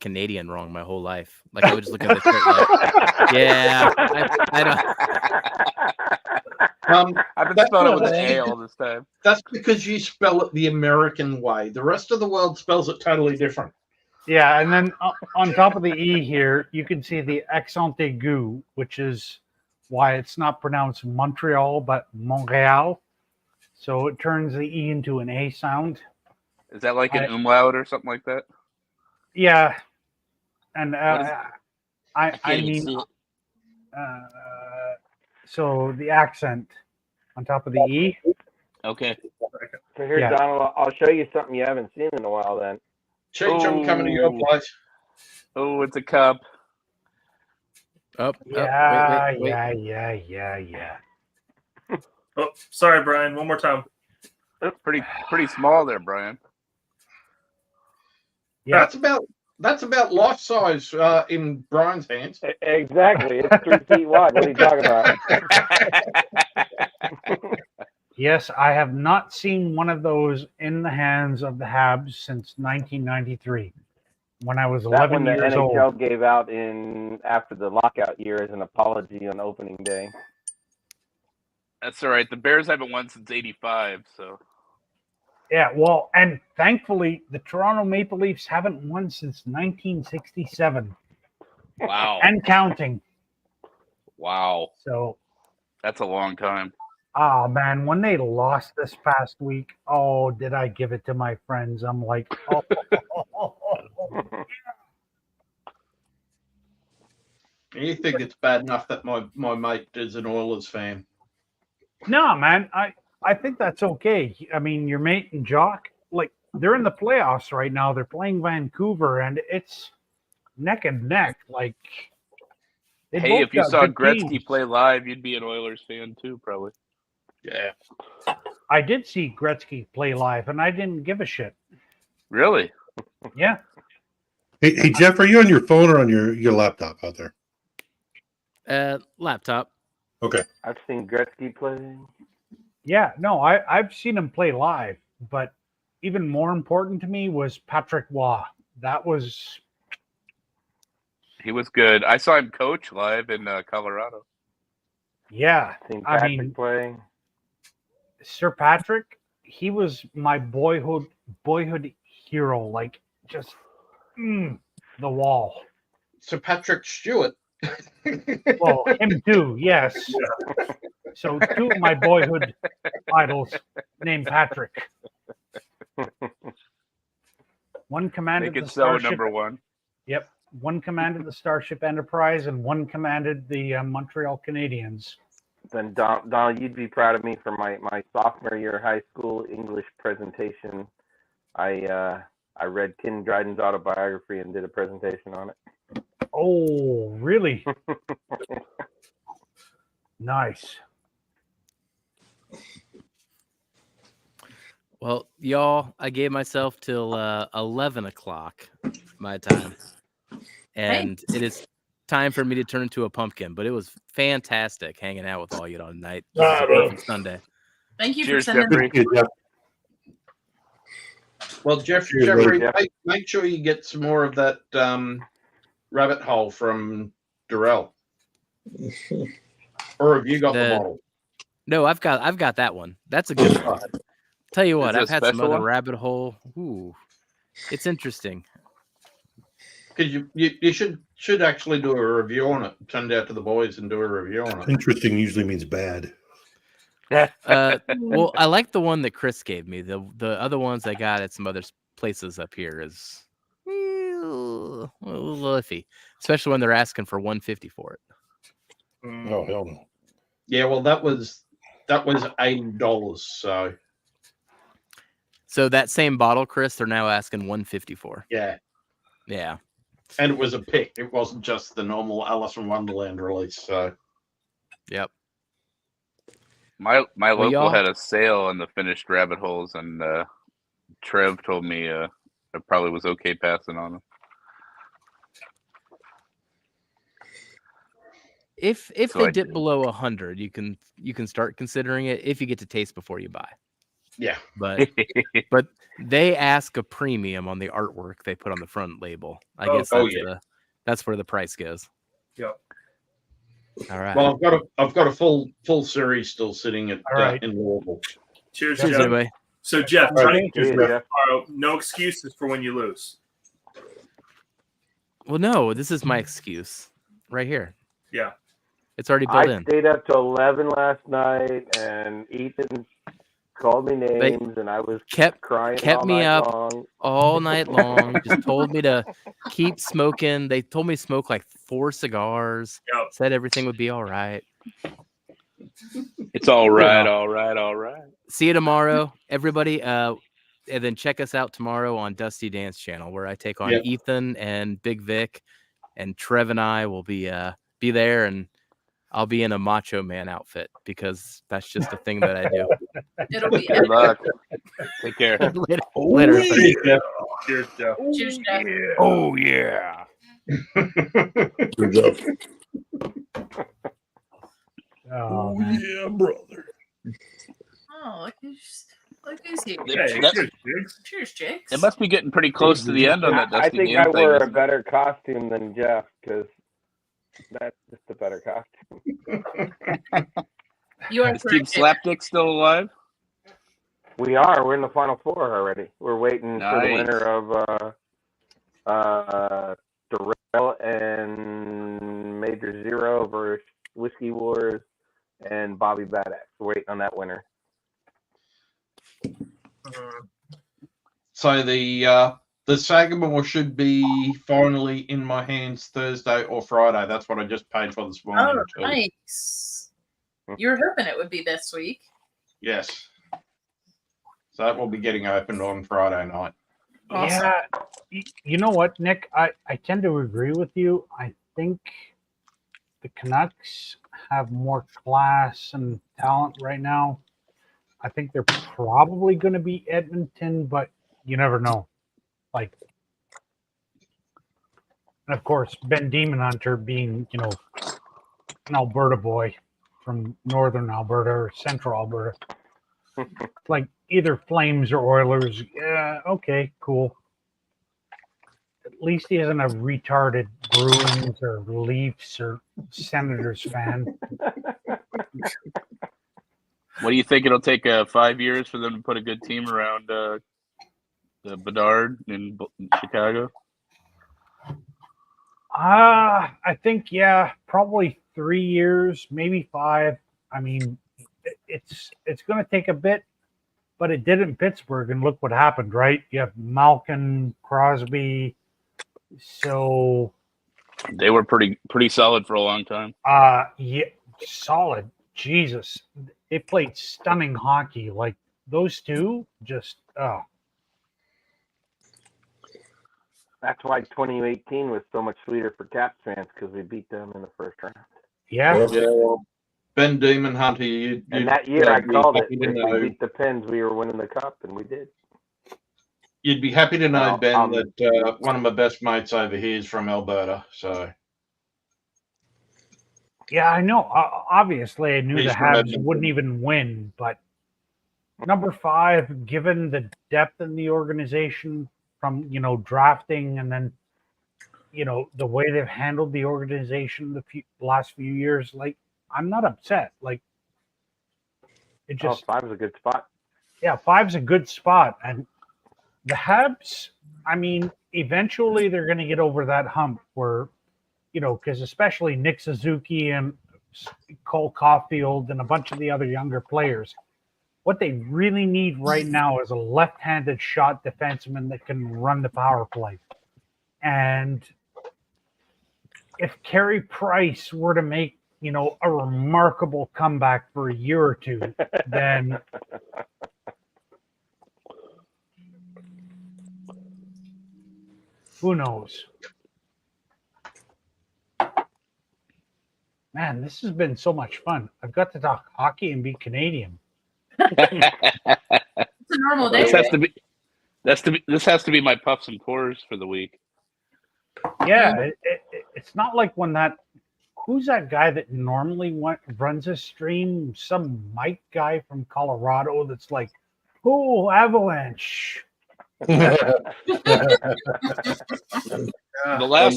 Speaker 3: Canadian wrong my whole life. Like I would just look at the shirt like, yeah, I don't.
Speaker 12: I've been spelling it with an A all this time.
Speaker 13: That's because you spell it the American way. The rest of the world spells it totally different.
Speaker 8: Yeah, and then on top of the E here, you can see the accent aigu, which is why it's not pronounced Montreal, but Montreal. So it turns the E into an A sound.
Speaker 12: Is that like an umlaut or something like that?
Speaker 8: Yeah. And I mean, so the accent on top of the E.
Speaker 12: Okay.
Speaker 7: So here, yeah. Donald, I'll show you something you haven't seen in a while then.
Speaker 13: Cheech, I'm coming to your place.
Speaker 12: Oh, it's a cup.
Speaker 8: Yeah.
Speaker 1: Oh, sorry, Brian. One more time.
Speaker 12: Pretty small there, Brian.
Speaker 13: Yeah, that's about life size in Brian's hands.
Speaker 7: Exactly. It's 3 feet wide. What are you talking about?
Speaker 8: Yes, I have not seen one of those in the hands of the Habs since 1993, when I was 11 years old.
Speaker 7: The NHL gave out after the lockout year as an apology on opening day.
Speaker 12: That's all right. The Bears haven't won since '85, so.
Speaker 8: Yeah, well, and thankfully, the Toronto Maple Leafs haven't won since 1967.
Speaker 12: Wow.
Speaker 8: And counting.
Speaker 12: Wow.
Speaker 8: So.
Speaker 12: That's a long time.
Speaker 8: Oh, man, when they lost this past week, oh, did I give it to my friends? I'm like, oh.
Speaker 13: You think it's bad enough that my mate is an Oilers fan?
Speaker 8: No, man, I think that's okay. I mean, your mate and Jock, like, they're in the playoffs right now. They're playing Vancouver, and it's neck and neck. Like,
Speaker 12: hey, if you saw Gretzky play live, you'd be an Oilers fan too, probably.
Speaker 13: Yeah.
Speaker 8: I did see Gretzky play live, and I didn't give a shit.
Speaker 12: Really?
Speaker 8: Yeah.
Speaker 10: Hey, Jeff, are you on your phone or on your laptop out there?
Speaker 3: Laptop.
Speaker 10: Okay.
Speaker 7: I've seen Gretzky play.
Speaker 8: Yeah, no, I've seen him play live, but even more important to me was Patrick Waugh.
Speaker 12: He was good. I saw him coach live in Colorado.
Speaker 8: Yeah,
Speaker 7: Seen
Speaker 8: I
Speaker 7: Patrick
Speaker 8: mean,
Speaker 7: play.
Speaker 8: Sir Patrick, he was my boyhood hero. Like just the wall.
Speaker 13: Sir Patrick Stewart.
Speaker 8: Well, him too, yes. So two of my boyhood idols named Patrick. One commanded
Speaker 12: Make
Speaker 8: the
Speaker 12: it so,
Speaker 8: Starship.
Speaker 12: number one.
Speaker 8: Yep. One commanded the Starship Enterprise and one commanded the Montreal Canadiens.
Speaker 7: Then Donald, you'd be proud of me for my sophomore year of high school English presentation. I read Ken Dryden's autobiography and did a presentation on it.
Speaker 8: Oh, really? Nice.
Speaker 3: Well, y'all, I gave myself till 11 o'clock my time. And it is time for me to turn into a pumpkin. But it was fantastic hanging out with all you all tonight. This is a perfect Sunday.
Speaker 2: Thank you
Speaker 12: Cheers,
Speaker 2: for sending
Speaker 12: Jeffrey.
Speaker 2: that.
Speaker 13: Well, Jeffrey, make sure you get some more of that rabbit hole from Durrell. Or have you got the bottle?
Speaker 3: No, I've got that one. That's a good one. Tell you what,
Speaker 12: Is it
Speaker 3: I've
Speaker 12: a
Speaker 3: had some
Speaker 12: special
Speaker 3: other
Speaker 12: one?
Speaker 3: rabbit hole. Ooh, it's interesting.
Speaker 13: Because you should actually do a review on it. Send it out to the boys and do a review on it.
Speaker 10: Interesting usually means bad.
Speaker 3: Well, I like the one that Chris gave me. The other ones I got at some other places up here is a little iffy, especially when they're asking for $150 for it.
Speaker 10: Oh hell no.
Speaker 13: Yeah, well, that was $80.
Speaker 3: So that same bottle, Chris, they're now asking $150 for.
Speaker 13: Yeah.
Speaker 3: Yeah.
Speaker 13: And it was a pick. It wasn't just the normal Alice in Wonderland release. So.
Speaker 3: Yep.
Speaker 12: My local
Speaker 3: y'all-
Speaker 12: had a sale on the finished rabbit holes, and Trev told me I probably was okay passing on them.
Speaker 3: If
Speaker 12: So
Speaker 3: they
Speaker 12: I
Speaker 3: dip
Speaker 12: did.
Speaker 3: below 100, you can start considering it if you get to taste before you buy.
Speaker 13: Yeah.
Speaker 3: But they ask a premium on the artwork they put on the front label. I guess that's where the price goes.
Speaker 1: Yep.
Speaker 3: All right.
Speaker 13: Well, I've got a full series still sitting at in Louisville.
Speaker 1: Cheers,
Speaker 3: Cheers,
Speaker 1: Jeff.
Speaker 3: everybody.
Speaker 1: So, Jeff,
Speaker 13: All right.
Speaker 1: try to
Speaker 13: Cheers,
Speaker 1: get
Speaker 13: Jeff.
Speaker 1: tomorrow. No excuses for when you lose.
Speaker 3: Well, no, this is my excuse right here.
Speaker 1: Yeah.
Speaker 3: It's already built
Speaker 7: I
Speaker 3: in.
Speaker 7: stayed up till 11 last night, and Ethan called me names, and I was crying
Speaker 3: kept
Speaker 7: all
Speaker 3: me
Speaker 7: night
Speaker 3: up
Speaker 7: long.
Speaker 3: all night long. Just told me to keep smoking. They told me to smoke like 4 cigars.
Speaker 1: Yep.
Speaker 3: Said everything would be all right.
Speaker 12: It's all right, all right, all right.
Speaker 3: See you tomorrow, everybody. And then check us out tomorrow on Dusty Dance Channel, where I take on Ethan and Big Vic, and Trev and I will be there, and I'll be in a Macho Man outfit because that's just a thing that I do.
Speaker 2: It'll be
Speaker 12: Good luck. Take care.
Speaker 3: Later.
Speaker 1: Cheers, Jeff.
Speaker 2: Cheers, Jeff.
Speaker 12: Oh yeah.
Speaker 6: Good job.
Speaker 8: Oh,
Speaker 6: yeah, brother.
Speaker 2: Oh, look who's here. Cheers, Jakes.
Speaker 12: It must be getting pretty close to the end on that
Speaker 7: I
Speaker 12: Dusty
Speaker 7: think
Speaker 12: Dance
Speaker 7: I
Speaker 12: thing.
Speaker 7: wear a
Speaker 12: isn't it?
Speaker 7: better costume than Jeff because that's just a better costume.
Speaker 2: You are
Speaker 12: Is Team
Speaker 2: correct.
Speaker 12: Slapdick still alive?
Speaker 7: We are. We're in the final four already. We're waiting for the
Speaker 12: Nice.
Speaker 7: winner of Durrell and Major Zero versus Whiskey Wars and Bobby Badass. We're waiting on that winner.
Speaker 13: So the Sagamore should be finally in my hands Thursday or Friday. That's what I just paid for this morning.
Speaker 2: Oh,
Speaker 13: too.
Speaker 2: nice. You were hoping it would be this week.
Speaker 13: Yes. So that will be getting opened on Friday night.
Speaker 2: Awesome.
Speaker 8: yeah. You know what, Nick? I tend to agree with you. I think the Canucks have more class and talent right now. I think they're probably going to beat Edmonton, but you never know. Like, and of course, Ben Demonhunter being, an Alberta boy from northern Alberta or central Alberta. like either Flames or Oilers. Yeah, okay, cool. At least he isn't a retarded Bruins or Leafs or Senators fan.
Speaker 12: What do you think it'll take 5 years for them to put a good team around the Bedard in Chicago?
Speaker 8: I think, yeah, probably 3 years, maybe 5. I mean, it's going to take a bit, but it did in Pittsburgh, and look what happened, right? You have Malkin, Crosby, so
Speaker 12: they were pretty solid for a long time.
Speaker 8: Yeah, solid. Jesus, they played stunning hockey. Like those two, just
Speaker 7: That's why 2018 was so much sweeter for Caps fans, because we beat them in the first round.
Speaker 8: Yeah.
Speaker 13: Well, Ben Demon Hunter,
Speaker 7: and that year I called it. If we beat the Pens, we were winning the cup, and we did.
Speaker 13: You'd be happy to know, Ben, that one of my best mates over here is from Alberta. So,
Speaker 8: yeah, I know. Obviously, I knew
Speaker 13: He's
Speaker 8: the
Speaker 13: from
Speaker 8: Habs
Speaker 13: Edmonton.
Speaker 8: wouldn't even win, but number 5, given the depth in the organization from drafting, and then the way they've handled the organization the last few years, like I'm not upset. Like it just
Speaker 7: 5's a good spot.
Speaker 8: Yeah, 5's a good spot, and the Habs, I mean, eventually they're going to get over that hump where, because especially Nick Suzuki and Cole Caulfield and a bunch of the other younger players, what they really need right now is a left-handed shot defenseman that can run the power play. And if Carey Price were to make, a remarkable comeback for a year or two, then who knows? Man, this has been so much fun. I've got to talk hockey and be Canadian.
Speaker 2: It's a normal day.
Speaker 12: This has to be my puffs and pours for the week.
Speaker 8: Yeah, it's not like when who's that guy that normally runs a stream? Some Mike guy from Colorado that's like, oh, Avalanche.
Speaker 12: The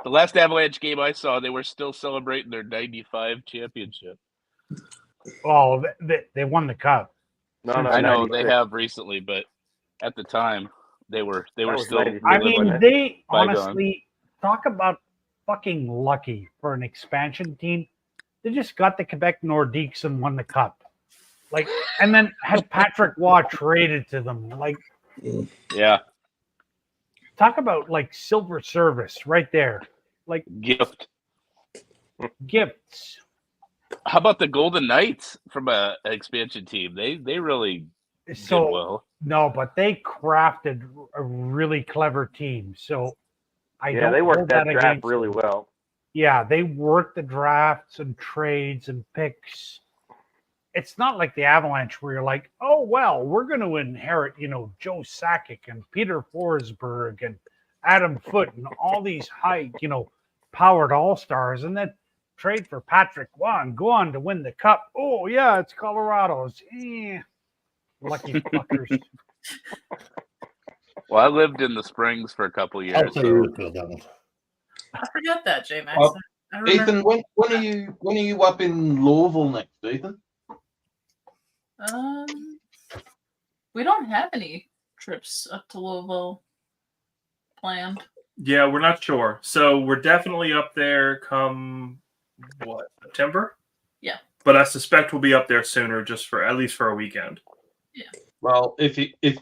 Speaker 12: last Avalanche game I saw, they were still celebrating their 95 championship.
Speaker 8: Oh, they won the cup.
Speaker 7: No,
Speaker 12: I know they have recently, but at the time they were still.
Speaker 8: I mean, they honestly talk about fucking lucky for an expansion team. They just got the Quebec Nordiques and won the cup, like, and then had Patrick Waugh traded to them. Like,
Speaker 12: yeah,
Speaker 8: talk about like silver service right there, like gifts.
Speaker 12: How about the Golden Knights from an expansion team? They really did well.
Speaker 8: No, but they crafted a really clever team. So
Speaker 7: they worked that draft really well.
Speaker 8: Yeah, they worked the drafts and trades and picks. It's not like the Avalanche where you're like, oh well, we're going to inherit, Joe Sakic and Peter Forsberg and Adam Foote and all these high, powered all-stars, and then trade for Patrick Waugh and go on to win the cup. Oh yeah, it's Colorado's. Lucky fuckers.
Speaker 12: Well, I lived in the Springs for a couple of years.
Speaker 2: I forgot that, J Max.
Speaker 13: Ethan, when are you up in Louisville next, Ethan?
Speaker 2: We don't have any trips up to Louisville planned.
Speaker 1: Yeah, we're not sure. So we're definitely up there come September?
Speaker 2: Yeah.
Speaker 1: But I suspect we'll be up there sooner, just for at least for a weekend.
Speaker 2: Yeah.
Speaker 13: Well, if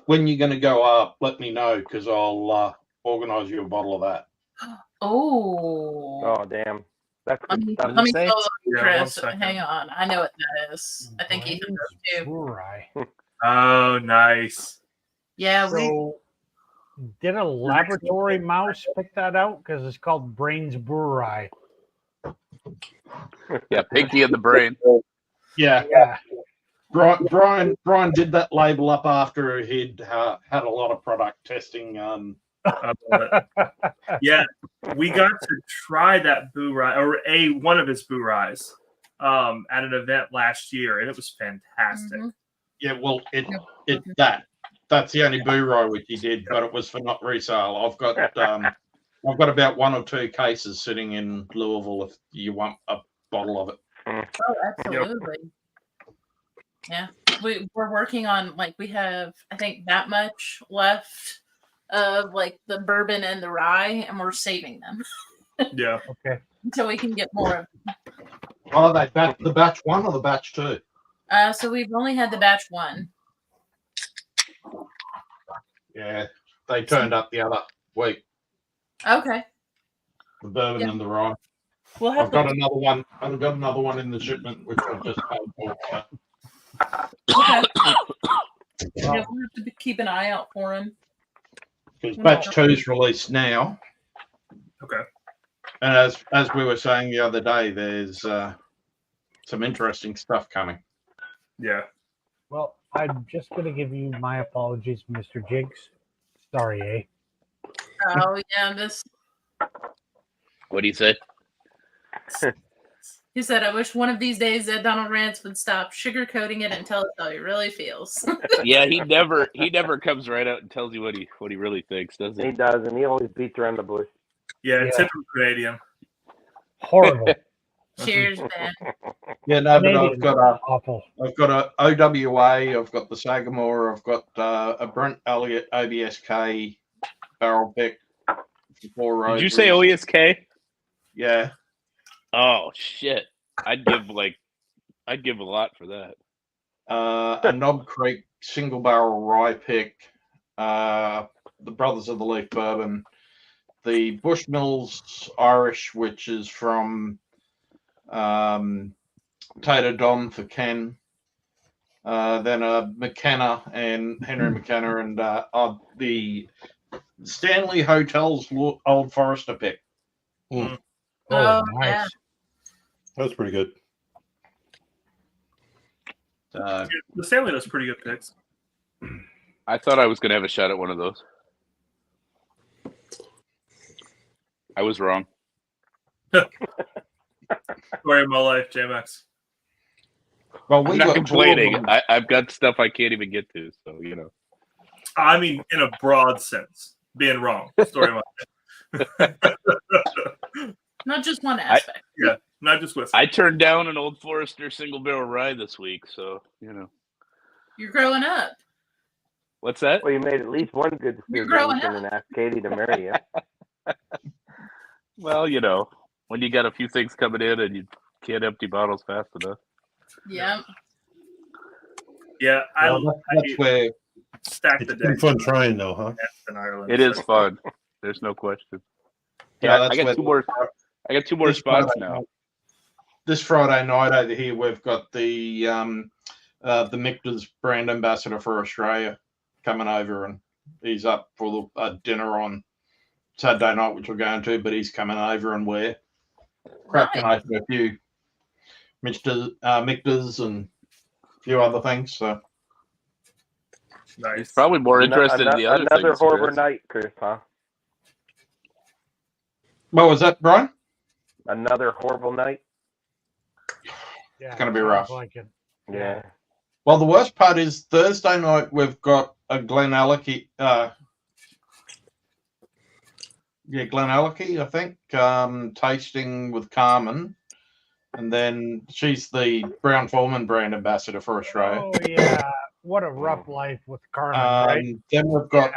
Speaker 13: when you're going to go up, let me know, because I'll organize you a bottle of that.
Speaker 2: Oh,
Speaker 7: damn. That's good
Speaker 2: stuff. Let me tell you, Chris. Hang on. I know what that is. I think Ethan does too.
Speaker 1: Oh, nice.
Speaker 2: Yeah,
Speaker 8: so did a laboratory mouse pick that out? Because it's called Brains Brewery.
Speaker 12: Yeah, Pinky in the Brain.
Speaker 13: Yeah. Brian did that label up after he'd had a lot of product testing.
Speaker 1: Yeah, we got to try that boo rye, or one of his boo ryes, at an event last year, and it was fantastic.
Speaker 13: Yeah, well, that's the only boo which he did, but it was for not resale. I've got about 1 or 2 cases sitting in Louisville if you want a bottle of it.
Speaker 2: Oh, absolutely. Yeah, we're working on we have I think that much left of the bourbon and the rye, and we're saving them.
Speaker 1: Yeah.
Speaker 8: Okay.
Speaker 2: Until we can get more of them.
Speaker 13: Are they the batch 1 or the batch 2?
Speaker 2: So we've only had the batch 1.
Speaker 13: Yeah, they turned up the other week.
Speaker 2: Okay.
Speaker 13: The bourbon and the rye.
Speaker 2: We'll have
Speaker 13: I've got another one. I've got another one in the shipment, which I've just paid for.
Speaker 2: Okay. Yeah, we'll have to keep an eye out for him.
Speaker 13: Because batch 2 is released now.
Speaker 1: Okay.
Speaker 13: And as we were saying the other day, there's some interesting stuff coming.
Speaker 1: Yeah.
Speaker 8: Well, I'm just going to give you my apologies, Mr. Jigs. Sorry, eh?
Speaker 2: Oh, yeah, this.
Speaker 12: What do you say?
Speaker 2: He said, I wish one of these days that Donald Rance would stop sugarcoating it and tell us how he really feels.
Speaker 12: Yeah, he never comes right out and tells you what he really thinks, does he?
Speaker 7: He does, and he always beats around the bush.
Speaker 1: Yeah, typical Canadian.
Speaker 8: Horrible.
Speaker 2: Cheers, man.
Speaker 13: Yeah, no, but
Speaker 8: Canadians awful.
Speaker 13: I've got a OWA, I've got the Sagamore, I've got a Brent Elliott OBSK barrel pick.
Speaker 12: Did you say OESK?
Speaker 13: Yeah.
Speaker 12: Oh shit! I'd give a lot for that.
Speaker 13: A Knob Creek single barrel rye pick, the Brothers of the Leaf bourbon, the Bushmills Irish, which is from Tater Dom for Ken, then a McKenna and Henry McKenna, and the Stanley Hotels Old Forester pick.
Speaker 10: Mm.
Speaker 2: Oh,
Speaker 10: nice.
Speaker 2: yeah.
Speaker 10: That's pretty good.
Speaker 1: The Stanley does pretty good picks.
Speaker 12: I thought I was going to have a shot at one of those. I was wrong.
Speaker 1: Story of my life, JMX.
Speaker 13: Well,
Speaker 12: I'm not complaining. I've got stuff I can't even get to, so you know.
Speaker 1: I mean, in a broad sense, being wrong. Story of my life.
Speaker 2: Not just one aspect.
Speaker 1: Yeah, not just whiskey.
Speaker 12: I turned down an Old Forester single barrel rye this week, so you know.
Speaker 2: You're growing up.
Speaker 12: What's that?
Speaker 7: Well, you made at least one good
Speaker 2: You're
Speaker 7: decision
Speaker 2: growing
Speaker 7: and asked Katie to marry you.
Speaker 12: Well, you know, when you got a few things coming in and you can't empty bottles fast enough.
Speaker 2: Yeah.
Speaker 1: Yeah,
Speaker 13: that's where
Speaker 1: stack the
Speaker 10: It's been
Speaker 1: deck.
Speaker 10: fun trying though, huh?
Speaker 1: In Ireland.
Speaker 12: It is fun. There's no question.
Speaker 13: Yeah,
Speaker 12: Yeah, I
Speaker 13: that's
Speaker 12: got
Speaker 13: where
Speaker 12: two more. I got 2 more spots now.
Speaker 13: This Friday night over here, we've got the Michter's brand ambassador for Australia coming over, and he's up for the dinner on Saturday night, which we're going to. But he's coming over, and we're cracking open a few Michter's and a few other things. So
Speaker 1: nice.
Speaker 12: He's probably more interested in the other things.
Speaker 7: Another horrible
Speaker 12: Chris.
Speaker 7: night, Chris, huh?
Speaker 13: What was that, Brian?
Speaker 7: Another horrible night.
Speaker 8: Yeah,
Speaker 13: It's going to be rough.
Speaker 8: like it.
Speaker 7: Yeah.
Speaker 13: Well, the worst part is Thursday night we've got a Glenallachie, Glenallachie, I think, tasting with Carmen, and then she's the Brown Foreman brand ambassador for Australia.
Speaker 8: Oh yeah, what a rough life with Carmen, right?
Speaker 13: Then we've got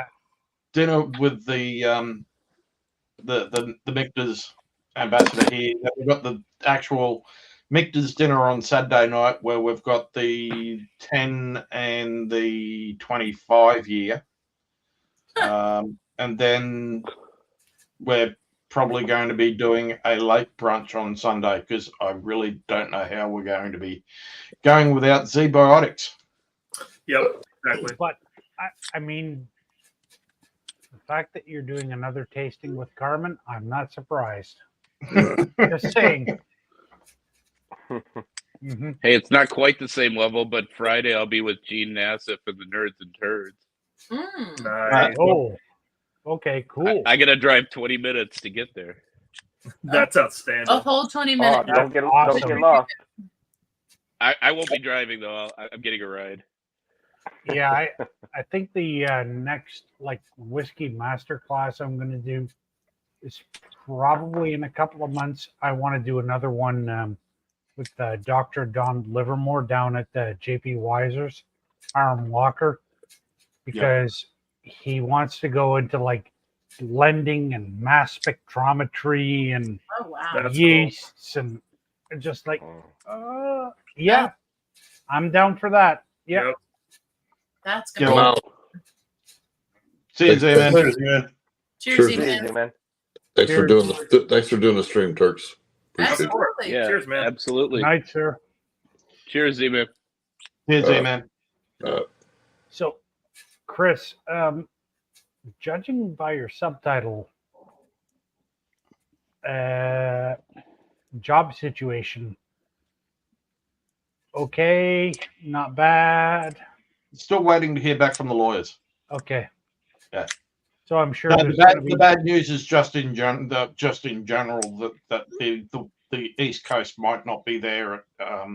Speaker 13: dinner with the Michter's ambassador here. Then we've got the actual Michter's dinner on Saturday night, where we've got the 10 and the 25 year. And then we're probably going to be doing a late brunch on Sunday, because I really don't know how we're going to be going without Z-Biotics.
Speaker 1: Yep, exactly.
Speaker 8: But I mean, the fact that you're doing another tasting with Carmen, I'm not surprised. Just saying. Mm-hmm.
Speaker 12: Hey, it's not quite the same level, but Friday I'll be with Gene Nassif and the Nerds and Turds.
Speaker 1: Nice.
Speaker 8: Oh, okay, cool.
Speaker 12: I got to drive 20 minutes to get there.
Speaker 1: That's outstanding.
Speaker 2: A whole 20 minutes.
Speaker 7: Don't get lost.
Speaker 12: I won't be driving though. I'm getting a ride.
Speaker 8: Yeah, I think the next like whiskey master class I'm going to do is probably in a couple of months. I want to do another one with Dr. Don Livermore down at the JP Weiser's Arm Walker, because he wants to go into like blending and mass spectrometry and yeasts and just like yeah, I'm down for that. Yep.
Speaker 2: That's
Speaker 6: Come
Speaker 2: gonna
Speaker 6: out.
Speaker 11: See you, Z-Man.
Speaker 6: Cheers, man.
Speaker 2: Cheers,
Speaker 11: Z-Man.
Speaker 2: Z-Man.
Speaker 6: Thanks for doing the stream, Turks. Appreciate it.
Speaker 2: Absolutely.
Speaker 12: Yeah,
Speaker 1: Cheers, man.
Speaker 12: Absolutely.
Speaker 8: Night, sir.
Speaker 12: Cheers, Z-Man.
Speaker 11: Cheers, Z-Man.
Speaker 8: So, Chris, judging by your subtitle, job situation, okay, not bad.
Speaker 13: Still waiting to hear back from the lawyers.
Speaker 8: Okay.
Speaker 13: Yeah.
Speaker 8: So I'm sure
Speaker 13: the bad news is just in general that the East Coast might not be there at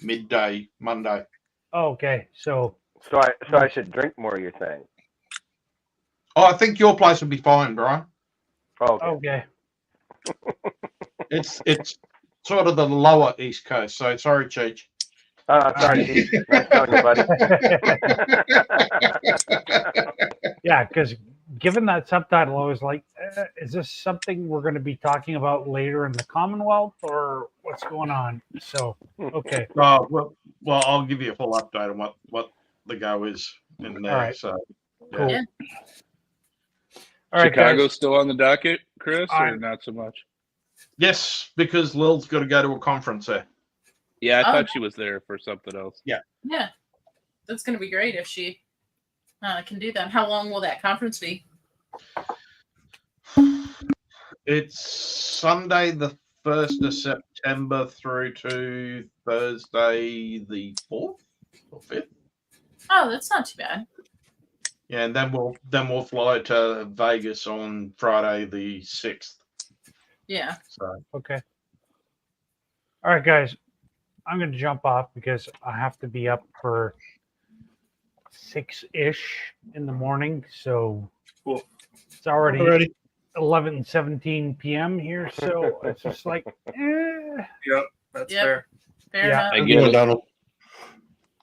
Speaker 13: midday Monday.
Speaker 8: Oh, okay. So
Speaker 7: I should drink more, you're saying?
Speaker 13: Oh, I think your place would be fine, Brian.
Speaker 7: Oh,
Speaker 8: okay.
Speaker 13: It's sort of the lower East Coast, so sorry, Cheech.
Speaker 7: Sorry, Steve. Nice talking, buddy.
Speaker 8: Yeah, because given that subtitle, I was like, is this something we're going to be talking about later in the Commonwealth, or what's going on? So, okay.
Speaker 13: Well, I'll give you a full update on what the go is in there.
Speaker 8: All right.
Speaker 13: So,
Speaker 8: Cool.
Speaker 2: Yeah.
Speaker 8: All right,
Speaker 12: Chicago's
Speaker 8: guys.
Speaker 12: still on the docket, Chris, or not so much?
Speaker 13: Yes, because Lil's got to go to a conference there.
Speaker 12: Yeah, I thought she was there for something else.
Speaker 13: Yeah.
Speaker 2: Yeah. That's going to be great if she can do that. How long will that conference be?
Speaker 13: It's Sunday the 1st of September through to Thursday the 4th or 5th.
Speaker 2: Oh, that's not too bad.
Speaker 13: Yeah, and then we'll fly to Vegas on Friday the 6th.
Speaker 2: Yeah.
Speaker 13: So
Speaker 8: Okay. All right, guys. I'm going to jump off because I have to be up for 6-ish in the morning. So it's already 11:17 p.m. here. So it's just like,
Speaker 1: Yep, that's fair.
Speaker 2: Fair enough.
Speaker 12: I get it.
Speaker 10: Donald.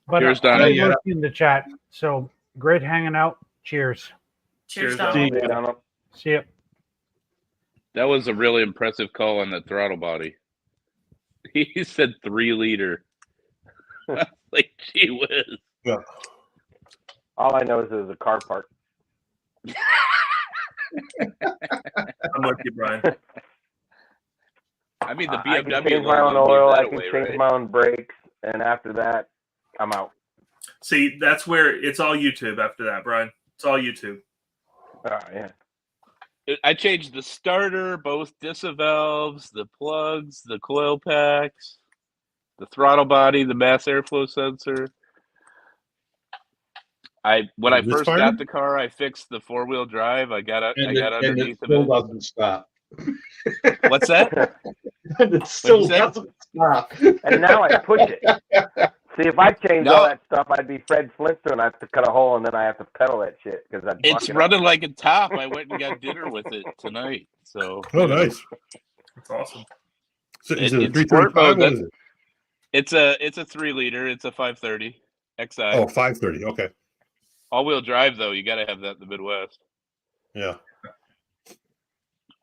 Speaker 8: But
Speaker 12: Cheers,
Speaker 8: I'm
Speaker 12: Donald.
Speaker 8: looking in the chat. So great hanging out. Cheers.
Speaker 2: Cheers,
Speaker 1: Donald.
Speaker 2: Donald.
Speaker 8: See ya.
Speaker 12: That was a really impressive call on the throttle body. He said 3 liter. Like, gee whiz.
Speaker 10: Yeah.
Speaker 7: All I know is it was a car park.
Speaker 1: I'm with you, Brian.
Speaker 12: I mean, the
Speaker 7: I can
Speaker 12: BMW
Speaker 7: change my own
Speaker 12: logo
Speaker 7: oil.
Speaker 12: gave
Speaker 7: I
Speaker 12: that
Speaker 7: can
Speaker 12: away,
Speaker 7: change
Speaker 12: right?
Speaker 7: my own brakes, and after that, I'm out.
Speaker 1: See, that's where it's all YouTube after that, Brian. It's all YouTube.
Speaker 7: Yeah.
Speaker 12: I changed the starter, both disvalves, the plugs, the coil packs, the throttle body, the mass airflow sensor. When I first got the car, I fixed the 4-wheel drive. I got underneath
Speaker 13: it still
Speaker 12: of it.
Speaker 13: doesn't start.
Speaker 12: What's that?
Speaker 13: It still
Speaker 12: What'd you say?
Speaker 13: doesn't start.
Speaker 7: And now I push it. See, if I changed all that stuff, I'd be Fred Flintstone. I have to cut a hole and then I have to pedal that shit because
Speaker 12: It's running like a top. I went and got dinner with it tonight. So.
Speaker 10: Oh, nice.
Speaker 1: That's awesome.
Speaker 10: So is it a
Speaker 12: It's sport
Speaker 10: 335?
Speaker 12: mode.
Speaker 10: What is it?
Speaker 12: It's a 3 liter. It's a 530 XI.
Speaker 10: Oh, 530. Okay.
Speaker 12: All-wheel drive though. You got to have that in the Midwest.
Speaker 10: Yeah.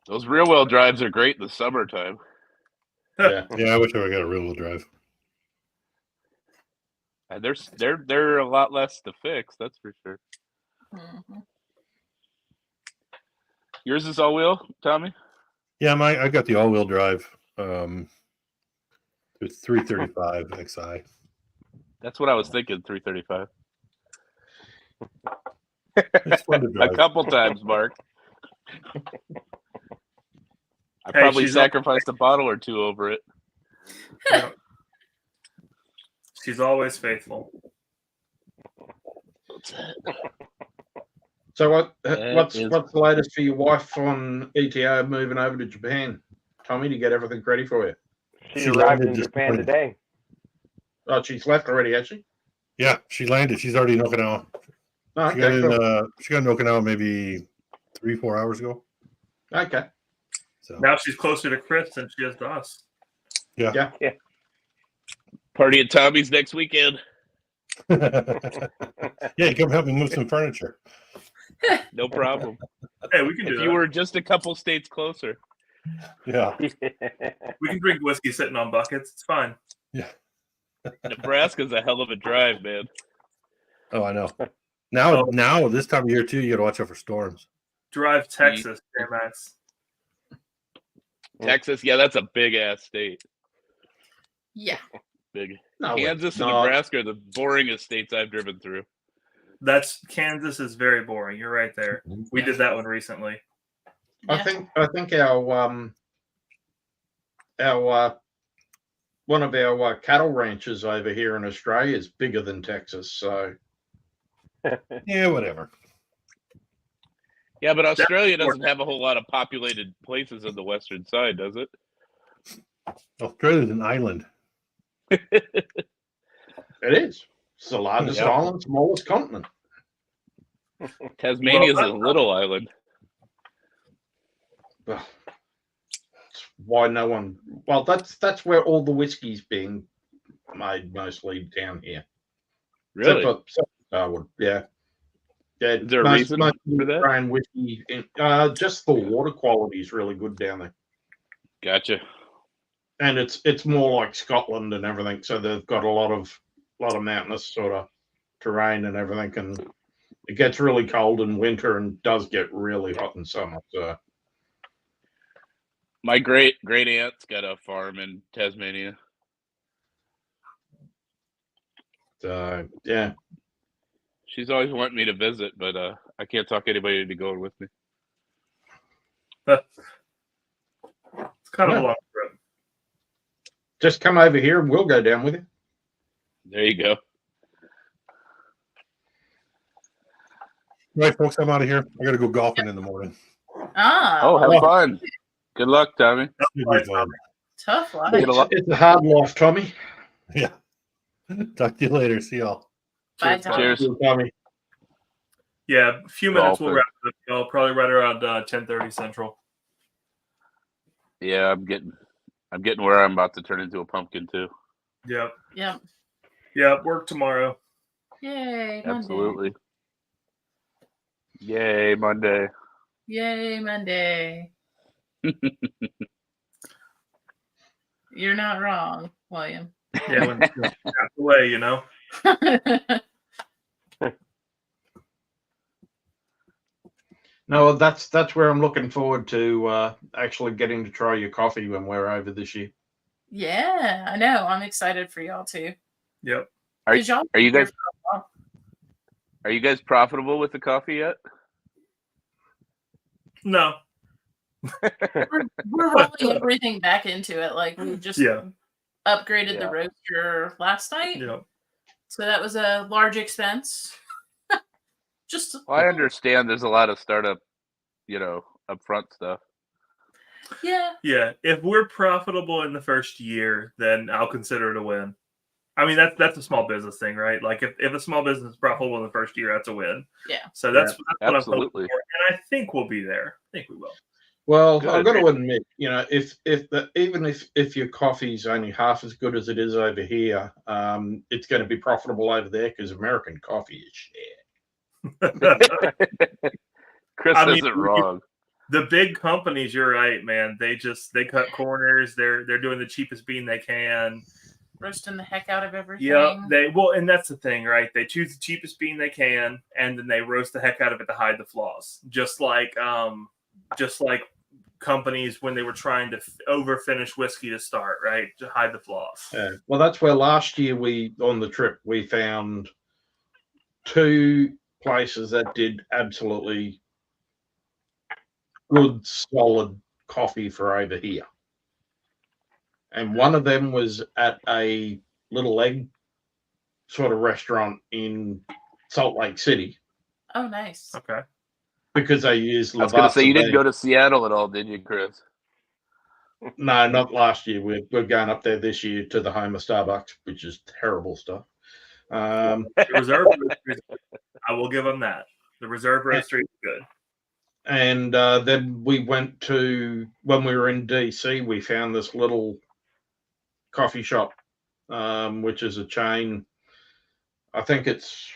Speaker 12: Those rear-wheel drives are great in the summertime.
Speaker 10: Yeah. I wish I would got a rear-wheel drive.
Speaker 12: And they're a lot less to fix. That's for sure.
Speaker 2: Mm-hmm.
Speaker 12: Yours is all-wheel, Tommy?
Speaker 10: Yeah, I got the all-wheel drive. It's 335 XI.
Speaker 12: That's what I was thinking. 335.
Speaker 10: It's fun to drive.
Speaker 12: A couple times, Mark. I probably sacrificed a bottle or 2 over it.
Speaker 1: Yeah. She's always faithful.
Speaker 13: So what's the latest for your wife on ETO moving over to Japan? Tommy, to get everything ready for you.
Speaker 7: She arrived in Japan today.
Speaker 13: Oh, she's left already, has she?
Speaker 10: Yeah, she landed. She's already in Okinawa.
Speaker 13: Oh,
Speaker 10: She got
Speaker 13: okay, cool.
Speaker 10: she got in Okinawa maybe 3-4 hours ago.
Speaker 13: Okay.
Speaker 10: So
Speaker 1: Now she's closer to Chris than she is to us.
Speaker 10: yeah.
Speaker 12: Party at Tommy's next weekend.
Speaker 10: Yeah, you come help me move some furniture.
Speaker 12: No problem.
Speaker 1: Hey, we can do
Speaker 12: If
Speaker 1: that.
Speaker 12: you were just a couple states closer.
Speaker 10: Yeah.
Speaker 1: We can drink whiskey sitting on buckets. It's fine.
Speaker 10: Yeah.
Speaker 12: Nebraska's a hell of a drive, man.
Speaker 10: Oh, I know. Now this time of year too, you got to watch out for storms.
Speaker 1: Drive Texas, Max.
Speaker 12: Texas, yeah, that's a big ass state.
Speaker 2: Yeah.
Speaker 12: Big.
Speaker 13: No,
Speaker 12: Kansas
Speaker 13: it's
Speaker 12: and
Speaker 13: not.
Speaker 12: Nebraska are the boringest states I've driven through.
Speaker 1: Kansas is very boring. You're right there. We did that one recently.
Speaker 13: I think our one of our cattle ranches over here in Australia is bigger than Texas. So
Speaker 10: Yeah, whatever.
Speaker 12: Yeah, but Australia doesn't have a whole lot of populated places on the western side, does it?
Speaker 10: Australia's an island.
Speaker 13: it is. It's the largest island, smallest continent.
Speaker 12: Tasmania's a little island.
Speaker 13: Well, that's why no one. Well, that's where all the whiskey's being made, mostly down here.
Speaker 12: Really?
Speaker 13: Except for Darwin, yeah. Yeah,
Speaker 12: Is there a reason for that?
Speaker 13: Australian whiskey, just the water quality is really good down there,
Speaker 12: Gotcha.
Speaker 13: and it's more like Scotland and everything. So they've got a lot of mountainous sort of terrain and everything, and it gets really cold in winter and does get really hot in summer. So
Speaker 12: My great aunt's got a farm in Tasmania.
Speaker 13: Yeah,
Speaker 12: She's always wanting me to visit, but I can't talk anybody into going with me.
Speaker 1: It's kind of a long trip.
Speaker 13: Just come over here and we'll go down with you.
Speaker 12: There you go.
Speaker 10: Right, folks, I'm out of here. I got to go golfing in the morning.
Speaker 12: Oh, have fun. Good luck, Tommy.
Speaker 2: Tough life.
Speaker 13: It's a hard life, Tommy.
Speaker 10: Yeah. Talk to you later. See y'all.
Speaker 2: Bye, Tommy.
Speaker 12: Cheers.
Speaker 13: Tommy.
Speaker 1: Yeah, a few minutes. We'll
Speaker 12: Golfing.
Speaker 1: wrap it up. Y'all. Probably right around 10:30 Central.
Speaker 12: Yeah, I'm getting where I'm about to turn into a pumpkin too.
Speaker 1: Yep.
Speaker 2: Yep.
Speaker 1: Yeah, work tomorrow.
Speaker 2: Yay, Monday.
Speaker 12: Absolutely. Yay, Monday.
Speaker 2: Yay, Monday. You're not wrong, William.
Speaker 1: Yeah, when it's half the way, you know.
Speaker 13: No, that's where I'm looking forward to actually getting to try your coffee when we're over this year.
Speaker 2: Yeah, I know. I'm excited for y'all too.
Speaker 1: Yep.
Speaker 12: Are
Speaker 2: 'Cause y'all
Speaker 12: you
Speaker 2: been
Speaker 12: guys
Speaker 2: here for a while.
Speaker 12: are you guys profitable with the coffee yet?
Speaker 1: No.
Speaker 2: We're rolling everything back into it. Like we just upgraded the roaster last night.
Speaker 1: Yep.
Speaker 2: So that was a large expense.
Speaker 12: Well, I understand there's a lot of startup, upfront stuff.
Speaker 2: Yeah.
Speaker 1: Yeah. If we're profitable in the first year, then I'll consider it a win. I mean, that's a small business thing, right? Like if a small business is profitable in the first year, that's a win.
Speaker 2: Yeah.
Speaker 1: So that's what
Speaker 12: absolutely.
Speaker 1: I'm hoping for, and I think we'll be there. I think we will.
Speaker 13: Well,
Speaker 1: Good.
Speaker 13: I've got to admit, even if your coffee's only half as good as it is over here, it's going to be profitable over there because American coffee is shit.
Speaker 12: Chris isn't wrong.
Speaker 1: The big companies, you're right, man. They cut corners. They're doing the cheapest bean they can,
Speaker 2: roasting the heck out of everything.
Speaker 1: Yeah, and that's the thing, right? They choose the cheapest bean they can, and then they roast the heck out of it to hide the flaws. Just like companies when they were trying to over finish whiskey to start, right? To hide the flaws.
Speaker 13: Yeah. Well, that's where last year on the trip we found 2 places that did absolutely good, solid coffee for over here. And one of them was at a Little Egg sort of restaurant in Salt Lake City.
Speaker 2: Oh, nice.
Speaker 1: Okay.
Speaker 13: Because they use
Speaker 12: I was going to say, you didn't go to Seattle at all, did you, Chris?
Speaker 13: No, not last year. We're going up there this year to the home of Starbucks, which is terrible stuff.
Speaker 1: The reserve roastery, I will give them that. The reserve roastery is good.
Speaker 13: And then we went to, when we were in DC, we found this little coffee shop, which is a chain. I think it's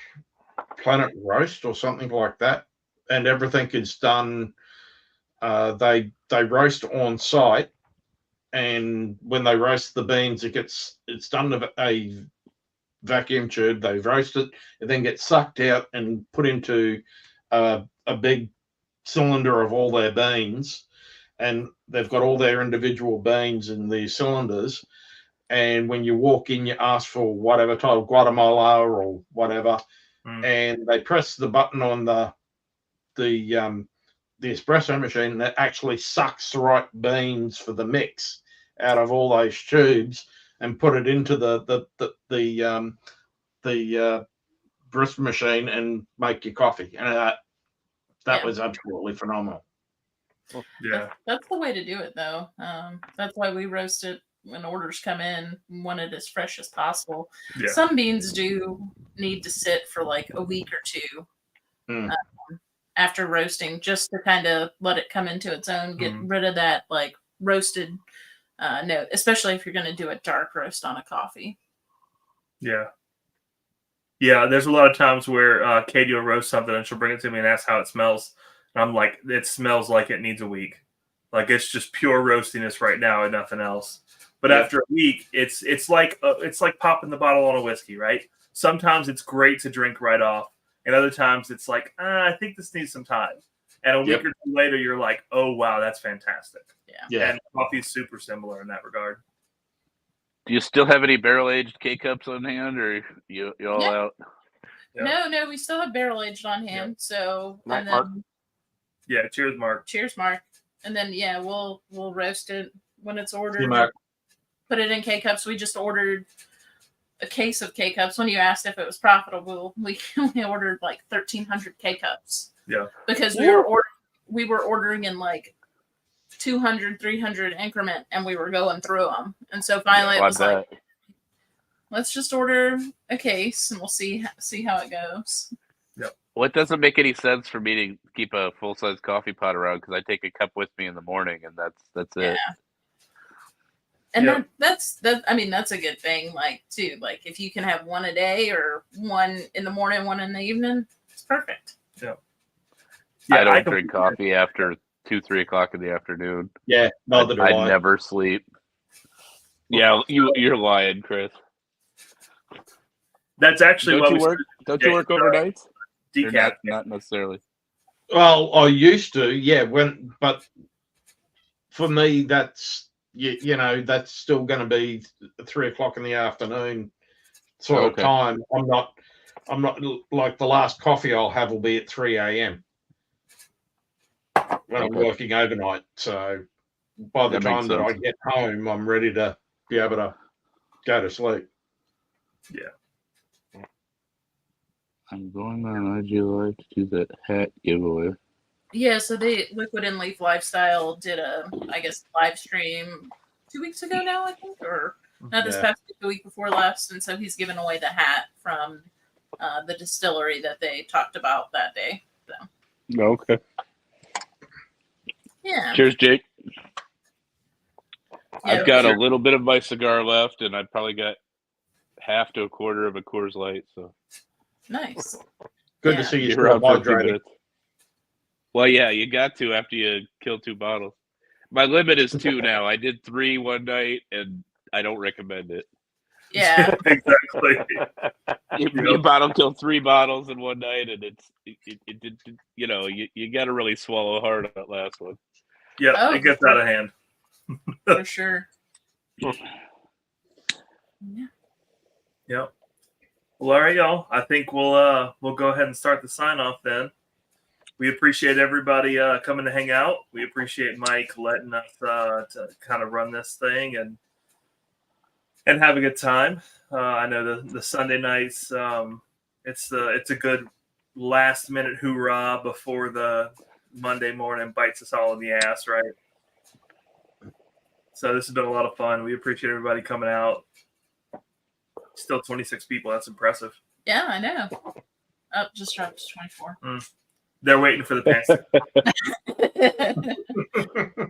Speaker 13: Planet Roast or something like that. And everything is done. They roast on site, and when they roast the beans, it's done with a vacuum tube. They roast it, it then gets sucked out and put into a big cylinder of all their beans, and they've got all their individual beans in the cylinders. And when you walk in, you ask for whatever type of Guatemala or whatever, and they press the button on the espresso machine that actually sucks the right beans for the mix out of all those tubes and put it into the barista machine and make your coffee. And that was absolutely phenomenal.
Speaker 1: Yeah,
Speaker 2: that's the way to do it, though. That's why we roast it when orders come in. We want it as fresh as possible.
Speaker 1: Yeah.
Speaker 2: Some beans do need to sit for like a week or two after roasting, just to kind of let it come into its own, get rid of that like roasted note, especially if you're going to do a dark roast on a coffee.
Speaker 1: Yeah. Yeah, there's a lot of times where Katie will roast something and she'll bring it to me and ask how it smells. And I'm like, it smells like it needs a week. Like it's just pure roastiness right now and nothing else. But after a week, it's like popping the bottle on a whiskey, right? Sometimes it's great to drink right off, and other times it's like, I think this needs some time. And a week or two later, you're like, oh wow, that's fantastic.
Speaker 2: Yeah.
Speaker 1: And coffee's super similar in that regard.
Speaker 12: Do you still have any barrel aged K cups on hand, or you all out?
Speaker 2: Yeah. No, we still have barrel aged on hand. So and then,
Speaker 1: Mark. Yeah, cheers, Mark.
Speaker 2: Cheers, Mark. And then we'll roast it when it's ordered.
Speaker 13: See you, Mark.
Speaker 2: Put it in K cups. We just ordered a case of K cups. When you asked if it was profitable, we ordered like 1,300 K cups.
Speaker 1: Yeah,
Speaker 2: because we were ordering in like 200, 300 increment, and we were going through them. And so finally, it was like, let's just order a case, and we'll see how it goes.
Speaker 1: Yep.
Speaker 12: Well, it doesn't make any sense for me to keep a full size coffee pot around because I take a cup with me in the morning, and that's it.
Speaker 2: And that's a good thing, like too. Like if you can have one a day or one in the morning, one in the evening, it's perfect.
Speaker 1: Yeah.
Speaker 12: I don't drink coffee after 2-3 o'clock in the afternoon.
Speaker 13: Yeah, neither do I.
Speaker 12: I never sleep. Yeah, you're lying, Chris.
Speaker 1: That's actually
Speaker 12: don't you work overnights?
Speaker 1: Decaf,
Speaker 12: not necessarily.
Speaker 13: Well, I used to, but for me, that's that's still going to be 3 o'clock in the afternoon sort of time. I'm not like the last coffee I'll have will be at 3 a.m. when I'm working overnight. So by the time that I get home, I'm ready to be able to go to sleep.
Speaker 1: Yeah.
Speaker 12: I'm going on IG Live to do that hat giveaway.
Speaker 2: Yeah, so the Liquid and Leaf Lifestyle did a, live stream 2 weeks ago now, I think, or not this past week, the week before last. And so he's giving away the hat from the distillery that they talked about that day. So.
Speaker 12: Okay.
Speaker 2: Yeah.
Speaker 12: Cheers, Jake. I've got a little bit of my cigar left, and I've probably got half to a quarter of a Coors Light. So
Speaker 2: nice.
Speaker 13: Good to see you
Speaker 12: still hydrated. Well, yeah, you got to after you kill 2 bottles. My limit is 2 now. I did 3 one night, and I don't recommend it.
Speaker 2: Yeah,
Speaker 1: exactly.
Speaker 12: You bottle kill 3 bottles in one night, and it you got to really swallow hard on that last one.
Speaker 1: Yeah, it gets out of hand.
Speaker 2: For sure.
Speaker 1: Yeah. Yep. Well, all right, y'all. I think we'll go ahead and start the sign off then. We appreciate everybody coming to hang out. We appreciate Mike letting us to kind of run this thing and have a good time. I know the Sunday nights. It's a good last minute hoorah before the Monday morning bites us all in the ass, right? So this has been a lot of fun. We appreciate everybody coming out. Still 26 people. That's impressive.
Speaker 2: Yeah, I know. Oh, just dropped to 24.
Speaker 1: They're waiting for the pants.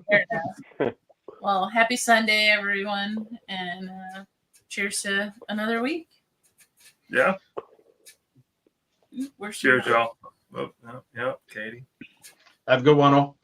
Speaker 2: Fair enough. Well, happy Sunday, everyone, and cheers to another week.
Speaker 1: Yeah.
Speaker 2: We're
Speaker 1: Cheers, y'all. Oh, no, yeah, Katie.
Speaker 13: Have a good one, all.